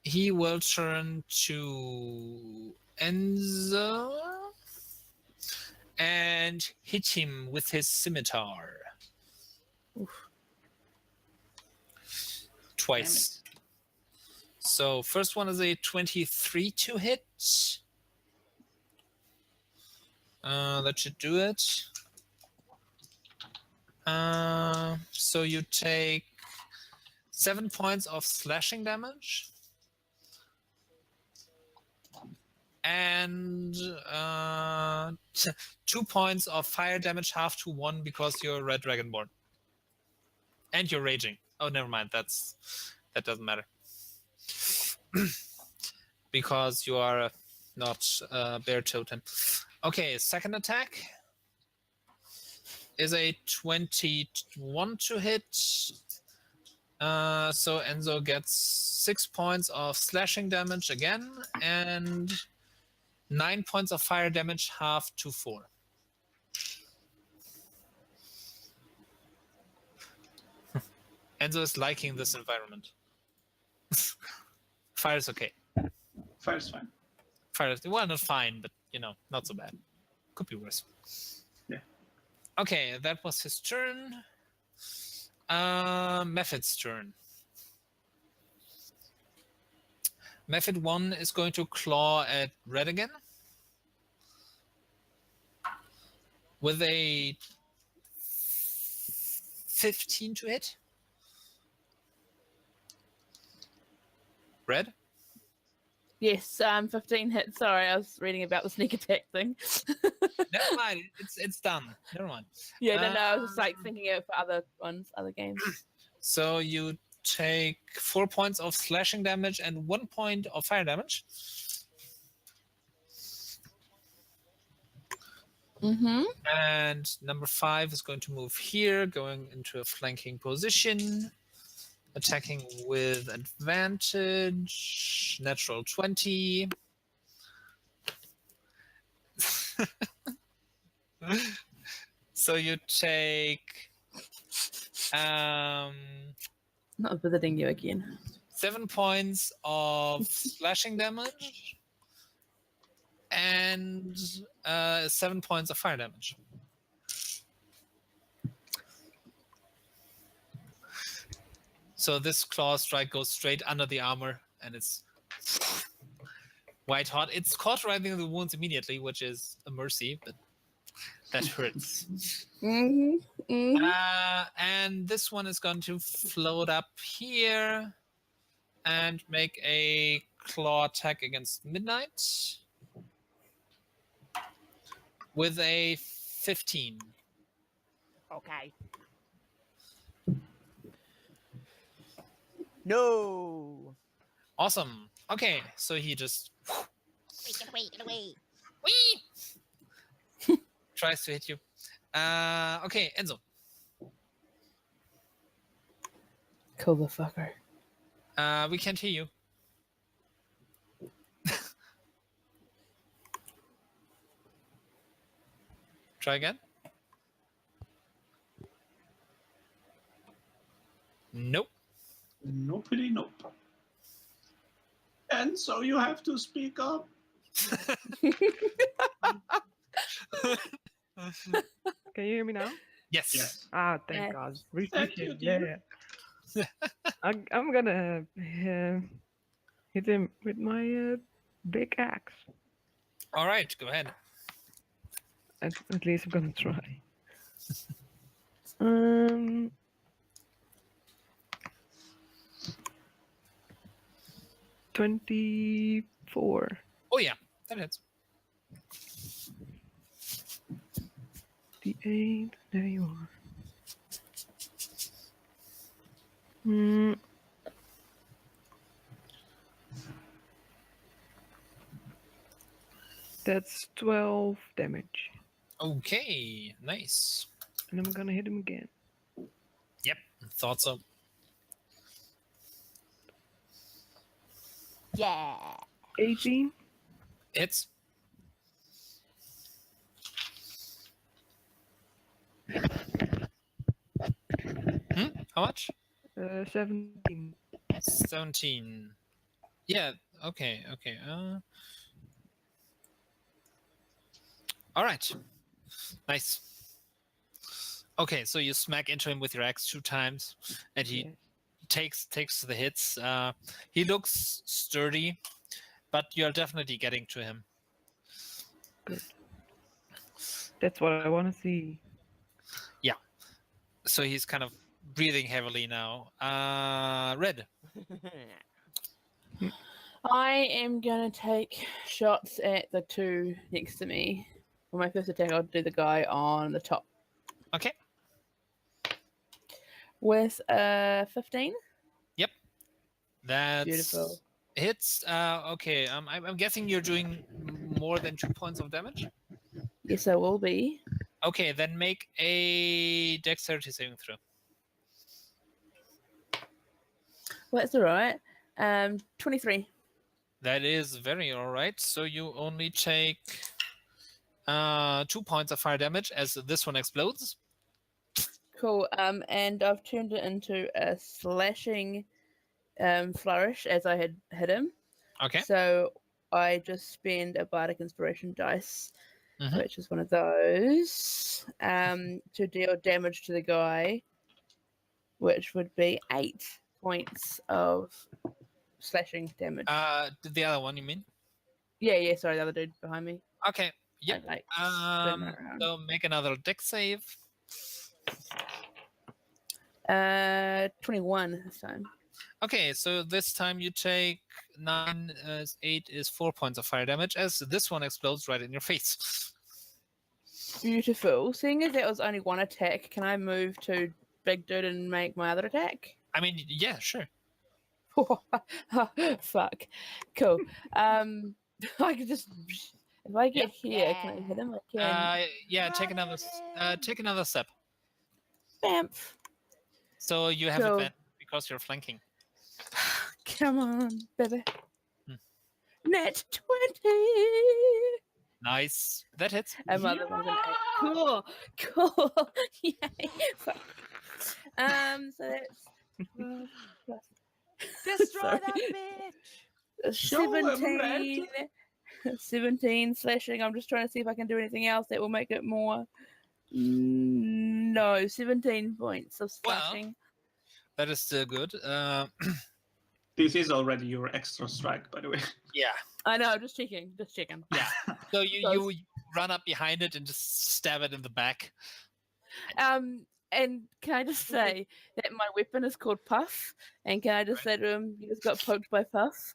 he will turn to Enzo and hit him with his scimitar. Twice. So first one is a 23 to hit. That should do it. So you take 7 points of slashing damage. And 2 points of fire damage, half to 1 because you're Red Dragonborn. And you're raging. Oh, never mind. That doesn't matter. Because you are not bear totem. Okay, second attack is a 21 to hit. So Enzo gets 6 points of slashing damage again, and 9 points of fire damage, half to 4. Enzo is liking this environment. Fire is okay. Fire's fine. Fire is, well, not fine, but not so bad. Could be worse. Yeah. Okay, that was his turn. Mephid's turn. Mephid 1 is going to claw at Red again. With a 15 to hit. Red? Yes, 15 hits. Sorry, I was reading about the sneak attack thing. Never mind, it's done. Never mind. Yeah, no, I was just like thinking it for other ones, other games. So you take 4 points of slashing damage and 1 point of fire damage. Mm-hmm. And number 5 is going to move here, going into a flanking position, attacking with advantage, natural 20. So you take Not visiting you again. 7 points of slashing damage and 7 points of fire damage. So this claw strike goes straight under the armor, and it's white hot. It's cauterizing the wounds immediately, which is a mercy, but that hurts. Mm-hmm. Mm-hmm. And this one is going to float up here and make a claw attack against Midnight with a 15. Okay. No. Awesome. Okay, so he just Get away. whee! Tries to hit you. Okay, Enzo. Kill the fucker. We can't hear you. Try again. Nope. Nopity nope. And so you have to speak up. Can you hear me now? Yes. Yes. Ah, thank Yes. God. Thank you, Yeah, dear. yeah. I'm gonna hit him with my big axe. All right, go ahead. At least I'm gonna try. Um. 24. Oh yeah, that hits. The 8. There you are. Hmm. That's 12 damage. Okay, nice. And I'm gonna hit him again. Yep, thought so. Yeah. 18. Hits. How much? 17. 17. Yeah, okay. All right. Nice. Okay, so you smack into him with your axe 2 times, and he Yes. takes the hits. He looks sturdy, but you're definitely getting to him. Good. That's what I want to see. So he's kind of breathing heavily now. Red. I am gonna take shots at the 2 next to me. For my first attack, I'll do the guy on the top Okay. with 15. That's Beautiful. hits. Okay. I'm guessing you're doing more than 2 points of damage. Yes, I will be. Okay, then make a dexterity saving throw. Well, that's all right. 23. That is very all right. So you only take 2 points of fire damage as this one explodes. Cool. And I've turned it into a slashing flourish as I had hit him. Okay. So I just spend a bardic inspiration dice, Mhm. which is one of those, to deal damage to the guy, which would be 8 points of slashing damage. The other one, you mean? Yeah. Sorry, the other dude behind me. Okay. Yep. I, like, spin that around. So make another dex save. 21 this time. Okay, so this time you take 9, 8 is 4 points of fire damage as this one explodes right in your face. Beautiful. Seeing as that was only one attack, can I move to big dude and make my other attack? I mean, yeah, sure. Fuck. Cool. I could just If I get here, can I hit him? I can. Yeah, take another step. Bamf. So you have So- advantage because you're flanking. Come on, baby. Hmm. Net 20. Nice. That hits. And my other one's an 8. Cool. Yay. Fuck. So that's 12 plus. Destroy Sorry. that bitch. Show 'em, 17. 17 slashing. I'm just trying to see if I can do anything else that will make it more. No, 17 points of Well. slashing. That is still good. This is already your extra strike, by the way. Yeah. I know, just checking. Just checking. Yeah. So you So- run up behind it and just stab it in the back. And can I just say that my weapon is called Puff? And can I just say to him, you just got poked by Puff?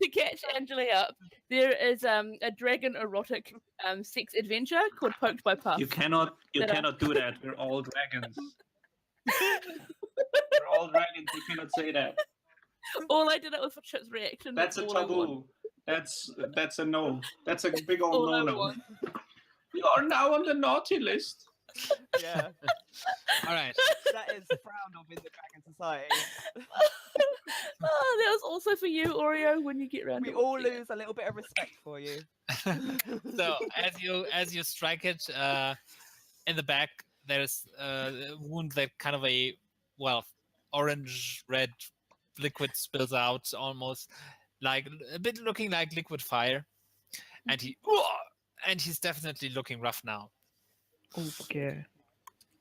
To catch Angela up, there is a dragon erotic sex adventure called Poked by Puff. You cannot Did I- do that. We're all dragons. We're all dragons. You cannot say that. All I did it was for Chip's reaction. That's a all I want. taboo. That's a no. That's a big old All I no-no. want. You are now on the naughty list. Yeah, All right. that is frowned of in the Dragon Society. Oh, that was also for you, Oreo, when you get around We to all watching it. lose a little bit of respect for you. So as you strike it in the back, there's a wound that kind of a orange red liquid spills out, almost like a bit looking like liquid fire, and he's definitely looking rough now. Okay.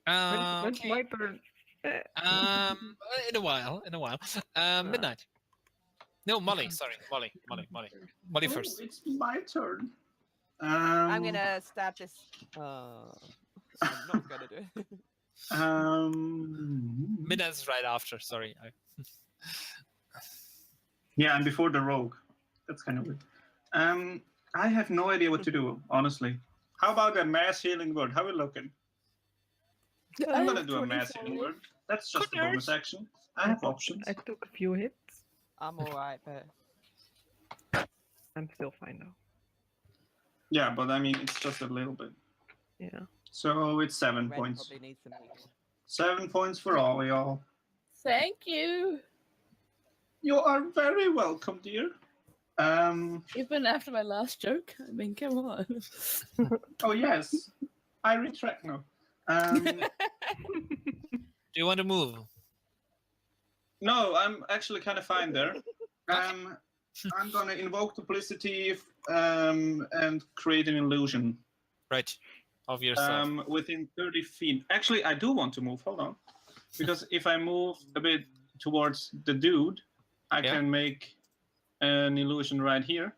When's Okay. my turn? In a while. Midnight. No, Molly. Sorry, Molly first. Oh, it's my turn. I'm gonna stab this. I'm not gonna do it. Midnight is right after. Sorry. Yeah, and before the rogue. That's kind of weird. I have no idea what to do, honestly. How about a mass healing word? How are we looking? I'm gonna do a mass healing word. That's just a bonus action. I have options. I took a few hits. I'm alright, but I'm still fine though. Yeah, but I mean, it's just a little bit. Yeah. So it's 7 Red points. probably needs some heat. 7 points for all y'all. Thank you. You are very welcome, dear. Even after my last joke, I mean, come on. Oh yes, I retract now. Do you want to move? No, I'm actually kind of fine there. I'm gonna invoke duplicity and create an illusion Right. Of yourself. within 30 feet. Actually, I do want to move. Hold on, because if I move a bit towards the dude, I Yeah. can make an illusion right here.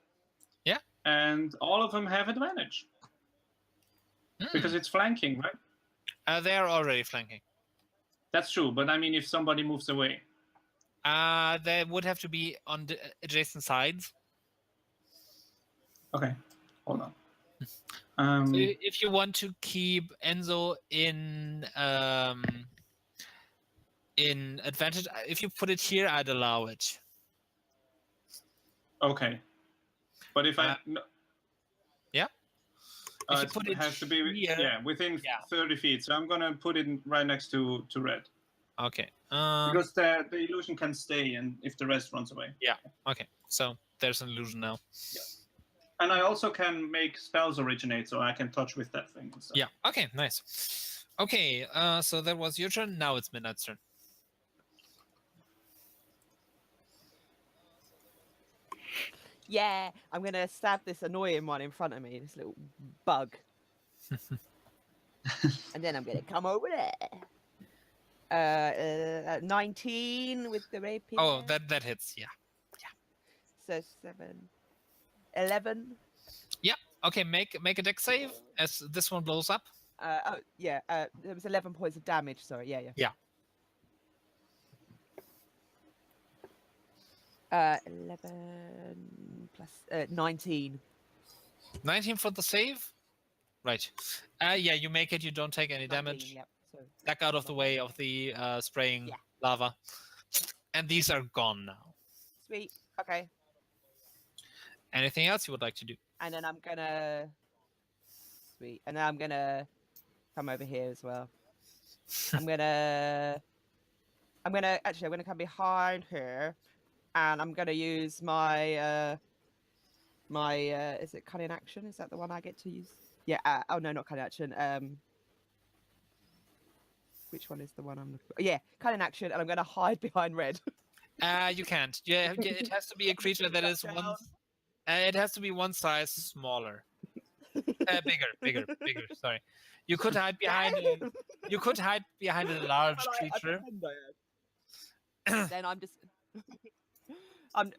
Yeah. And all of them have advantage because it's flanking, right? They are already flanking. That's true, but I mean, if somebody moves away. They would have to be on the adjacent sides. Okay, hold on. So if you want to keep Enzo in advantage, if you put it here, I'd allow it. Okay, but if I no, Yeah? If you it put it has to be here, within yeah. 30 feet. So I'm gonna put it right next to red Okay. because the illusion can stay, and if the rest runs away. Okay. So there's an illusion now. And I also can make spells originate, so I can touch with that thing. And stuff. Yeah. Okay. Nice. Okay. So that was your turn. Now it's Midnight's turn. Yeah, I'm gonna stab this annoying one in front of me, this little bug. And then I'm gonna come over there. 19 with the rapier. Oh, that hits. Yeah. So 7, 11. Okay. Make a dex save as this one blows up. There was 11 points of damage. Sorry, yeah. 11 plus 19. 19 for the save. Right. Yeah. You make it. You don't take any 19, damage. Yep. duck out of the way of the spraying Yeah. lava. And these are gone now. Sweet. Okay. Anything else you would like to do? And then I'm gonna. Sweet. And then I'm gonna come over here as well. I'm gonna come behind here, and I'm gonna use my is it cunning action? Is that the one I get to use? Yeah. Oh no, not cunning action. Which one is the one I'm looking for? Yeah, cunning action, and I'm gonna hide behind red. You can't. Yeah, it has to be a creature that is one. It has to be one size smaller. Bigger. Sorry. You could hide behind. You could hide behind a large But I creature. pretend I am. Then I'm just. I'm.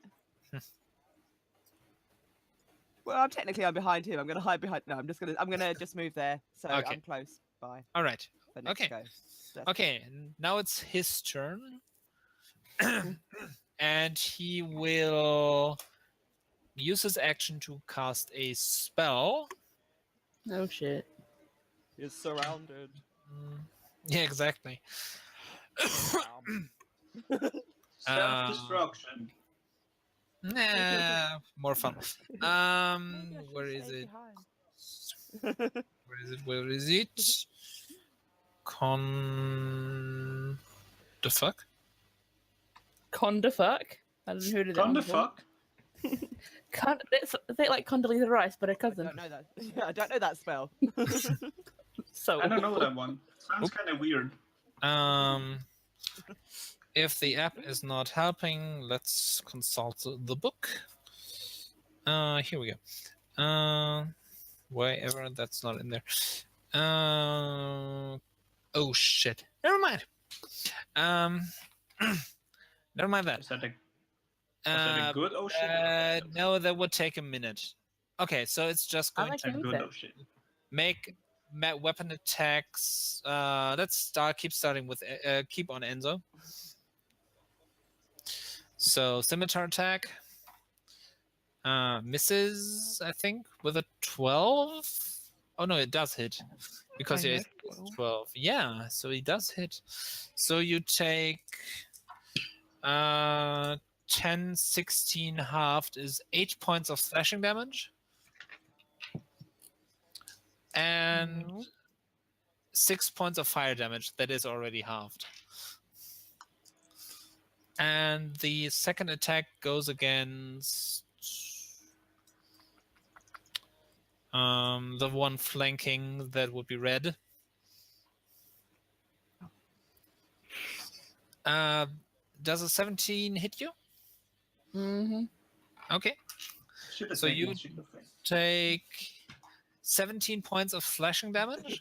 Well, I'm behind him. I'm gonna hide behind. No, I'm gonna just move there, so Okay. I'm close by. All right. For next Okay. go. So that's Okay. Now it's his turn, and he will use his action to cast a spell. Oh shit. Is surrounded. Yeah, exactly. Self-destruction. Nah, more fun. Where is it? Where is it? The fuck? Conda fuck? I don't know who did that. Con the one before. fuck? It's a bit like Condoleezza Rice, but a I cousin. don't know that. Yeah, I don't know that spell. So I don't know that one. Sounds kind of weird. If the app is not helping, let's consult the book. Here we go. Wherever that's not in there. Oh shit. Never mind. Never mind that. Is that a good oh shit? No, that would take a minute. Okay, so it's just I going like to to move Good it. oh shit. make weapon attacks. Let's keep starting with keep on Enzo. So scimitar attack misses, I think, with a 12. Oh no, it does hit because I it have is 12. 12. Yeah, so he does hit. So you take 10, 16 halved is 8 points of slashing damage. And No. 6 points of fire damage. That is already halved. And the second attack goes against the one flanking. That would be red. Does a 17 hit you? Mm-hmm. Okay. Should have So taken you it, should have taken it. take 17 points of slashing damage.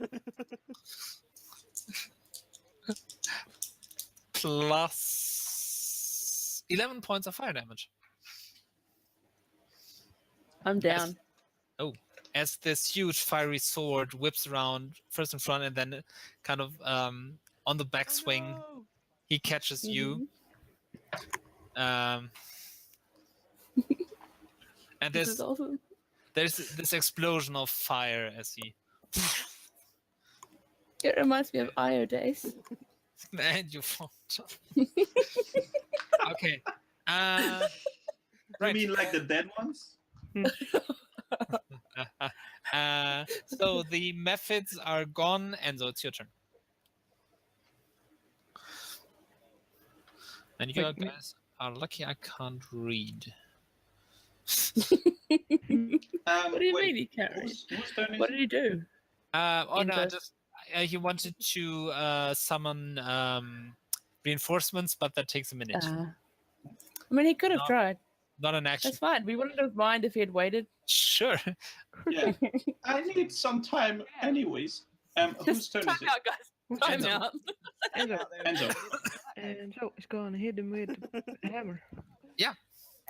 Plus 11 points of fire damage. I'm down. As this huge fiery sword whips around first in front and then kind of on the backswing, he catches you. And This is awesome. there's this explosion of fire as he It reminds me of Io Days. and you fall down. Okay. You Right. mean like the dead ones? So the methods are gone, and so it's your turn. And you Wait, guys are lucky I can't read. What do you Wait, mean you can't read? whose turn is What it? did you do? Oh no, Inverse. just he wanted to summon reinforcements, but that takes a minute. I mean, he could have No. tried. Not an action. That's fine. We wouldn't have mind if he had waited. Sure. Yeah. I need some time anyways. Whose turn is Time it? out, guys. Time Enzo. out. Enzo. Enzo. Enzo is gonna hit him with the hammer.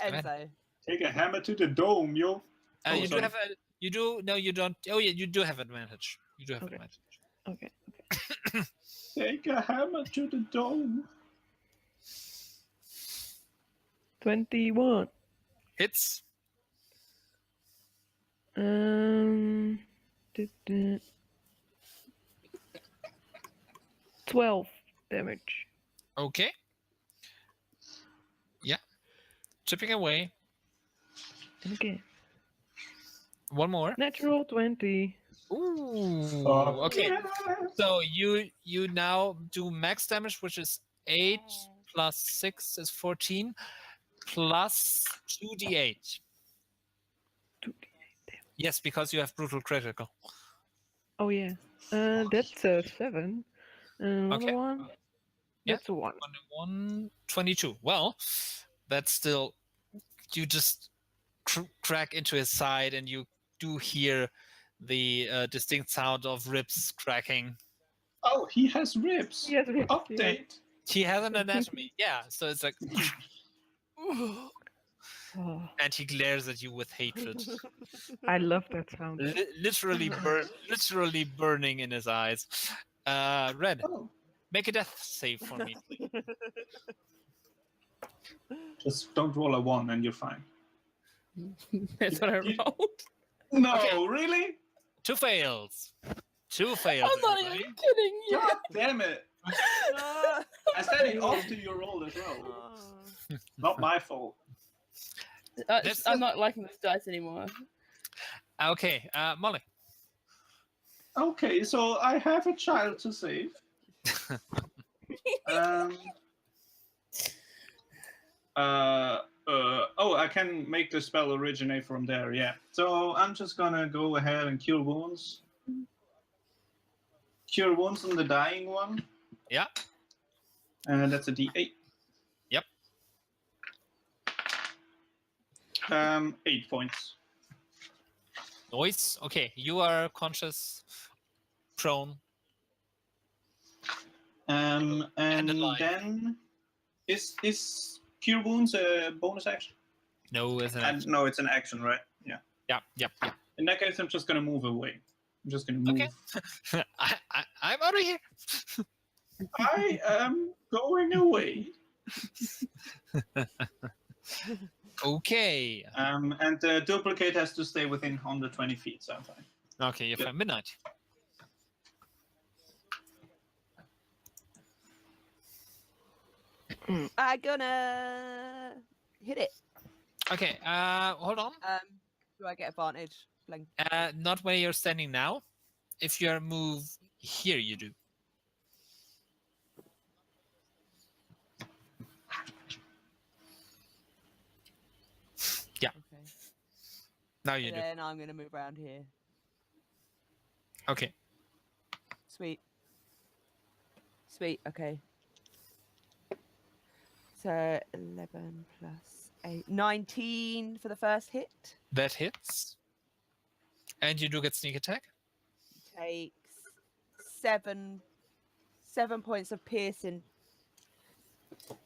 Enzo. Take a hammer to the dome, yo. Oh, You do sorry. have a. You do no, you don't. Oh yeah, you do have advantage. You do have Okay. advantage. Okay. Take a hammer to the dome. 21. Hits. Um. 12 damage. Okay. Yeah. Chipping away. Okay. One more. Natural 20. Ooh. Fuck Okay. yes. So you now do max damage, which is 8 plus 6 is 14 plus 2d8. 2d8. Yes, because you have brutal critical. Oh yeah. That's a 7. Another Okay. one. Yeah. That's a 1. 21, 22. Well, that's still, you just crack into his side and you do hear the distinct sound of ribs cracking. Oh, he has ribs. Yes, yeah. Update. He has an anatomy. Yeah, so it's like, Oh, and he glares at you with hatred. I love that sound. Literally burning in his eyes. Red, Oh, make a death save for me, please. just don't roll a 1 and you're fine. That's what I You- rolled. No, Okay. really? 2 fails. 2 fails. I'm not everybody. even kidding you. God damn it. I said it after you rolled as well. Not my fault. That's I'm not liking this dice anymore. Okay, Molly. Okay, so I have a child to save. Oh, I can make the spell originate from there, yeah. So I'm just gonna go ahead and cure wounds. Cure wounds on the dying one. Yeah. And that's a D8. Yep. 8 points. Noise. Okay, you are conscious, prone. And alive. then is cure wounds a bonus action? No, it's an And action. no, it's an action, right? Yeah. Yep. In that case, I'm just gonna move away. I'm just gonna move. Okay. I'm out of here. I am going away. Okay. And the duplicate has to stay within 120 feet, so I'm fine. Okay, you're Yep. fine. Midnight. I'm gonna hit it. Okay, hold on. Do I get advantage? Blank. Not where you're standing now. If you move here, you do. Yeah, Okay. now you And do. then I'm gonna move around here. Okay. Sweet. Sweet. Okay. So 11 plus 8, 19 for the first hit. That hits. And you do get sneak attack. Takes 7 points of piercing.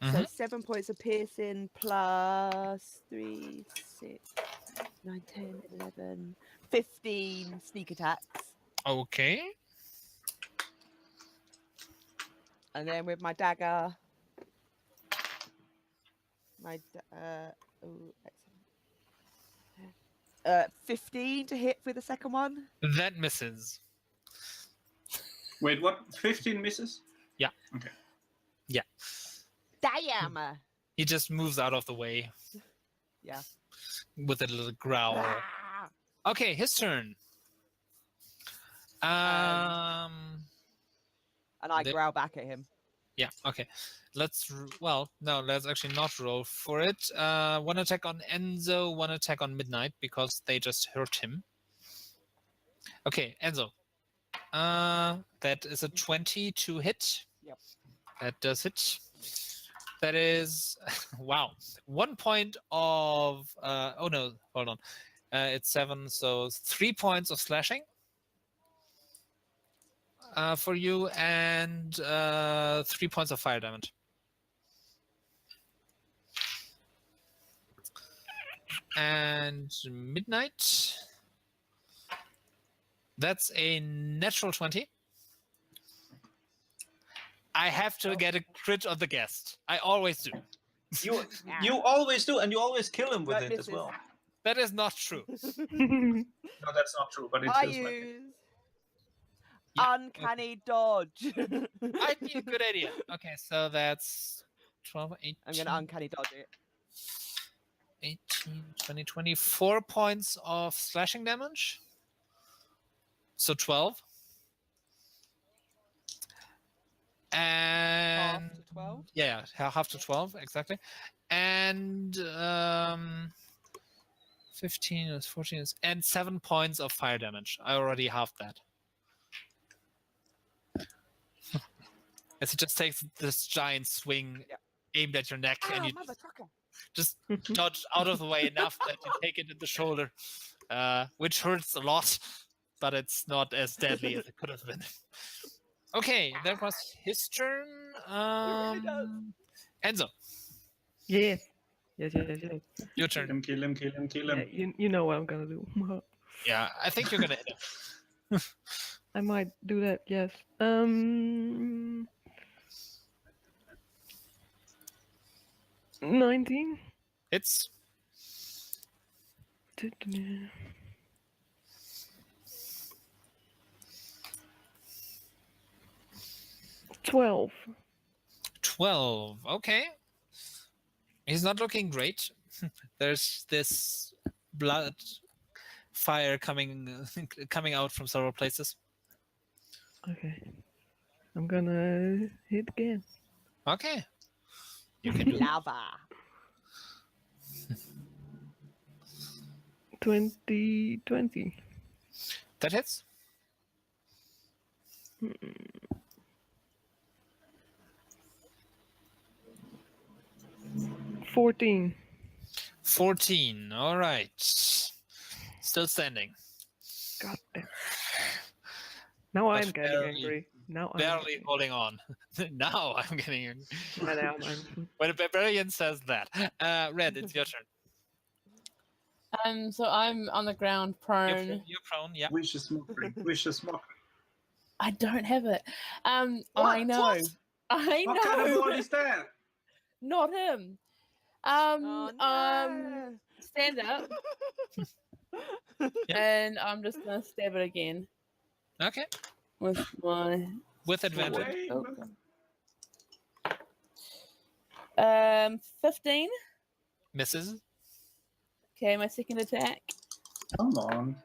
Mhm. So 7 points of piercing plus 3, 6, 9, 10, 11, 15 sneak attacks. Okay. And then with my dagger, 15 to hit with the second one. That misses. Wait, what? 15 misses? Yeah. Okay. Yeah. Damn. He just moves out of the way. Yeah. With a little growl. Ah! Okay, his turn. And I The- growl back at him. Yeah, okay. Let's let's actually not roll for it. One attack on Enzo, one attack on Midnight because they just hurt him. Okay, Enzo. That is a 20 to hit. Yep. That does hit. That is wow. 1 point of oh no, hold on. It's 7, so 3 points of slashing. For you, and 3 points of fire damage. And Midnight. That's a natural 20. I have to get a crit on the guest. I always do. You always do, and you always kill him with That it as misses. well. That is not true. No, that's not true, but it I feels like it. use Yeah, uncanny dodge. I'd be a good idea. Okay, so that's 12, 18, I'm gonna uncanny dodge it. 18, 20, 24 points of slashing damage. So 12. And Half to 12. yeah, half to 12, exactly. And 15 is 14 is, and 7 points of fire damage. I already halved that. As it just takes this giant swing Yeah. aimed at your neck, and you mother trucker. just dodge out of the way enough that you take it in the shoulder, which hurts a lot, but it's not as deadly as it could have been. Okay, that was his turn. really does. Enzo, Yes. Yes. your Kill turn. him, kill him, kill him, kill him. Yeah, you know what I'm gonna do. Yeah, I think you're gonna hit him. I might do that. Yes. 19. It's 12. 12. Okay. He's not looking great. There's this blood fire coming out from several places. Okay. I'm gonna hit again. Okay. You can do that. Lava. 20. That hits. 14. 14. All right. Still standing. God damn. Now But I'm getting barely- angry. Now I'm Barely getting holding on. Now I'm getting angry. I know, I'm When a barbarian says that. Red, it's your turn. So I'm on the ground, prone. You're prone, yeah. Vicious mockery. Vicious mockery. I don't have it. I What? know. What? I What know. kind of word is that? Not him. Oh, no. Stand up, Yeah. and I'm just gonna stab it again Okay. with my With advantage. Wait, Oh, but- 15. Misses. Okay, my second attack. Come on.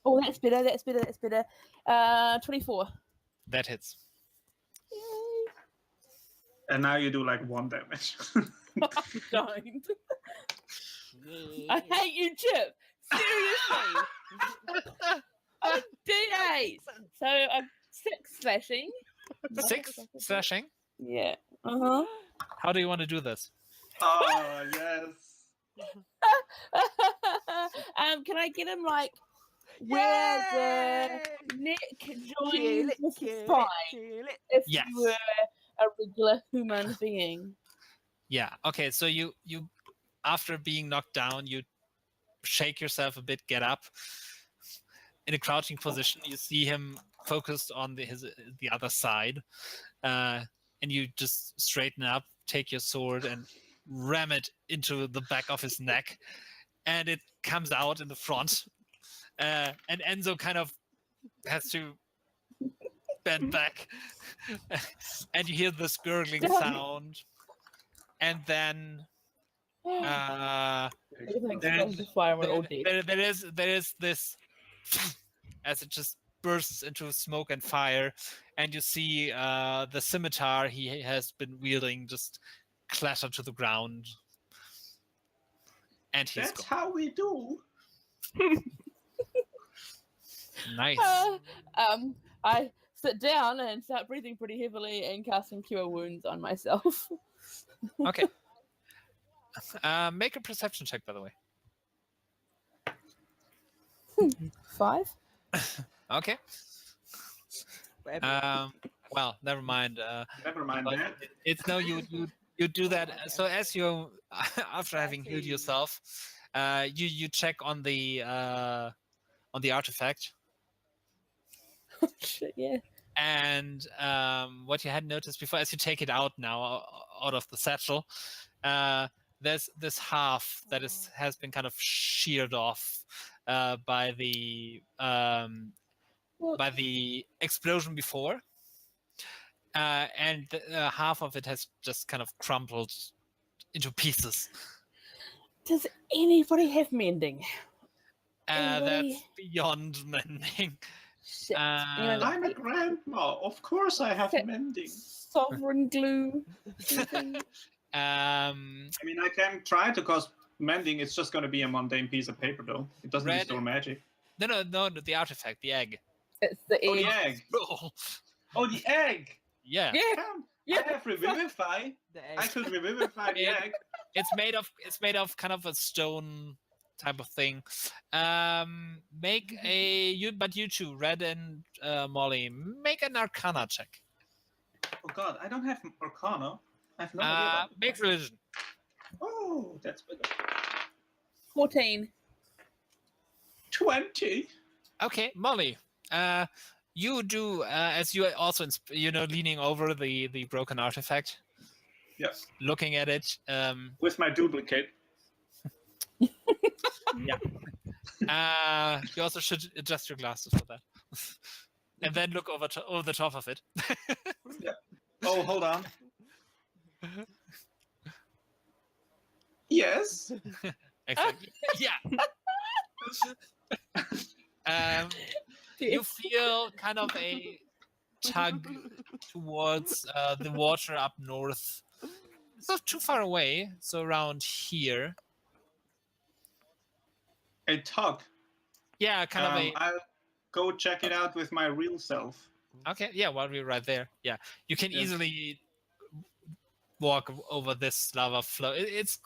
Oh, that's better. That's better. That's better. 24. That hits. Yay. And now you do like 1 damage. Don't. I hate you, Chip. Seriously. I'm D8. So I'm 6 slashing. 6 slashing. Yeah. Uh How do you want to do this? Oh, yes. huh. Can I get him like where the neck Kill joins it, with the kill spine? it, kill it. If Yes. you were a regular human being. Yeah. Okay. So you after being knocked down, you shake yourself a bit, get up. In a crouching position, you see him focused on the other side, and you just straighten up, take your sword, and ram it into the back of his neck, and it comes out in the front. And Enzo kind of has to bend back, and you hear this gurgling sound, and then Everything's there- going to fire. We're all dead. there is this as it just bursts into smoke and fire, and you see the scimitar he has been wielding just clatter to the ground, and he's That's gone. how we do. Nice. I sit down and start breathing pretty heavily and casting Cure Wounds on myself. Okay. Make a perception check, by the way. 5? Okay. Whatever. Well, never mind. Never mind But that. it's no, you do that. So as you after having healed yourself, you check on the artifact, Shit, yeah. and what you hadn't noticed before, as you take it out now out of the satchel, there's this half that has been kind of sheared off by the by the explosion before, and half of it has just kind of crumpled into pieces. Does anybody have mending? That's Anybody? beyond mending. Shit. Uh, Anyone got I'm a grandma. Of course I have Shit. mending. sovereign glue? Anything? I mean, I can try to cause mending. It's just going to be a mundane piece of paper, though. It doesn't Red- restore magic. No, the artifact, the egg. It's the Oh, the egg. egg. Oh, the egg. Yeah. Yeah, Come. yeah. I have revivify. The I egg. could revivify the egg. It's made of kind of a stone type of thing. Make you two, Red and Molly, make an Arcana check. Oh God, I don't have Arcana. I have no idea about it. Make religion. Oh, that's better. 14. 20. Okay, Molly. You do as you are also leaning over the broken artifact. Yes. Looking at it. With my duplicate. You also should adjust your glasses for that. And then look over the top of it. Oh, hold on. Yes. Exactly. You feel kind of a tug towards the water up north. It's not too far away, so around here. A tug. Yeah, kind of a. I'll go check it out with my real self. Okay, yeah, while we're right there. Yeah, you can Yeah. easily walk over this lava flow. It's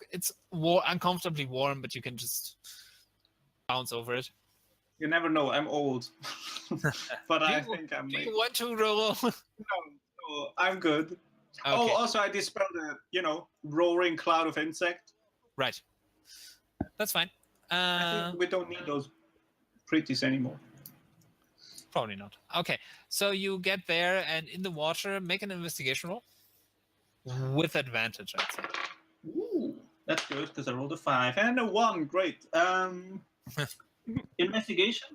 uncomfortably warm, but you can just bounce over it. You never know. I'm old, but I think I'm. Do Maybe. you want to roll? No, I'm good. Okay. Oh, also I dispelled a roaring cloud of insect. Right. That's fine. I think we don't need those pretties anymore. Probably not. Okay, so you get there and in the water, make an investigation roll with advantage, I'd say. Ooh, that's good because I rolled a 5 and a 1. Great. Investigation.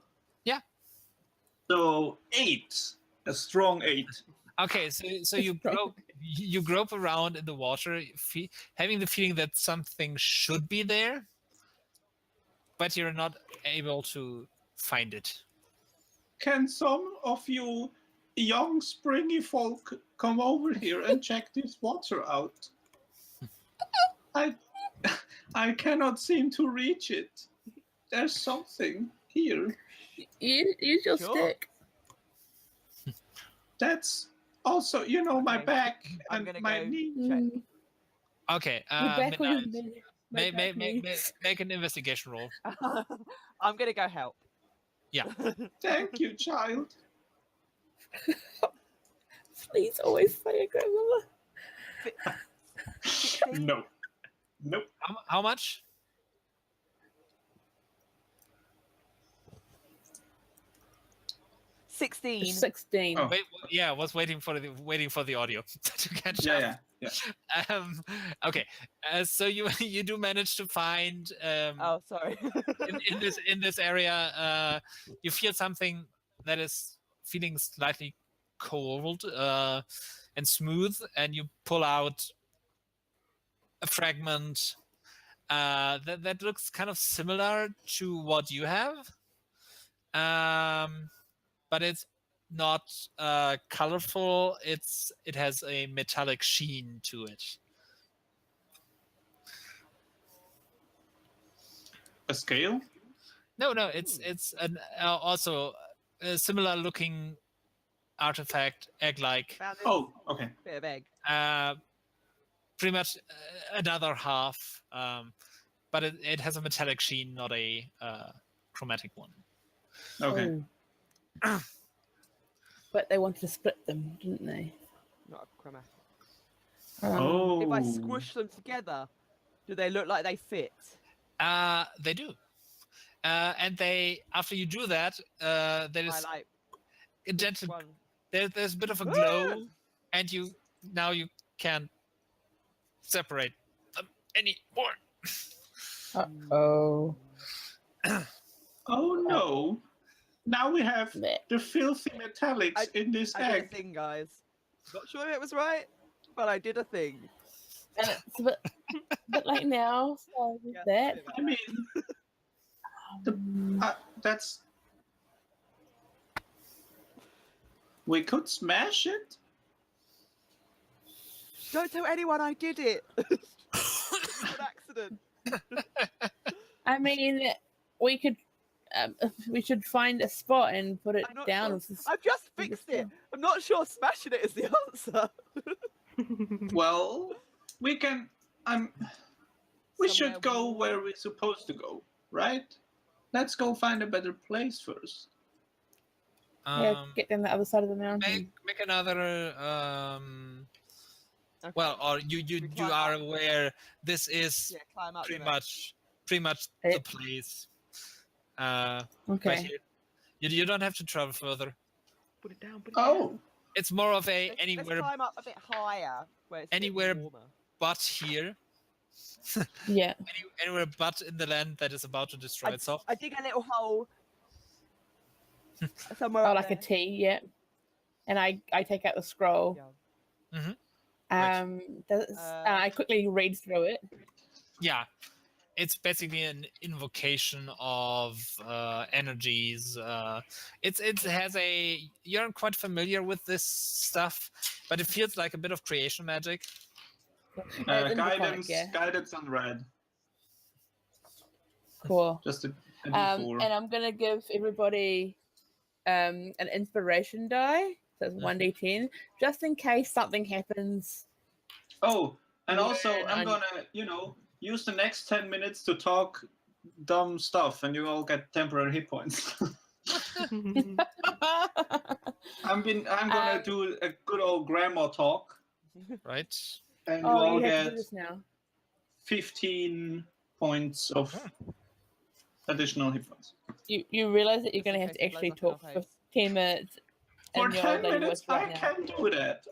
Yeah. So 8, a strong 8. Okay, so you grope around in the water, having the feeling that something should be there, but you're not able to find it. Can some of you young springy folk come over here and check this water out? I cannot seem to reach it. There's something here. Use your Sure. stick. That's also, my Okay. back I'm and gonna my go knee. check. Mm, Okay, your back or your Midnight, knee? My back, knees. make an investigation roll. I'm gonna go help. Thank you, child. Please always say it, grandmama. 16? No. Nope. How much? 16. 16. Oh. Wait, yeah, I was waiting for the audio to catch up. Yeah. Okay, so you do manage to find Oh, sorry. in this area. You feel something that is feeling slightly cold and smooth, and you pull out a fragment that looks kind of similar to what you have, but it's not colorful. It has a metallic sheen to it. A scale? No, it's an also a similar looking artifact, egg-like. Found this Oh, okay. bit of egg. Pretty much another half, but it has a metallic sheen, not a chromatic one. Okay. Oh. But they wanted to split them, didn't they? Not a chromatic. Oh. If I squish them together, do they look like they fit? They do. And they, after you do that, there I is like a gentle, one. there's a bit of a glow, and you can't separate them anymore. Oh. Oh no. Now we have Blech. the filthy metallics in this I did a egg. thing, guys. Not sure if it was right, but I did a thing. And it's a bit like now. So with Yeah, that. sorry about I mean, that's. We could smash it. Don't tell anyone I did it. It's an accident. I mean, we could. We should find a spot and put it I'm not down. sure. With this- I've just with fixed this it. I'm not sure smashing it is the answer. Well, we can. We Somewhere should go warm. where we're supposed to go, right? Let's go find a better place first. Yeah, get down the other side of the mountain. Make another. Okay. Well, or you climb are up. aware this is Yeah, climb up. pretty the mountain. much Eh. the place. Right Okay. here. You don't have to travel further. Put it down. Oh, It's more of a Let's anywhere climb up a bit higher, where it's a bit Anywhere- warmer. but here. Yeah. Anywhere but in the land that is about to destroy itself. I dig a little hole somewhere Oh, up like a there. T. Yeah. And I take out the scroll. Yeah. I quickly read through it. Yeah, it's basically an invocation of energies. It has a. You're quite familiar with this stuff, but it feels like a bit of creation magic. In the comic, guidance, yeah. guidance on red. Cool. Just a And D4. I'm gonna give everybody an inspiration die. So it's 1d10, just in case something happens. Oh, and also Learn I'm on- gonna, use the next 10 minutes to talk dumb stuff, and you all get temporary hit points. I'm gonna do a good old grandma talk, Right? and you Oh, all you have to get do this now. 15 points of additional hit points. You realize that you're Just gonna in have to case it actually blows up talk in our for face. 10 minutes. For and you're 10 letting minutes, us right I now. can do that.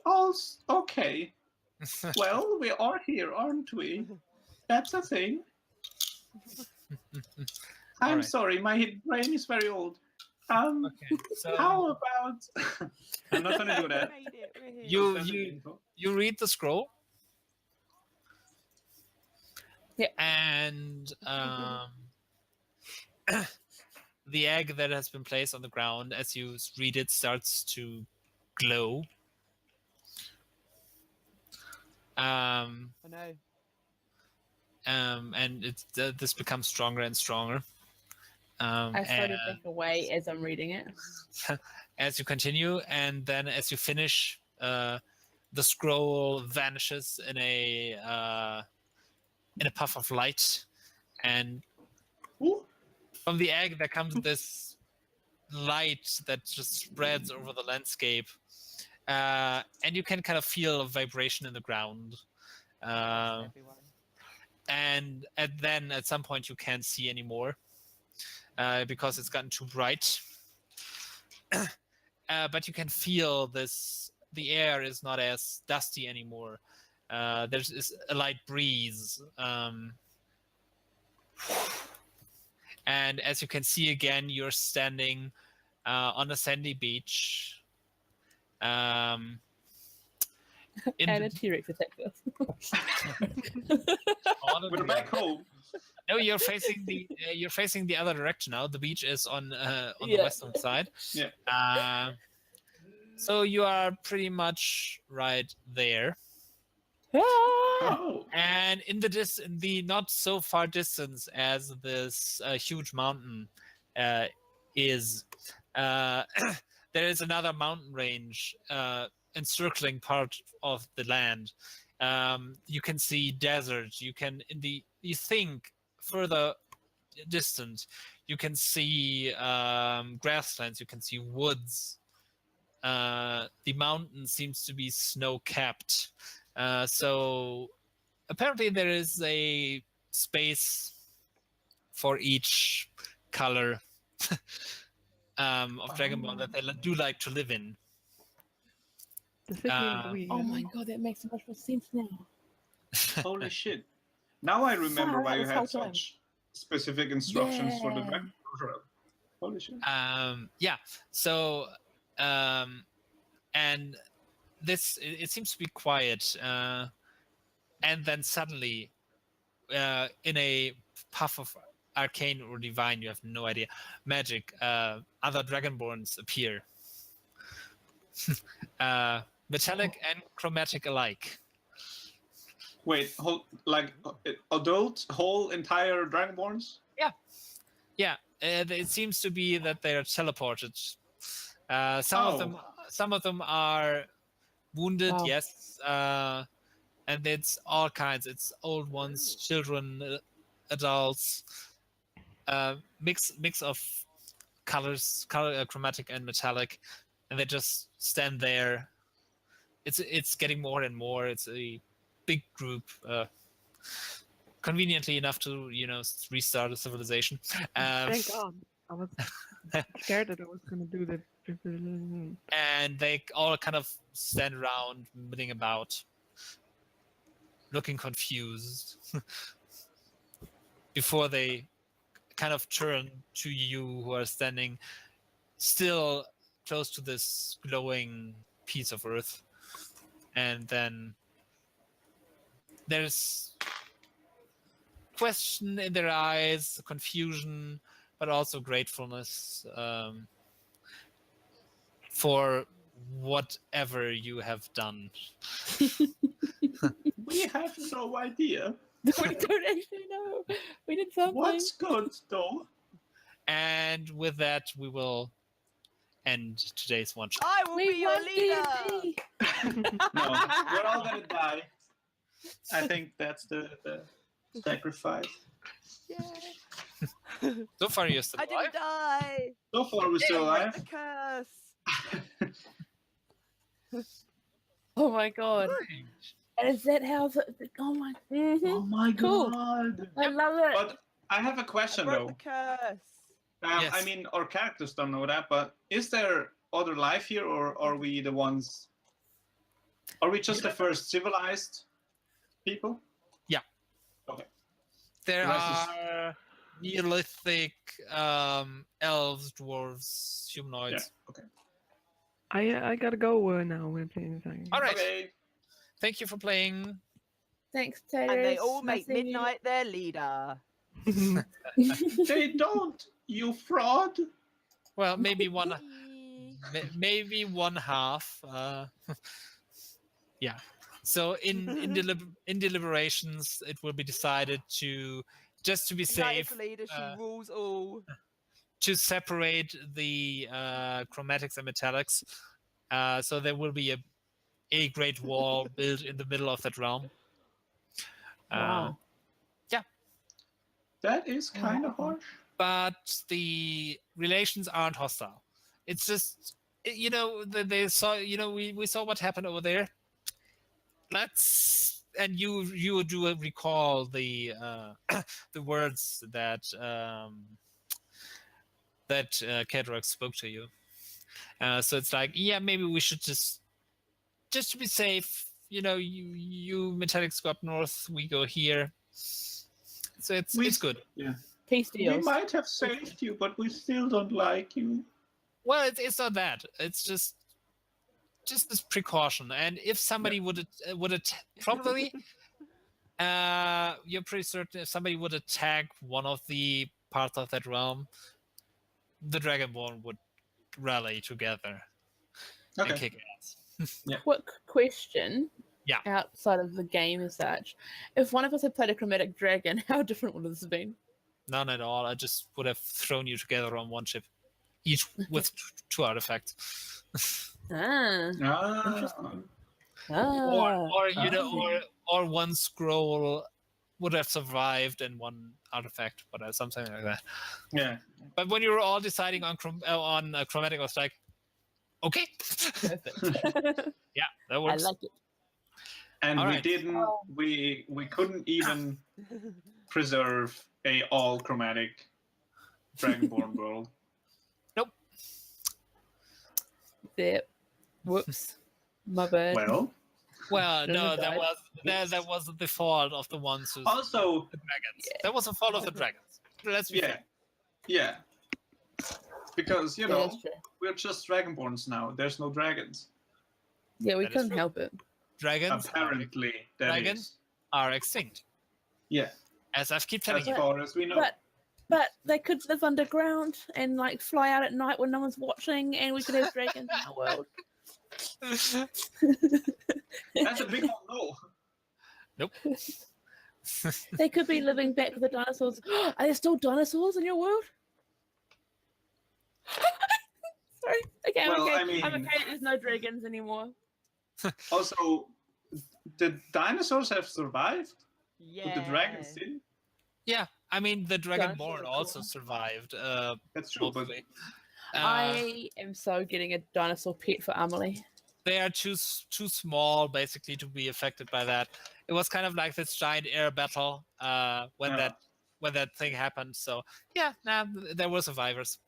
Okay. Well, we are here, aren't we? That's a thing. I'm Alright. sorry, my brain is very old. Okay. So How about? I'm not gonna do that. Made it, we're here. you read the scroll. Yeah. And the egg that has been placed on the ground, as you read it, starts to glow. I know. And this becomes stronger and stronger. I slowly And back away as I'm reading it. as you continue, and then as you finish, the scroll vanishes in a puff of light, and Ooh. from the egg there comes this light that just spreads over the landscape, and you can kind of feel a vibration in the ground. Everyone. And then at some point you can't see anymore because it's gotten too bright. But you can feel this. The air is not as dusty anymore. There's a light breeze. And as you can see again, you're standing on a sandy beach. And a T-Rex attacked us. We're back home. No, you're facing the other direction now. The beach is on the Yeah. western side. Yeah. So you are pretty much right there. Ah! Oh. And in the not so far distance as this huge mountain is, there is another mountain range encircling part of the land. You can see desert. You think further distant, you can see grasslands. You can see woods. The mountain seems to be snow-capped. So apparently there is a space for each color of Dragon Ball that they do like to live in. Does it mean that we? Oh my god, that makes so much more sense now. Holy shit. Now I remember Far why out you this had whole time. such specific instructions for the Yeah. Dragon Ball. Holy shit. Yeah. So, and this it seems to be quiet, and then suddenly, in a puff of arcane or divine, you have no idea, magic, other dragonborns appear, metallic and chromatic alike. Wait, adult, whole entire Dragonborns? Yeah, it seems to be that they are teleported. Some of them are wounded, Wow. yes, and it's all kinds. It's old ones, children, adults, mix of colors, chromatic and metallic, and they just stand there. It's getting more and more. It's a big group. Conveniently enough to restart a civilization. Thank God. I was scared that I was gonna do that. And they all kind of stand around, milling about, looking confused, before they kind of turn to you, who are standing still close to this glowing piece of earth. And then there's question in their eyes, confusion, but also gratefulness, for whatever you have done. We have no idea. We don't actually know. We did something. What's good, though? And with that, we will end today's one shot. I will be your won leader. D&D. No, we're all gonna die. I think that's the sacrifice. Yeah. So far, you're still I alive. didn't die. So far, we're still Break alive. the curse. Oh my god. And is that how? Oh my. Oh my Cool. god! I love it. But I have a I question broke though. the curse. Yes. I mean, our characters don't know that, but is there other life here, or are we the ones? Are we just the first civilized people? There The rest is- are Neolithic, elves, dwarves, humanoids. Okay. I gotta go now. We're playing this game. All right. Okay. Thank you for playing. Thanks, Taters. And they all Nice make seeing you. Midnight their leader. They don't, you fraud. Well, maybe one, Whee! maybe one half. Yeah. So in deliberations, it will be decided to, just to be Midnight safe, is the leader. She uh, rules all. to separate the chromatics and metallics. So there will be a great wall built in the middle of that realm. Wow. That is kind of harsh. But the relations aren't hostile. It's just, they saw, we saw what happened over there. And you do recall the the words that Kedrak spoke to you. So it's like, yeah, maybe we should just to be safe, you metallics go up north, we go here. So it's good. Peace We deals. might have saved you, but we still don't like you. Well, it's not that. It's just this precaution. And if somebody would probably, you're pretty certain if somebody would attack one of the parts of that realm, the Dragonborn would rally together and Okay. kick ass. Quick question. Yeah. Outside of the game as such, if one of us had played a chromatic dragon, how different would this have been? None at all. I just would have thrown you together on one ship, each with two artifacts. Ah. Ah, Or one scroll would have survived and one artifact, but something like that. yeah. But when you were all deciding on chromatic, I was like, okay, Perfect. yeah, that I works. like it. And All we right. didn't. We couldn't even preserve a all chromatic Dragonborn world. There. Whoops. My bad. Well, Well, no, Shouldn't have that was the fault of the ones who also, the dragons. That was the fault of the dragons. Let's be yeah, fair. yeah. because Yeah, that's true. we're just dragonborns now. There's no dragons. Yeah, we That is couldn't true. help it. Dragons Apparently, that dragons is. are extinct, Yeah, as I've keep telling as you. far as we know. But they could live underground and like fly out at night when no one's watching, and we could have dragons in our world. That's a big old no. Nope. They could be living back with the dinosaurs. Are there still dinosaurs in your world? Sorry. Okay, Well, okay. I mean- I'm okay. There's no dragons anymore. Also, the dinosaurs have survived, Yeah. but the dragons didn't. Yeah, I mean the Dinosaurs Dragonborn are also cool. survived. That's true, but Mostly. I am so getting a dinosaur pet for Amelie. They are too small, basically, to be affected by that. It was kind of like this giant air battle when Yeah. that thing happened. So yeah, there were survivors.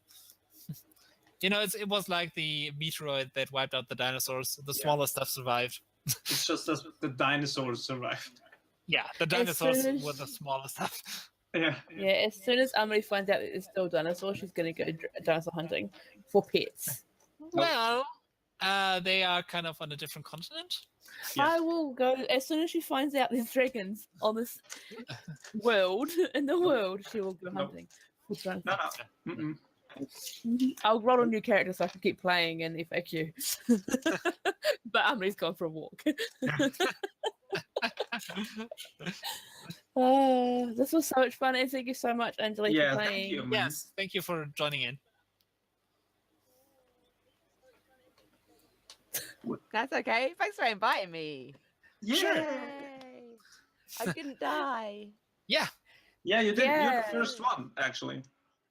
It was like the meteoroid that wiped out the dinosaurs. The smaller stuff survived. it's just that the dinosaurs survived. Yeah, the As dinosaurs soon as- were the smaller stuff. Yeah. Yeah, as soon as Amelie finds out that there's still dinosaurs, she's going to go dinosaur hunting for pets. Well, they are kind of on a different continent. Yeah. I will go as soon as she finds out there's dragons on this world. In the world, she will go No. hunting for dinosaurs. No. Mm-mm. I'll roll a new character so I can keep playing in FAQ. But Amelie's gone for a walk. Oh, this was so much fun, and thank you so much, Angelique, Yeah, for thank playing. you. Yes, thank you for joining in. That's okay. Thanks for inviting me. Sure. Yay. I didn't die. Yeah, Yeah, you did. You're Yeah. the first one, actually.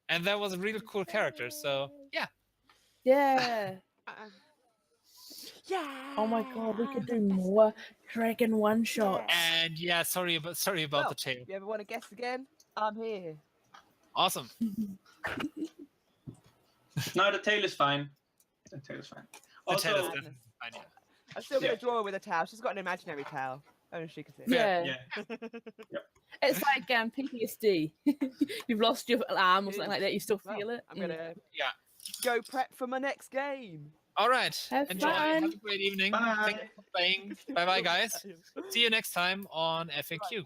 and that was a really cool character. So yeah, Yeah. Yeah. Oh my god, we could do more Dragon One-Shots. and yeah, sorry about Well, the tail. You ever want to guess again? I'm here. Awesome. No, the tail is fine. The tail is fine. The Also, tail is definitely fine, yeah. I'm still going Yeah. to draw her with a tail. She's got an imaginary tail. Only she can see. Yeah. yeah. It's like PTSD. You've lost your arm or something like that, you still Well, feel it. I'm going to Yeah. go prep for my next game. All right. Have Enjoy. fun. Have a great evening. Bye. Thank you for playing. Bye bye, guys. See you next time on FAQ.